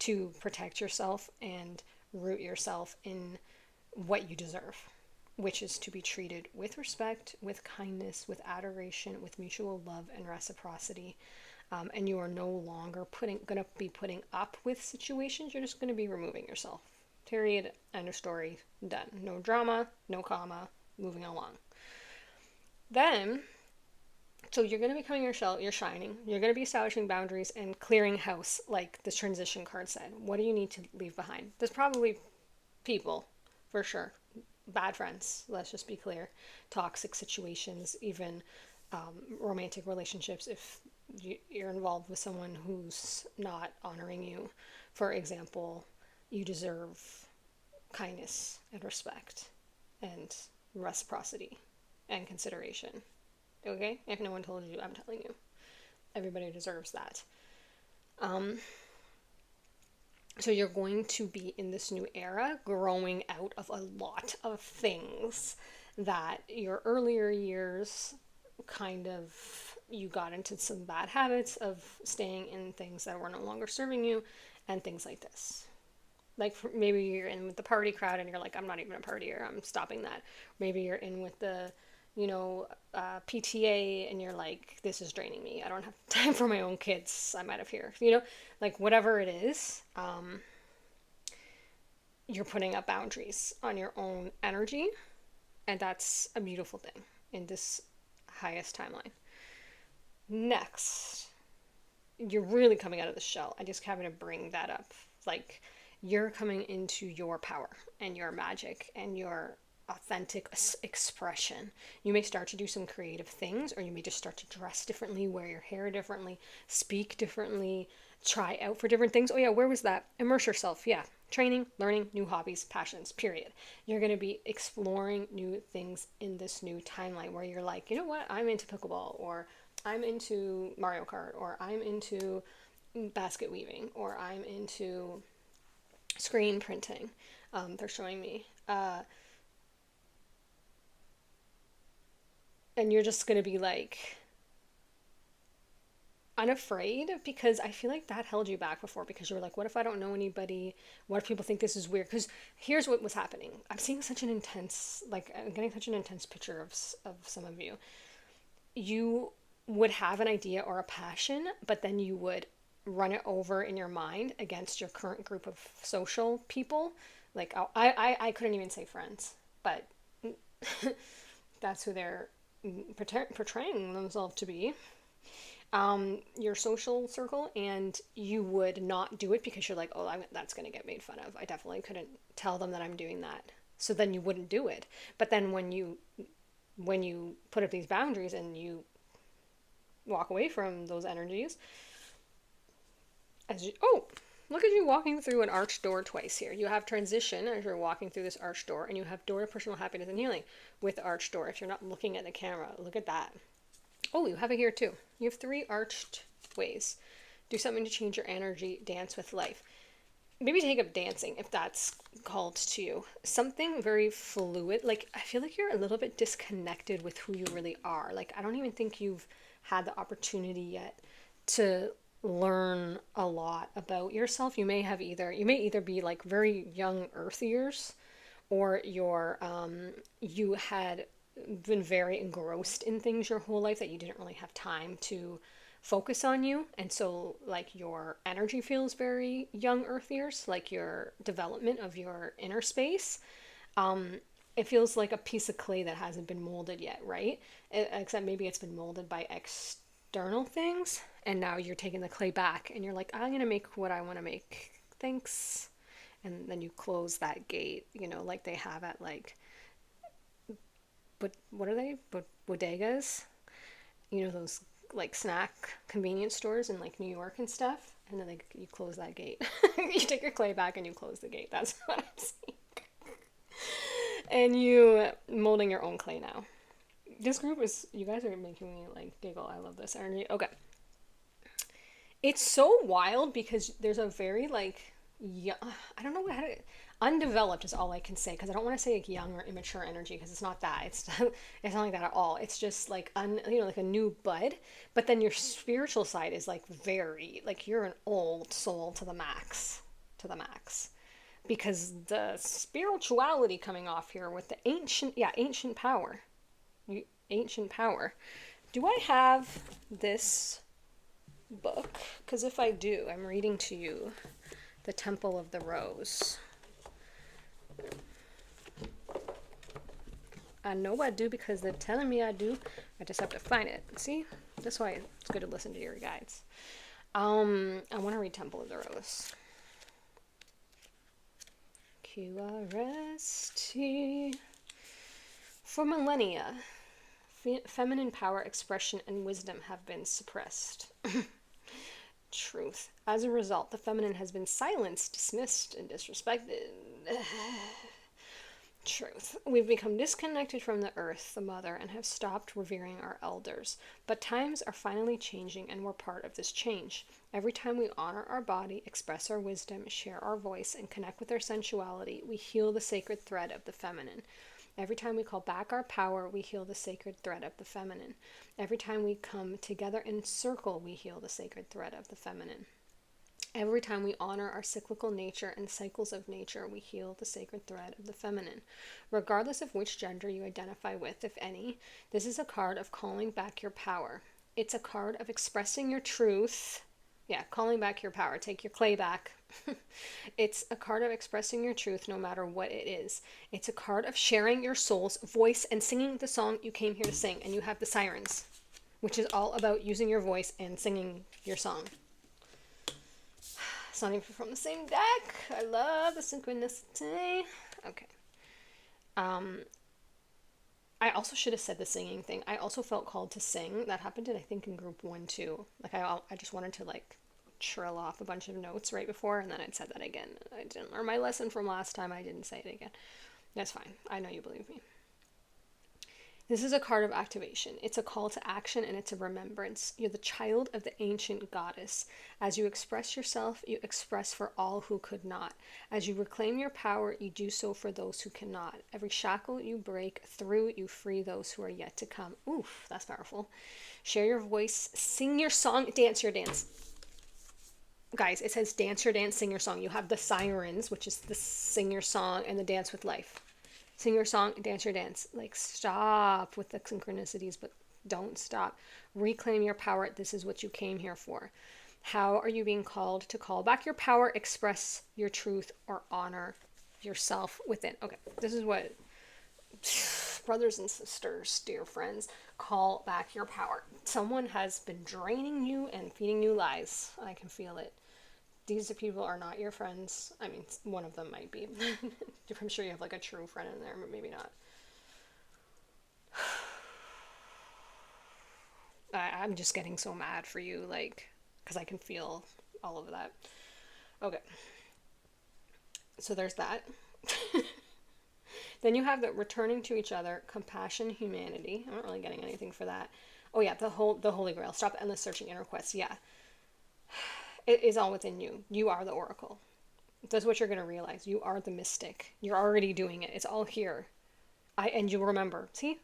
to protect yourself and root yourself in what you deserve, which is to be treated with respect, with kindness, with adoration, with mutual love and reciprocity. And you are no longer going to be putting up with situations. You're just going to be removing yourself. Period. End of story. Done. No drama, no comma, moving along. Then, so you're going to be becoming your shell, you're shining. You're going to be establishing boundaries and clearing house, like this transition card said. What do you need to leave behind? There's probably people, for sure. Bad friends, let's just be clear. Toxic situations, even romantic relationships, if you're involved with someone who's not honoring you. For example, you deserve kindness and respect and reciprocity and consideration. Okay? If no one told you, I'm telling you. Everybody deserves that. So you're going to be in this new era growing out of a lot of things that your earlier years kind of, you got into some bad habits of staying in things that were no longer serving you and things like this. Like, maybe you're in with the party crowd and you're like, I'm not even a partier, I'm stopping that. Maybe you're in with the, PTA and you're like, this is draining me. I don't have time for my own kids. I'm out of here. Like, whatever it is, you're putting up boundaries on your own energy. And that's a beautiful thing in this highest timeline. Next, you're really coming out of the shell. I just having to bring that up. Like, you're coming into your power and your magic and your authentic expression. You may start to do some creative things, or you may just start to dress differently, wear your hair differently, speak differently, try out for different things. Oh yeah, where was that? Immerse yourself. Yeah. Training, learning, new hobbies, passions, period. You're going to be exploring new things in this new timeline, where you're like, you know what? I'm into pickleball, or I'm into Mario Kart, or I'm into basket weaving, or I'm into screen printing. They're showing me. And you're just going to be like unafraid, because I feel like that held you back before, because you were like, what if I don't know anybody? What if people think this is weird? Because here's what was happening. I'm seeing such an intense, like, I'm getting such an intense picture of some of you. You would have an idea or a passion, but then you would run it over in your mind against your current group of social people. Like, I couldn't even say friends, but that's who they're portraying themselves to be, your social circle, and you would not do it because you're like, oh, that's going to get made fun of. I definitely couldn't tell them that I'm doing that. So then you wouldn't do it. But then when you put up these boundaries and you walk away from those energies, oh, look at you walking through an arched door twice here. You have transition as you're walking through this arched door, and you have door to personal happiness and healing with the arched door. If you're not looking at the camera, look at that. Oh, you have it here too. You have 3 arched ways. Do something to change your energy. Dance with life. Maybe take up dancing if that's called to you. Something very fluid. Like, I feel like you're a little bit disconnected with who you really are. Like, I don't even think you've had the opportunity yet to learn a lot about yourself. You may either be like very young earth years, or you had been very engrossed in things your whole life that you didn't really have time to focus on you. And so like your energy feels very young earth years, like your development of your inner space. It feels like a piece of clay that hasn't been molded yet, right? Except maybe it's been molded by external things, and now you're taking the clay back and you're like, I'm gonna make what I want to make, thanks. And then you close that gate, like they have at like, but what are they, bodegas, those like snack convenience stores in like New York and stuff, and then you close that gate. You take your clay back and you close the gate. That's what I'm saying. And you molding your own clay now. This group you guys are making me like giggle. I love this energy. Okay. It's so wild because there's a very like, I don't know undeveloped is all I can say, because I don't want to say like young or immature energy, because it's not that. It's not like that at all. It's just like like a new bud. But then your spiritual side is like very like you're an old soul to the max, because the spirituality coming off here with the ancient power. Ancient power. Do I have this book? Because if I do, I'm reading to you the Temple of the Rose. I know I do because they're telling me I do. I just have to find it. See? That's why it's good to listen to your guides. I want to read Temple of the Rose. QRST. For millennia, feminine power, expression, and wisdom have been suppressed. Truth. As a result, the feminine has been silenced, dismissed, and disrespected. Truth. We've become disconnected from the earth, the mother, and have stopped revering our elders. But times are finally changing, and we're part of this change. Every time we honor our body, express our wisdom, share our voice, and connect with our sensuality, we heal the sacred thread of the feminine. Every time we call back our power, we heal the sacred thread of the feminine. Every time we come together in circle, we heal the sacred thread of the feminine. Every time we honor our cyclical nature and cycles of nature, we heal the sacred thread of the feminine. Regardless of which gender you identify with, if any, this is a card of calling back your power. It's a card of expressing your truth. Yeah, calling back your power. Take your clay back. It's a card of expressing your truth no matter what it is. It's a card of sharing your soul's voice and singing the song you came here to sing. And you have the sirens, which is all about using your voice and singing your song. It's not even from the same deck. I love the synchronicity. Okay. I also should have said the singing thing. I also felt called to sing. That happened I think in group 1 too. Like I just wanted to like trill off a bunch of notes right before, and then I'd said that again. I didn't learn my lesson from last time. I didn't say it again. That's fine. I know you believe me. This is a card of activation. It's a call to action, and it's a remembrance. You're the child of the ancient goddess. As you express yourself, you express for all who could not. As you reclaim your power, you do so for those who cannot. Every shackle you break through, you free those who are yet to come. Oof, that's powerful. Share your voice, sing your song, dance your dance. Guys, it says dance your dance, sing your song. You have the sirens, which is the sing your song, and the dance with life. Sing your song, dance your dance. Like, stop with the synchronicities, but don't stop. Reclaim your power. This is what you came here for. How are you being called to call back your power, express your truth, or honor yourself within? Okay, this is what, brothers and sisters, dear friends, call back your power. Someone has been draining you and feeding you lies. I can feel it. These people are not your friends. I mean, one of them might be. I'm sure you have like a true friend in there, but maybe not. I'm just getting so mad for you, like, because I can feel all of that. Okay, so there's that. Then you have the returning to each other, compassion, humanity. I'm not really getting anything for that. Oh yeah, the Holy Grail. Stop endless searching inner quests. Yeah, it is all within you. You are the oracle. That's what you're gonna realize. You are the mystic. You're already doing it. It's all here. And you remember. See,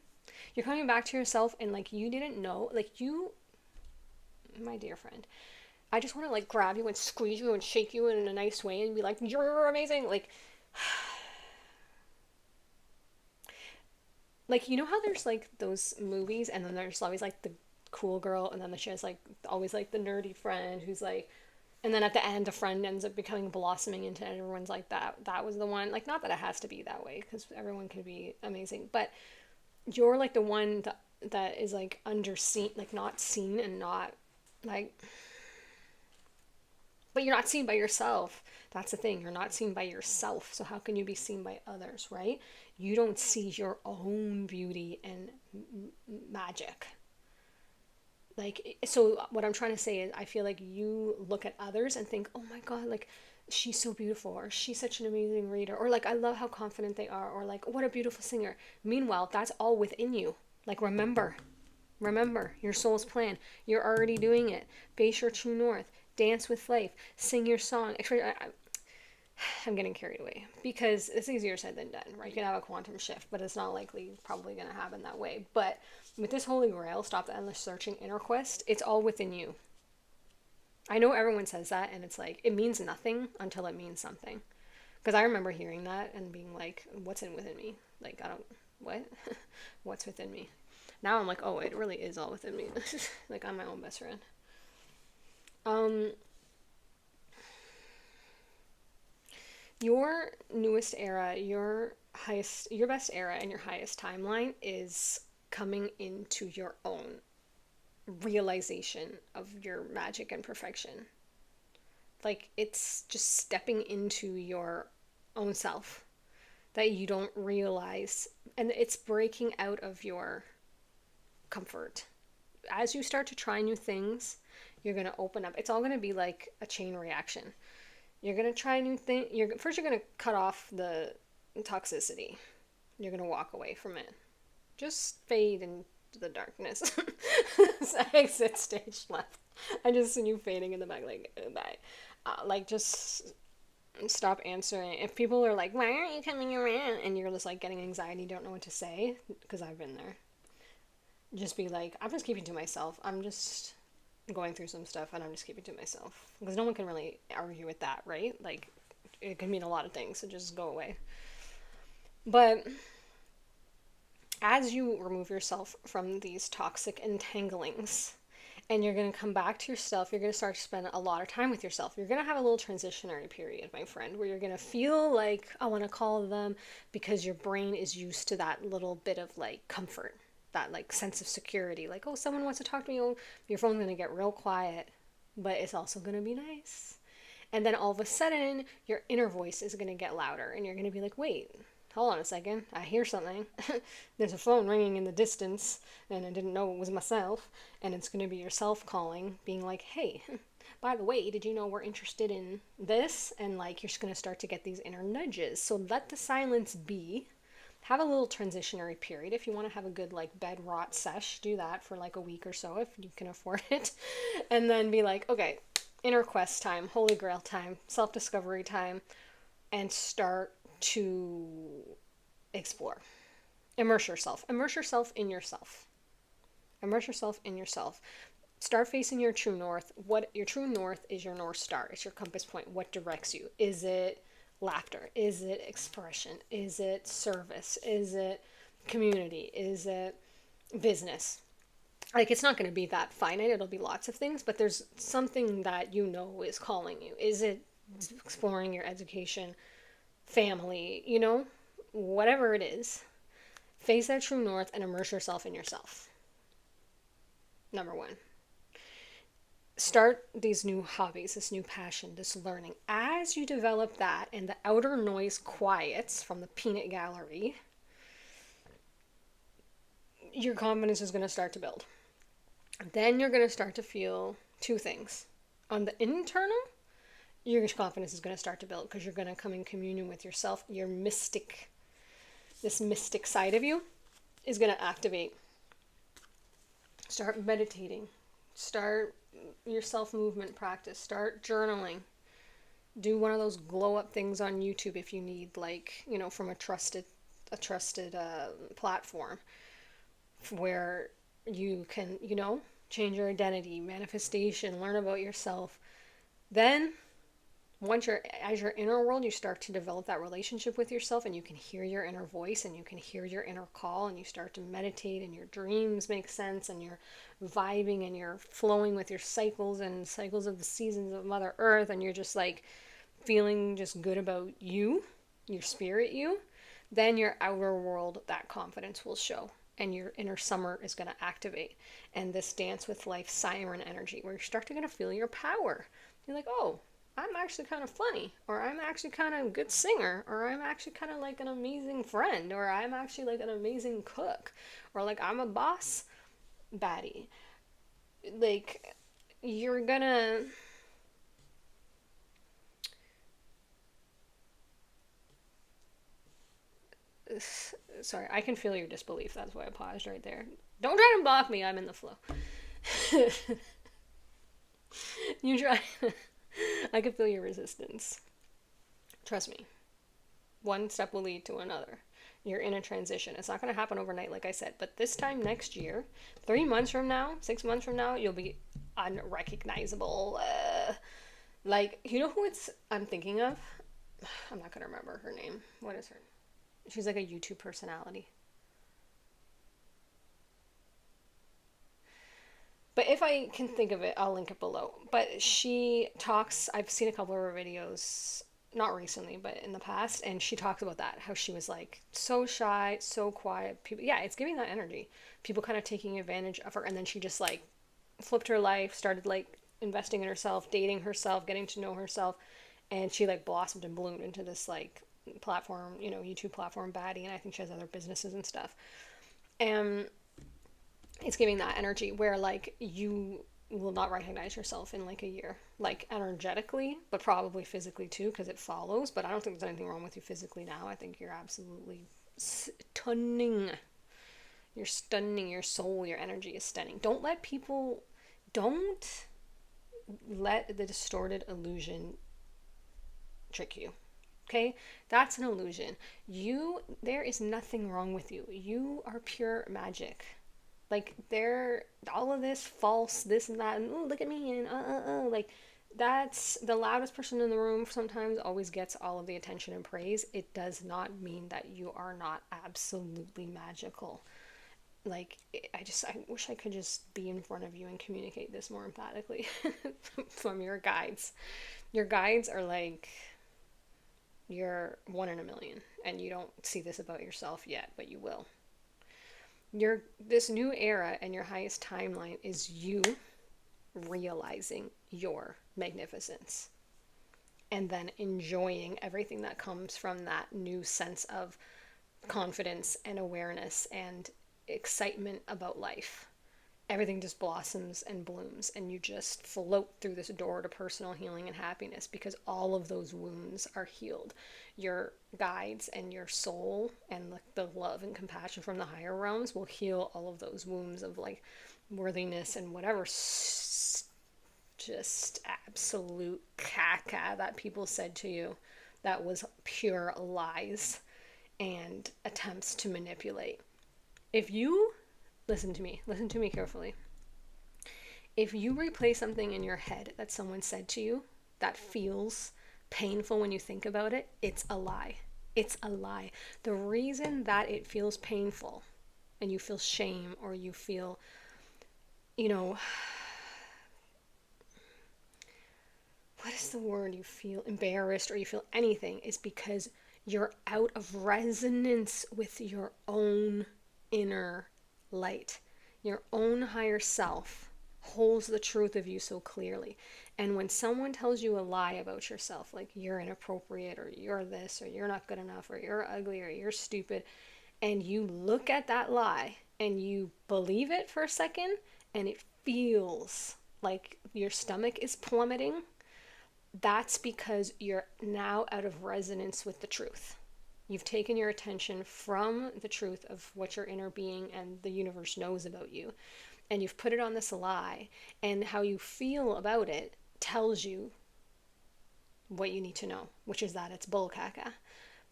you're coming back to yourself, and like you didn't know, like you, my dear friend. I just want to like grab you and squeeze you and shake you in a nice way and be like, you're amazing. Like you know how there's like those movies, and then there's always like the cool girl, and then she has like always like the nerdy friend who's like, and then at the end a friend ends up becoming blossoming into everyone's like that was the one. Like not that it has to be that way because everyone can be amazing, but you're like the one that is like underseen, like not seen and not like, but you're not seen by yourself. That's the thing. You're not seen by yourself. So how can you be seen by others, right? You don't see your own beauty and magic. Like, so what I'm trying to say is I feel like you look at others and think, oh my God, like she's so beautiful, or she's such an amazing reader, or like I love how confident they are, or like what a beautiful singer. Meanwhile, that's all within you. Like, remember your soul's plan. You're already doing it. Face your true north. Dance with life. Sing your song. I'm getting carried away because it's easier said than done, right? You can have a quantum shift, but it's not likely probably going to happen that way. But with this Holy Grail, stop the endless searching inner quest, it's all within you. I know everyone says that, and it's like, it means nothing until it means something. Because I remember hearing that and being like, what's in within me? Like, I don't, what? What's within me? Now I'm like, oh, it really is all within me. Like, I'm my own best friend. Um, your newest era, your best era and your highest timeline is coming into your own realization of your magic and perfection. Like it's just stepping into your own self that you don't realize, and it's breaking out of your comfort. As you start to try new things, you're going to open up. It's all going to be like a chain reaction. You're going to try new things. First you're going to cut off the toxicity. You're going to walk away from it. Just fade into the darkness. Exit stage left. I just see you fading in the back, like, bye. Like, just stop answering. If people are like, why aren't you coming around? And you're just like getting anxiety, don't know what to say, because I've been there. Just be like, I'm just keeping to myself. I'm just going through some stuff and I'm just keeping to myself. Because no one can really argue with that, right? Like, it can mean a lot of things, so just go away. But as you remove yourself from these toxic entanglings and you're going to come back to yourself, you're going to start to spend a lot of time with yourself. You're going to have a little transitionary period, my friend, where you're going to feel like, I want to call them, because your brain is used to that little bit of like comfort, that like sense of security. Like, oh, someone wants to talk to me. Oh, your phone's going to get real quiet, but it's also going to be nice. And then all of a sudden, your inner voice is going to get louder and you're going to be like, wait, hold on a second, I hear something. There's a phone ringing in the distance, and I didn't know it was myself. And it's going to be yourself calling, being like, hey, by the way, did you know we're interested in this? And like, you're just going to start to get these inner nudges. So let the silence be. Have a little transitionary period. If you want to have a good like bed rot sesh, do that for like a week or so if you can afford it. And then be like, okay, inner quest time, Holy Grail time, self-discovery time, and start to explore. Immerse yourself. Immerse yourself in yourself. Immerse yourself in yourself. Start facing your true north. What your true north is, your North Star. It's your compass point. What directs you? Is it laughter? Is it expression? Is it service? Is it community? Is it business? Like, it's not going to be that finite, it'll be lots of things, but there's something that you know is calling you. Is it exploring your education, family, whatever it is? Face that true north and immerse yourself in yourself. Number one. Start these new hobbies, this new passion, this learning. As you develop that and the outer noise quiets from the peanut gallery, your confidence is going to start to build. Then you're going to start to feel two things. On the internal, your confidence is going to start to build because you're going to come in communion with yourself. Your mystic, this mystic side of you is going to activate. Start meditating. Start your self-movement practice. Start journaling. Do one of those glow up things on YouTube if you need, like, from a trusted platform where you can, change your identity, manifestation, learn about yourself. Then as your inner world, you start to develop that relationship with yourself, and you can hear your inner voice and you can hear your inner call, and you start to meditate and your dreams make sense and you're vibing and you're flowing with your cycles and cycles of the seasons of Mother Earth, and you're just like feeling just good about you, your spirit you. Then your outer world, that confidence will show, and your inner summer is going to activate. And this dance with life siren energy, where you start to kind of feel your power. You're like, oh, I'm actually kind of funny, or I'm actually kind of a good singer, or I'm actually kind of like an amazing friend, or I'm actually like an amazing cook, or like I'm a boss baddie. Like, you're gonna... Sorry, I can feel your disbelief. That's why I paused right there. Don't try to block me. I'm in the flow. You try. I can feel your resistance. Trust me. One step will lead to another. You're in a transition. It's not going to happen overnight, like I said. But this time next year, 3 months from now, 6 months from now, you'll be unrecognizable. Like, you know who I'm thinking of? I'm not going to remember her name. What is her? She's like a YouTube personality. But if I can think of it, I'll link it below. But she talks, I've seen a couple of her videos, not recently, but in the past, and she talks about that, how she was like so shy, so quiet. People, yeah, it's giving that energy. People kind of taking advantage of her, and then she just like flipped her life, started like investing in herself, dating herself, getting to know herself, and she like blossomed and bloomed into this like platform, YouTube platform baddie, and I think she has other businesses and stuff. And it's giving that energy where like you will not recognize yourself in like a year, like energetically, but probably physically too, because it follows. But I don't think there's anything wrong with you physically now. I think you're absolutely stunning. You're stunning. Your soul, your energy is stunning. Don't let the distorted illusion trick you. Okay? That's an illusion. There is nothing wrong with you. You are pure magic. Like, all of this false, this and that, and oh, look at me, and like, that's the loudest person in the room sometimes always gets all of the attention and praise. It does not mean that you are not absolutely magical. Like, I wish I could just be in front of you and communicate this more emphatically from your guides. Your guides are like, you're 1 in a million, and you don't see this about yourself yet, but you will. This new era and your highest timeline is you realizing your magnificence and then enjoying everything that comes from that new sense of confidence and awareness and excitement about life. Everything just blossoms and blooms, and you just float through this door to personal healing and happiness because all of those wounds are healed. Your guides and your soul and the love and compassion from the higher realms will heal all of those wounds of like worthiness and whatever just absolute caca that people said to you that was pure lies and attempts to manipulate. If you listen to me carefully. If you replay something in your head that someone said to you that feels painful when you think about it, it's a lie. It's a lie. The reason that it feels painful and you feel shame or you feel you know, what is the word, you feel embarrassed or you feel anything, is because you're out of resonance with your own inner light. Your own higher self holds the truth of you so clearly. And when someone tells you a lie about yourself, like you're inappropriate or you're this or you're not good enough or you're ugly or you're stupid, and you look at that lie and you believe it for a second and it feels like your stomach is plummeting, that's because you're now out of resonance with the truth. You've taken your attention from the truth of what your inner being and the universe knows about you, and you've put it on this lie, and how you feel about it tells you what you need to know, which is that it's bull caca.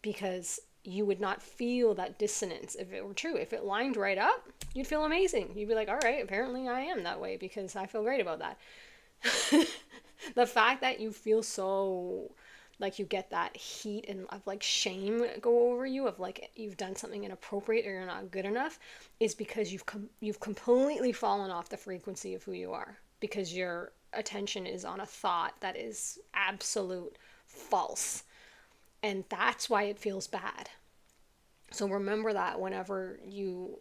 Because you would not feel that dissonance if it were true. If it lined right up, you'd feel amazing. You'd be like, all right, apparently I am that way because I feel great about that. The fact that you feel so like you get that heat and of like shame go over you of like you've done something inappropriate or you're not good enough is because you've completely fallen off the frequency of who you are, because your attention is on a thought that is absolute false, and that's why it feels bad. So remember that whenever you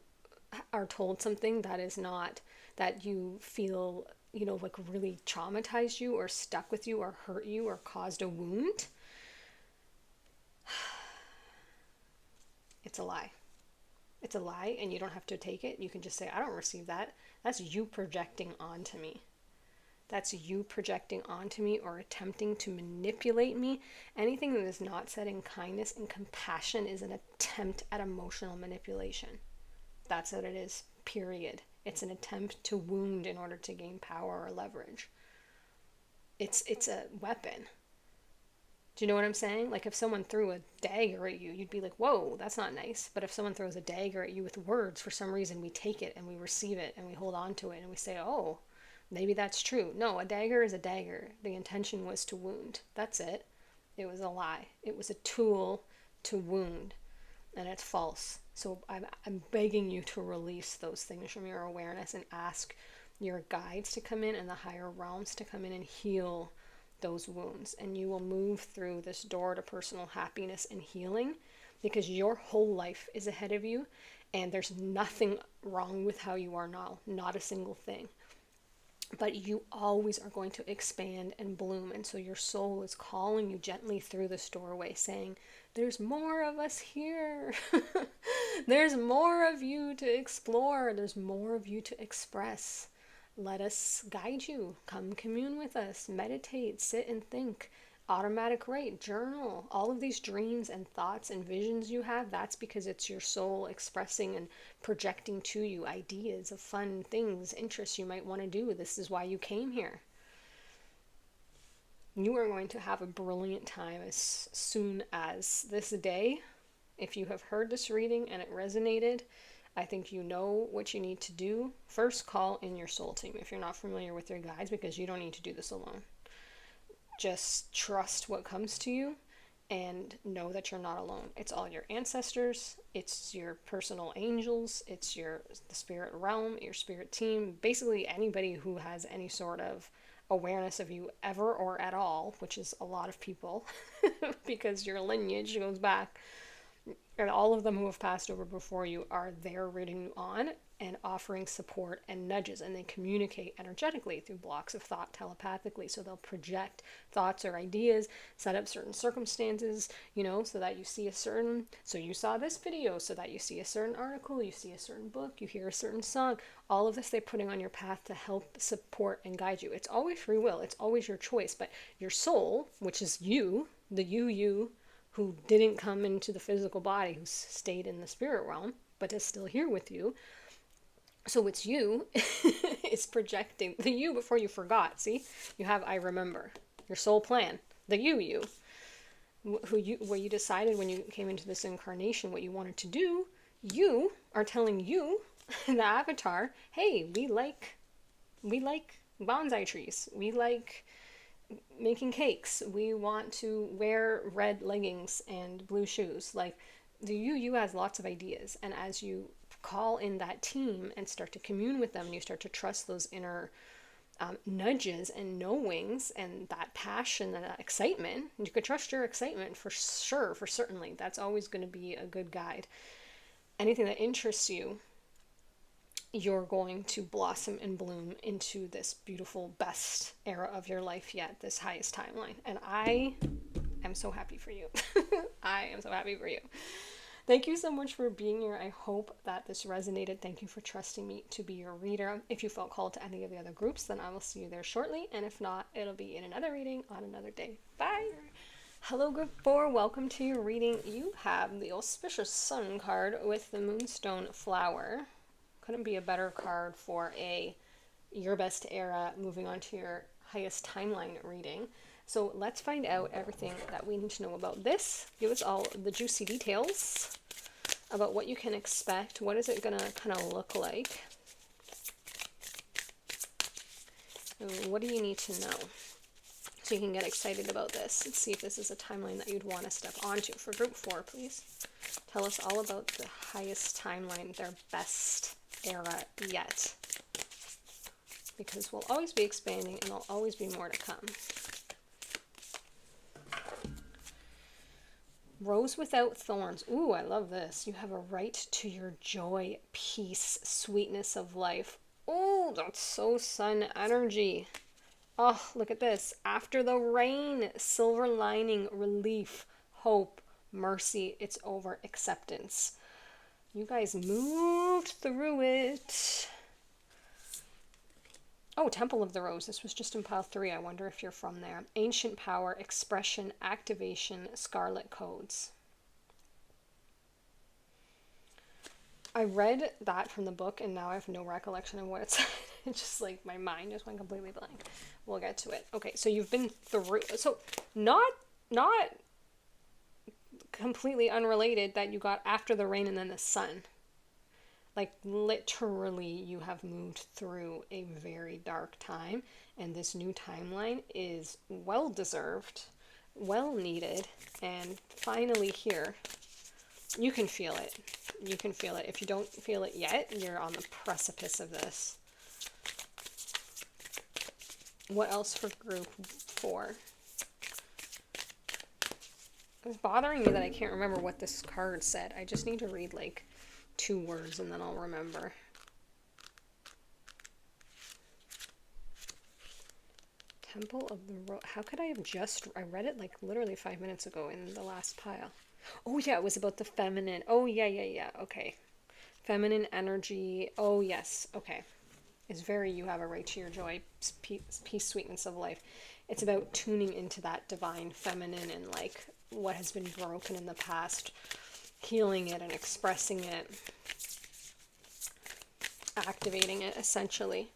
are told something that is not, that you feel, like really traumatized you or stuck with you or hurt you or caused a wound, it's a lie. It's a lie, and you don't have to take it. You can just say, I don't receive that. That's you projecting onto me. That's you projecting onto me or attempting to manipulate me. Anything that is not said in kindness and compassion is an attempt at emotional manipulation. That's what it is, period. It's an attempt to wound in order to gain power or leverage. It's a weapon. Do you know what I'm saying? Like if someone threw a dagger at you, you'd be like, whoa, that's not nice. But if someone throws a dagger at you with words, for some reason we take it and we receive it and we hold on to it and we say, oh, maybe that's true. No, a dagger is a dagger. The intention was to wound. That's it. It was a lie. It was a tool to wound, and it's false. So I'm begging you to release those things from your awareness and ask your guides to come in and the higher realms to come in and heal those wounds. And you will move through this door to personal happiness and healing, because your whole life is ahead of you and there's nothing wrong with how you are now. Not a single thing. But you always are going to expand and bloom. And so your soul is calling you gently through this doorway saying, there's more of us here. There's more of you to explore. There's more of you to express. Let us guide you. Come commune with us. Meditate, sit and think. Automatic write, journal. All of these dreams and thoughts and visions you have, that's because it's your soul expressing and projecting to you ideas of fun things, interests you might want to do. This is why you came here. You are going to have a brilliant time as soon as this day. If you have heard this reading and it resonated, I think you know what you need to do. First, call in your soul team if you're not familiar with your guides, because you don't need to do this alone. Just trust what comes to you and know that you're not alone. It's all your ancestors, it's your personal angels, it's the spirit realm, your spirit team, basically anybody who has any sort of awareness of you ever or at all, which is a lot of people because your lineage goes back. And all of them who have passed over before you are there rooting you on and offering support and nudges, and they communicate energetically through blocks of thought telepathically. So they'll project thoughts or ideas, set up certain circumstances, so that you see so you saw this video, so that you see a certain article, you see a certain book, you hear a certain song. All of this they're putting on your path to help support and guide you. It's always free will, it's always your choice, but your soul, which is you, the you who didn't come into the physical body, who stayed in the spirit realm, but is still here with you. So it's you, is projecting the you before you forgot. See, you have I remember, your soul plan, the you, where you decided when you came into this incarnation what you wanted to do. You are telling you, the avatar, hey, we like bonsai trees. We like making cakes. We want to wear red leggings and blue shoes. Like the you has lots of ideas, and as you call in that team and start to commune with them, and you start to trust those inner nudges and knowings and that passion and that excitement. And you could trust your excitement for sure, for certainly. That's always going to be a good guide. Anything that interests you, you're going to blossom and bloom into this beautiful, best era of your life yet, this highest timeline. And I am so happy for you. I am so happy for you. Thank you so much for being here. I hope that this resonated. Thank you for trusting me to be your reader. If you felt called to any of the other groups, then I will see you there shortly. And if not, it'll be in another reading on another day. Bye. Hello, group 4. Welcome to your reading. You have the auspicious sun card with the moonstone flower. Couldn't be a better card for your best era moving on to your highest timeline reading. So let's find out everything that we need to know about this. Give us all the juicy details about what you can expect. What is it going to kind of look like? What do you need to know so you can get excited about this? Let's see if this is a timeline that you'd want to step onto. For group 4, please. Tell us all about the highest timeline, their best era yet. Because we'll always be expanding and there'll always be more to come. Rose without thorns. Ooh, I love this. You have a right to your joy, peace, sweetness of life. Oh, that's so sun energy. Oh, look at this. After the rain, silver lining, relief, hope, mercy. It's over, acceptance. You guys moved through it. Oh, Temple of the Rose. This was just in pile 3. I wonder if you're from there. Ancient power, expression, activation, scarlet codes. I read that from the book and now I have no recollection of what it said. It's just like my mind just went completely blank. We'll get to it. Okay, so you've been through. So not completely unrelated that you got after the rain and then the sun. Like literally you have moved through a very dark time, and this new timeline is well deserved, well needed, and finally here. You can feel it. You can feel it. If you don't feel it yet, you're on the precipice of this. What else for group 4? It's bothering me that I can't remember what this card said. I just need to read like 2 words and then I'll remember. Temple of the Rose. How could I have I read it like literally 5 minutes ago in the last pile. Oh yeah, it was about the feminine. Oh yeah. Okay. Feminine energy. Oh yes. Okay. It's very, you have a right to your joy, peace, sweetness of life. It's about tuning into that divine feminine and like what has been broken in the past, healing it and expressing it, activating it essentially.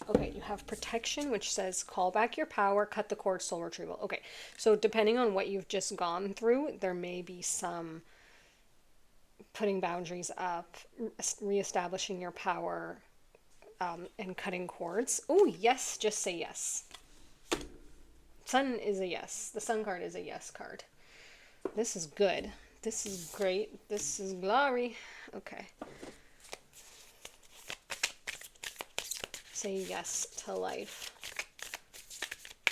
Okay, you have protection, which says call back your power, cut the cord, soul retrieval. Okay, so depending on what you've just gone through, there may be some putting boundaries up, reestablishing your power, and cutting cords. Oh, yes, just say yes. Sun is a yes. The sun card is a yes card. This is good. This is great. This is glory. Okay. Say yes to life.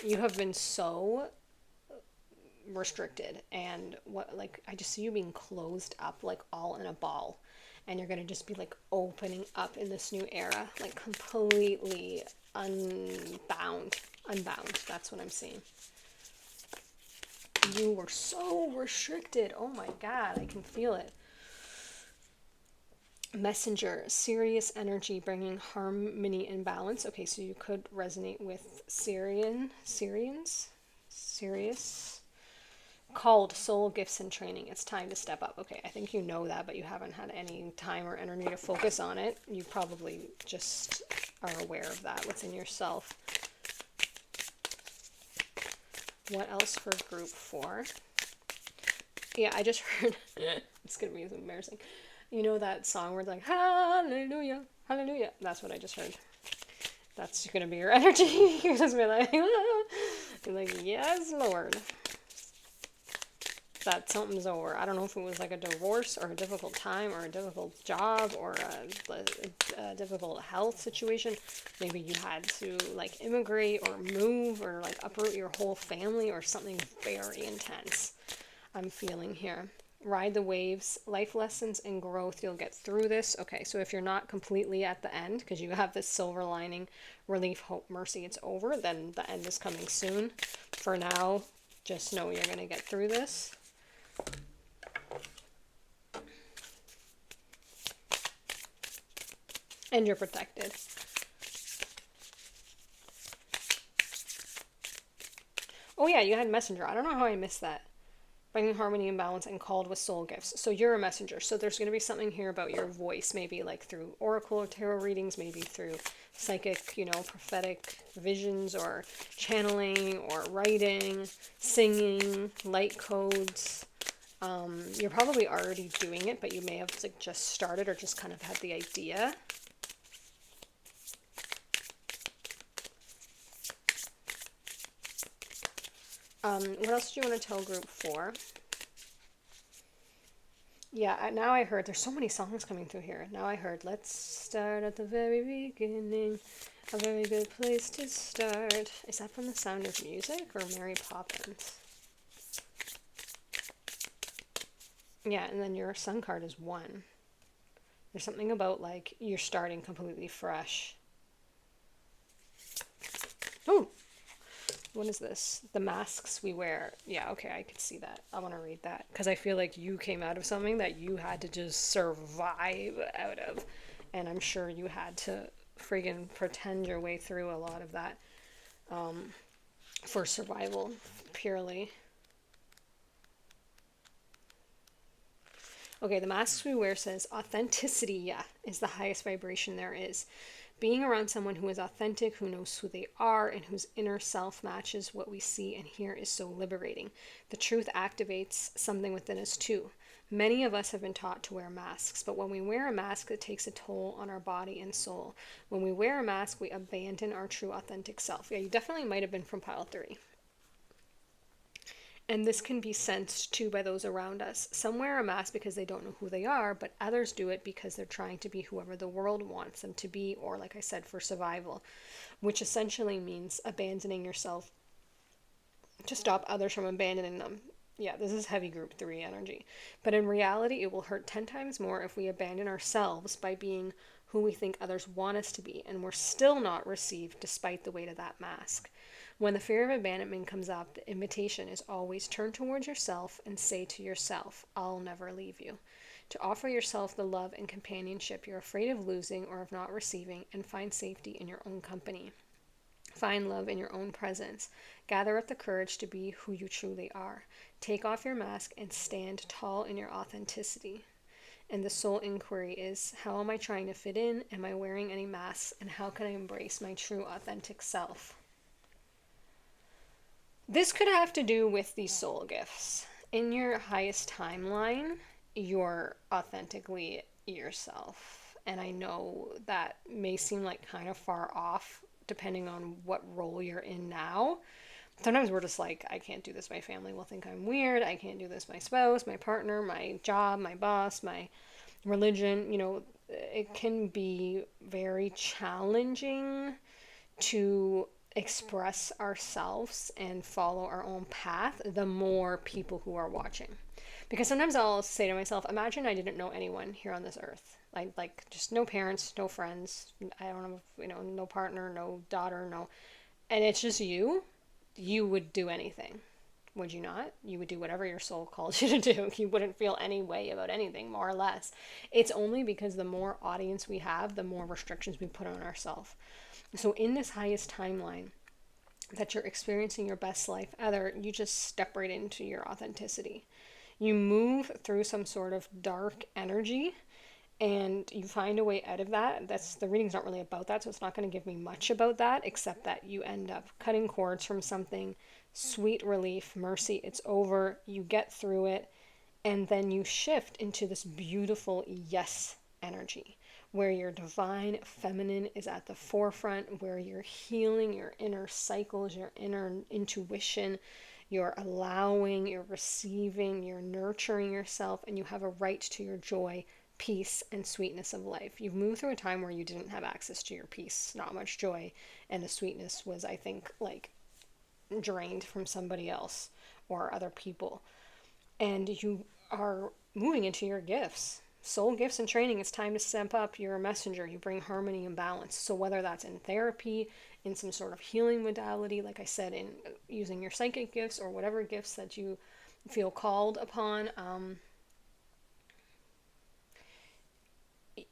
You have been so restricted, and I just see you being closed up, like all in a ball, and you're gonna just be like opening up in this new era, like completely unbound. That's what I'm seeing. You were so restricted. Oh my God, I can feel it. Messenger, serious energy, bringing harmony and balance. Okay, so you could resonate with Syrians, serious. Called soul gifts and training. It's time to step up. Okay, I think you know that, but you haven't had any time or energy to focus on it. You probably just are aware of that within yourself. What else for group 4? Yeah, I just heard, it's going to be embarrassing. You know that song where it's like, hallelujah, hallelujah. That's what I just heard. That's going to be your energy. You're just be like, you're like, yes, Lord. that something's over. I don't know if it was like a divorce or a difficult time or a difficult job or a difficult health situation. Maybe you had to like immigrate or move or like uproot your whole family or something very intense. I'm feeling here. Ride the waves, life lessons and growth. You'll get through this. Okay, so if you're not completely at the end, because you have this silver lining, relief, hope, mercy, it's over, then the end is coming soon. For now, just know you're going to get through this. And you're protected. Oh yeah, you had messenger. I don't know how I missed that. Bringing harmony and balance and called with soul gifts. So you're a messenger. So there's going to be something here about your voice, maybe like through oracle or tarot readings, maybe through psychic, prophetic visions or channeling or writing, singing, light codes. You're probably already doing it, but you may have like just started or just kind of had the idea. What else do you want to tell group 4? Yeah, now I heard, there's so many songs coming through here. Now I heard, let's start at the very beginning. A very good place to start. Is that from The Sound of Music or Mary Poppins? Yeah, and then your sun card is 1. There's something about like you're starting completely fresh. Oh! What is this? The masks we wear. Yeah, okay, I could see that. I want to read that. Because I feel like you came out of something that you had to just survive out of. And I'm sure you had to friggin' pretend your way through a lot of that. For survival, purely. Okay, the masks we wear says authenticity, yeah, is the highest vibration there is. Being around someone who is authentic, who knows who they are, and whose inner self matches what we see and hear is so liberating. The truth activates something within us too. Many of us have been taught to wear masks, but when we wear a mask, it takes a toll on our body and soul. When we wear a mask, we abandon our true authentic self. Yeah, you definitely might have been from pile 3. And this can be sensed too by those around us. Some wear a mask because they don't know who they are, but others do it because they're trying to be whoever the world wants them to be, or like I said, for survival, which essentially means abandoning yourself to stop others from abandoning them. Yeah, this is heavy group 3 energy. But in reality, it will hurt 10 times more if we abandon ourselves by being who we think others want us to be, and we're still not received despite the weight of that mask. When the fear of abandonment comes up, the invitation is always turn towards yourself and say to yourself, I'll never leave you. To offer yourself the love and companionship you're afraid of losing or of not receiving, and find safety in your own company. Find love in your own presence. Gather up the courage to be who you truly are. Take off your mask and stand tall in your authenticity. And the soul inquiry is, how am I trying to fit in? Am I wearing any masks? And how can I embrace my true authentic self? This could have to do with these soul gifts. In your highest timeline, you're authentically yourself. And I know that may seem like kind of far off depending on what role you're in now. Sometimes we're just like, I can't do this. My family will think I'm weird. I can't do this. My spouse, my partner, my job, my boss, my religion. It can be very challenging to express ourselves and follow our own path the more people who are watching. Because sometimes I'll say to myself, imagine I didn't know anyone here on this earth. Like just no parents, no friends, I don't know, no partner, no daughter, no, and it's just you would do anything. Would you not? You would do whatever your soul calls you to do. You wouldn't feel any way about anything, more or less. It's only because the more audience we have, the more restrictions we put on ourselves. So in this highest timeline that you're experiencing your best life ever, you just step right into your authenticity. You move through some sort of dark energy and you find a way out of that. The reading's not really about that, so it's not going to give me much about that, except that you end up cutting cords from something, sweet relief, mercy, it's over, you get through it, and then you shift into this beautiful yes energy, where your divine feminine is at the forefront, where you're healing your inner cycles, your inner intuition, You're allowing, you're receiving, you're nurturing yourself, and you have a right to your joy, peace, and sweetness of life. You've moved through a time where you didn't have access to your peace, not much joy, and the sweetness was, I think, like drained from somebody else or other people. And you are moving into your gifts. Soul gifts and training, it's time to step up. You're a messenger. You bring harmony and balance. So whether that's in therapy, in some sort of healing modality, like I said, in using your psychic gifts or whatever gifts that you feel called upon,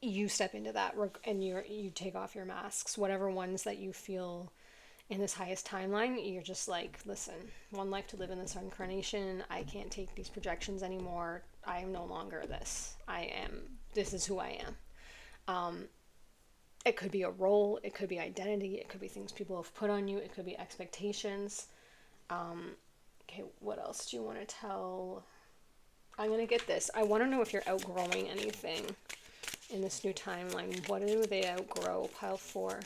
you step into that and you take off your masks, whatever ones that you feel in this highest timeline. You're just like, listen, one life to live in this incarnation. I can't take these projections anymore. I am no longer this. This is who I am. It could be a role, it could be identity, it could be things people have put on you, it could be expectations. Okay, what else do you want to tell? I'm going to get this. I want to know if you're outgrowing anything in this new timeline. What do they outgrow? Pile 4.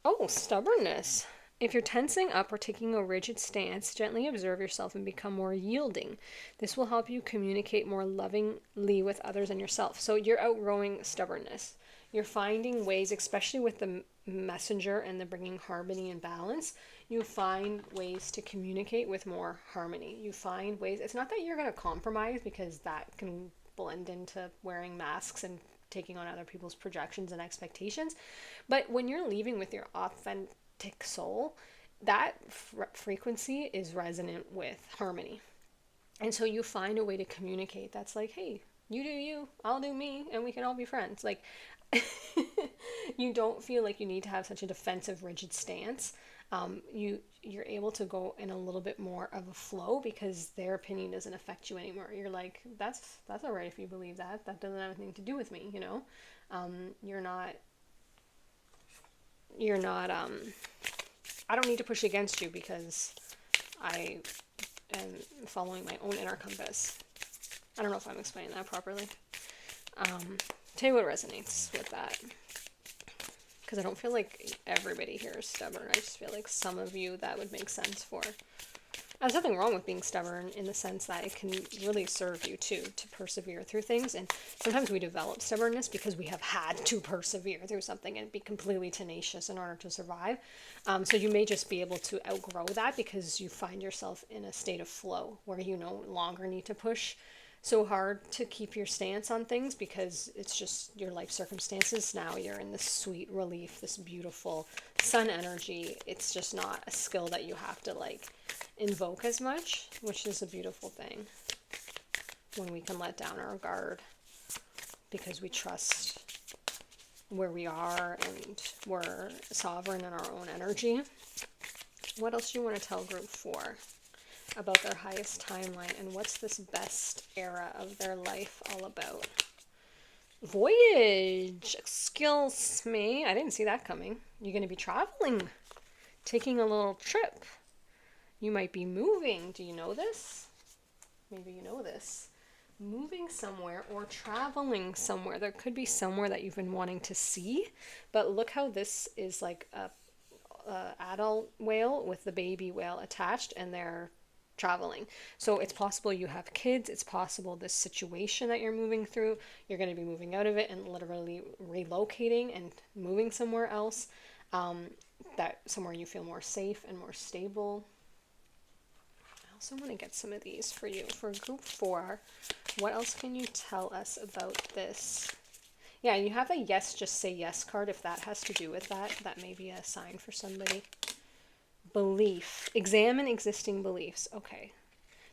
Oh, stubbornness. If you're tensing up or taking a rigid stance, gently observe yourself and become more yielding. This will help you communicate more lovingly with others and yourself. So you're outgrowing stubbornness. You're finding ways, especially with the messenger and the bringing harmony and balance, you find ways to communicate with more harmony. You find ways, it's not that you're going to compromise, because that can blend into wearing masks and taking on other people's projections and expectations. But when you're leaving with your authentic soul, that frequency is resonant with harmony. And so you find a way to communicate that's like, hey, you do you, I'll do me, and we can all be friends. Like, you don't feel like you need to have such a defensive, rigid stance. You're able to go in a little bit more of a flow because their opinion doesn't affect you anymore. You're like, that's all right if you believe that. That doesn't have anything to do with me, you know? You're not, I don't need to push against you because I am following my own inner compass. I don't know if I'm explaining that properly. Tell you what resonates with that. Because I don't feel like everybody here is stubborn. I just feel like some of you that would make sense for. There's nothing wrong with being stubborn in the sense that it can really serve you too, to persevere through things. And sometimes we develop stubbornness because we have had to persevere through something and be completely tenacious in order to survive. So you may just be able to outgrow that because you find yourself in a state of flow where you no longer need to push so hard to keep your stance on things because it's just your life circumstances. Now you're in this sweet relief, this beautiful sun energy. It's just not a skill that you have to like invoke as much, which is a beautiful thing when we can let down our guard because we trust where we are and we're sovereign in our own energy. What else do you want to tell group 4 about their highest timeline, and what's this best era of their life all about? Voyage. Excuse me. I didn't see that coming. You're going to be traveling, taking a little trip. You might be moving. Do you know this? Maybe you know this. Moving somewhere or traveling somewhere. There could be somewhere that you've been wanting to see, but look how this is like a adult whale with the baby whale attached, and they're traveling. So it's possible you have kids. It's possible this situation that you're moving through, you're going to be moving out of it and literally relocating and moving somewhere else, that somewhere you feel more safe and more stable. I also want to get some of these for you. For group 4, what else can you tell us about this? Yeah, you have a yes, just say yes card. If that has to do with that, that may be a sign for somebody. Belief. Examine existing beliefs. Okay.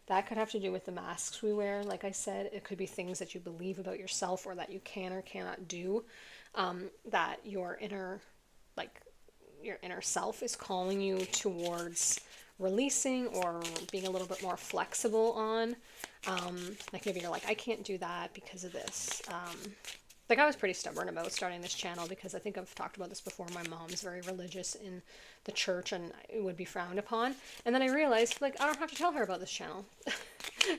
That could have to do with the masks we wear. Like I said, it could be things that you believe about yourself or that you can or cannot do, that your inner self is calling you towards releasing or being a little bit more flexible on. Like maybe you're like, I can't do that because of this. Like I was pretty stubborn about starting this channel because I think I've talked about this before. My mom's very religious in the church and it would be frowned upon. And then I realized, like, I don't have to tell her about this channel.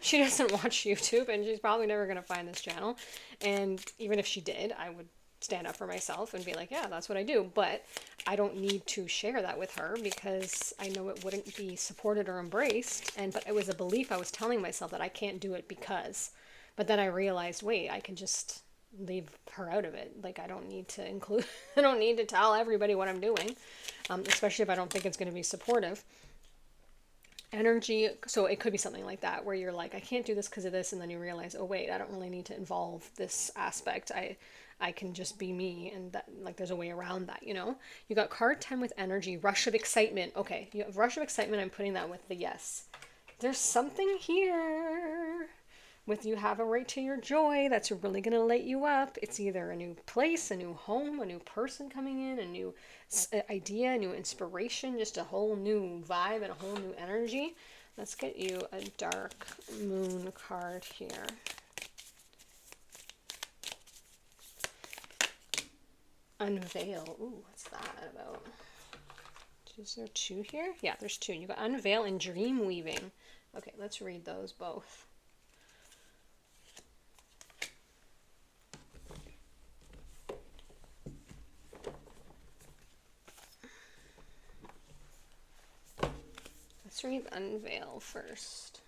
She doesn't watch YouTube and she's probably never going to find this channel. And even if she did, I would stand up for myself and be like, yeah, that's what I do. But I don't need to share that with her because I know it wouldn't be supported or embraced. But it was a belief I was telling myself that I can't do it because. But then I realized, wait, I can just leave her out of it. Like, I don't need to include, I don't need to tell everybody what I'm doing, especially if I don't think it's going to be supportive. Energy, so it could be something like that where you're like, I can't do this because of this, and then you realize, oh wait, I don't really need to involve this aspect. I can just be me, and that, like, there's a way around that, you know. You got card 10 with energy, rush of excitement. Okay, you have rush of excitement. I'm putting that with the yes. There's something here with you have a right to your joy that's really going to light you up. It's either a new place, a new home, a new person coming in, a new idea, a new inspiration, just a whole new vibe and a whole new energy. Let's get you a dark moon card here. Unveil. Ooh, what's that about? Is there two here? Yeah, there's two. You got unveil and dream weaving. Okay, let's read those both. Let's read Unveil first.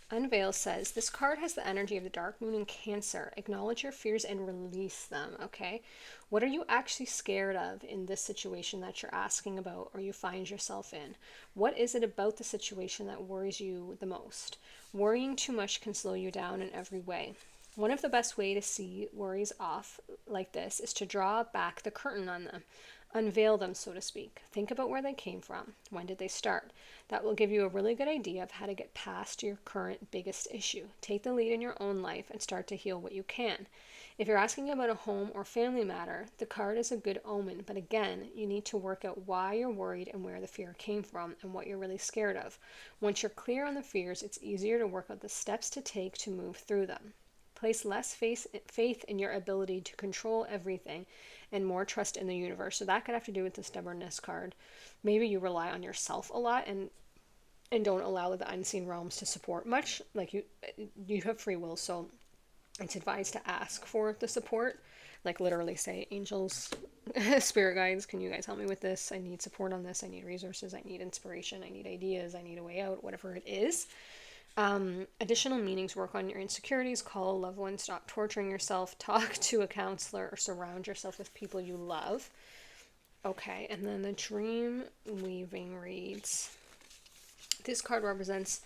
Unveil says, this card has the energy of the dark moon in Cancer. Acknowledge your fears and release them, okay? What are you actually scared of in this situation that you're asking about or you find yourself in? What is it about the situation that worries you the most? Worrying too much can slow you down in every way. One of the best ways to see worries off like this is to draw back the curtain on them. Unveil them, so to speak. Think about where they came from. When did they start? That will give you a really good idea of how to get past your current biggest issue. Take the lead in your own life and start to heal what you can. If you're asking about a home or family matter, the card is a good omen, but again, you need to work out why you're worried and where the fear came from and what you're really scared of. Once you're clear on the fears, it's easier to work out the steps to take to move through them. Place less faith in your ability to control everything and more trust in the universe. So that could have to do with the stubbornness card. Maybe you rely on yourself a lot and don't allow the unseen realms to support much. Like you have free will, so it's advised to ask for the support. Like literally say, angels, spirit guides, can you guys help me with this? I need support on this. I need resources. I need inspiration. I need ideas. I need a way out, whatever it is. Additional meanings: work on your insecurities, call a loved one, stop torturing yourself, talk to a counselor, or surround yourself with people you love. Okay, and then the dream weaving reads, this card represents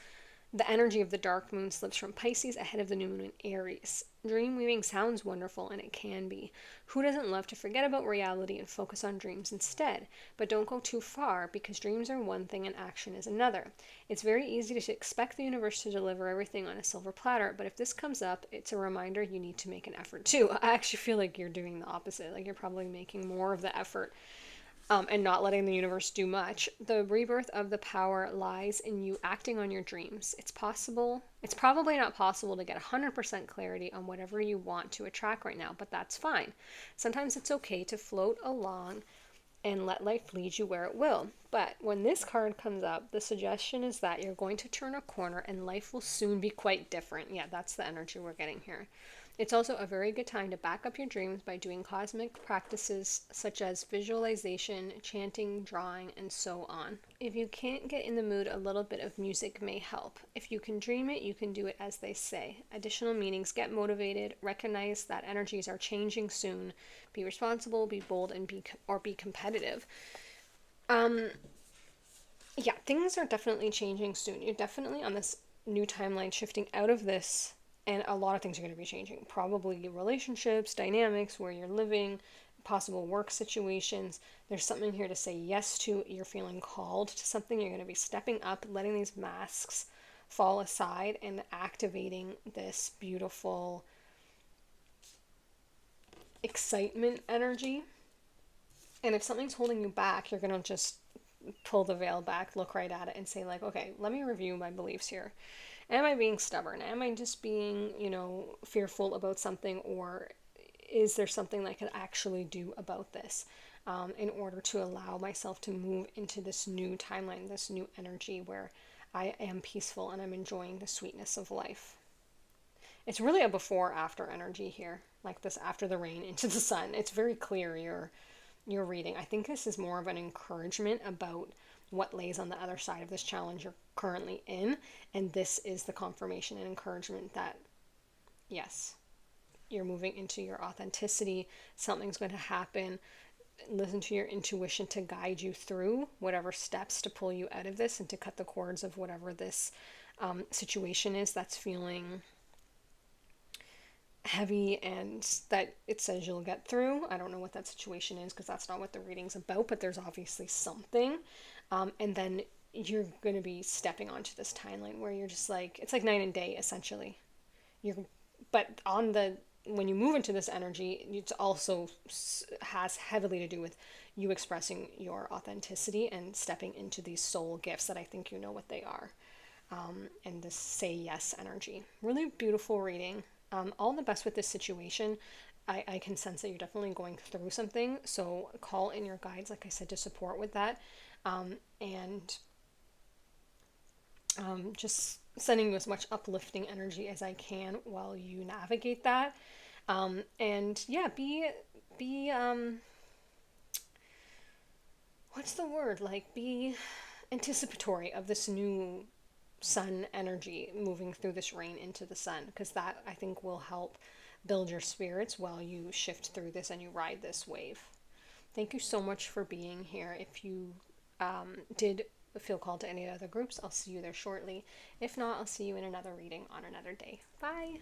the energy of the dark moon slips from Pisces ahead of the new moon in Aries. Dream weaving sounds wonderful, and it can be. Who doesn't love to forget about reality and focus on dreams instead? But don't go too far, because dreams are one thing and action is another. It's very easy to expect the universe to deliver everything on a silver platter, but if this comes up, it's a reminder you need to make an effort too. I actually feel like you're doing the opposite. Like you're probably making more of the effort. And not letting the universe do much. The rebirth of the power lies in you acting on your dreams. It's probably not possible to get 100% clarity on whatever you want to attract right now, but that's fine. Sometimes it's okay to float along and let life lead you where it will. But when this card comes up, the suggestion is that you're going to turn a corner and life will soon be quite different. Yeah, that's the energy we're getting here. It's also a very good time to back up your dreams by doing cosmic practices such as visualization, chanting, drawing, and so on. If you can't get in the mood, a little bit of music may help. If you can dream it, you can do it, as they say. Additional meanings: get motivated, recognize that energies are changing soon, be responsible, be bold, and be competitive. Yeah, things are definitely changing soon. You're definitely on this new timeline shifting out of this. And a lot of things are going to be changing. Probably relationships, dynamics, where you're living, possible work situations. There's something here to say yes to. You're feeling called to something. You're going to be stepping up, letting these masks fall aside and activating this beautiful excitement energy. And if something's holding you back, you're going to just pull the veil back, look right at it and say like, okay, let me review my beliefs here. Am I being stubborn? Am I just being, fearful about something? Or is there something I could actually do about this in order to allow myself to move into this new timeline, this new energy where I am peaceful and I'm enjoying the sweetness of life? It's really a before-after energy here. like this after the rain into the sun. It's very clear your reading. I think this is more of an encouragement about what lays on the other side of this challenge you're currently in. And this is the confirmation and encouragement that, yes, you're moving into your authenticity. Something's going to happen. Listen to your intuition to guide you through whatever steps to pull you out of this and to cut the cords of whatever this situation is that's feeling heavy and that it says you'll get through. I don't know what that situation is because that's not what the reading's about, but there's obviously something. And then you're going to be stepping onto this timeline where you're just like, it's like night and day essentially. But when you move into this energy, it also has heavily to do with you expressing your authenticity and stepping into these soul gifts that I think you know what they are. And this say yes energy. Really beautiful reading. All the best with this situation. I can sense that you're definitely going through something. So call in your guides, like I said, to support with that. And just sending you as much uplifting energy as I can while you navigate that. And yeah, be what's the word? Like, be anticipatory of this new sun energy moving through this rain into the sun, because that I think will help build your spirits while you shift through this and you ride this wave. Thank you so much for being here. If you did feel called to any other groups, I'll see you there shortly. If not, I'll see you in another reading on another day. Bye.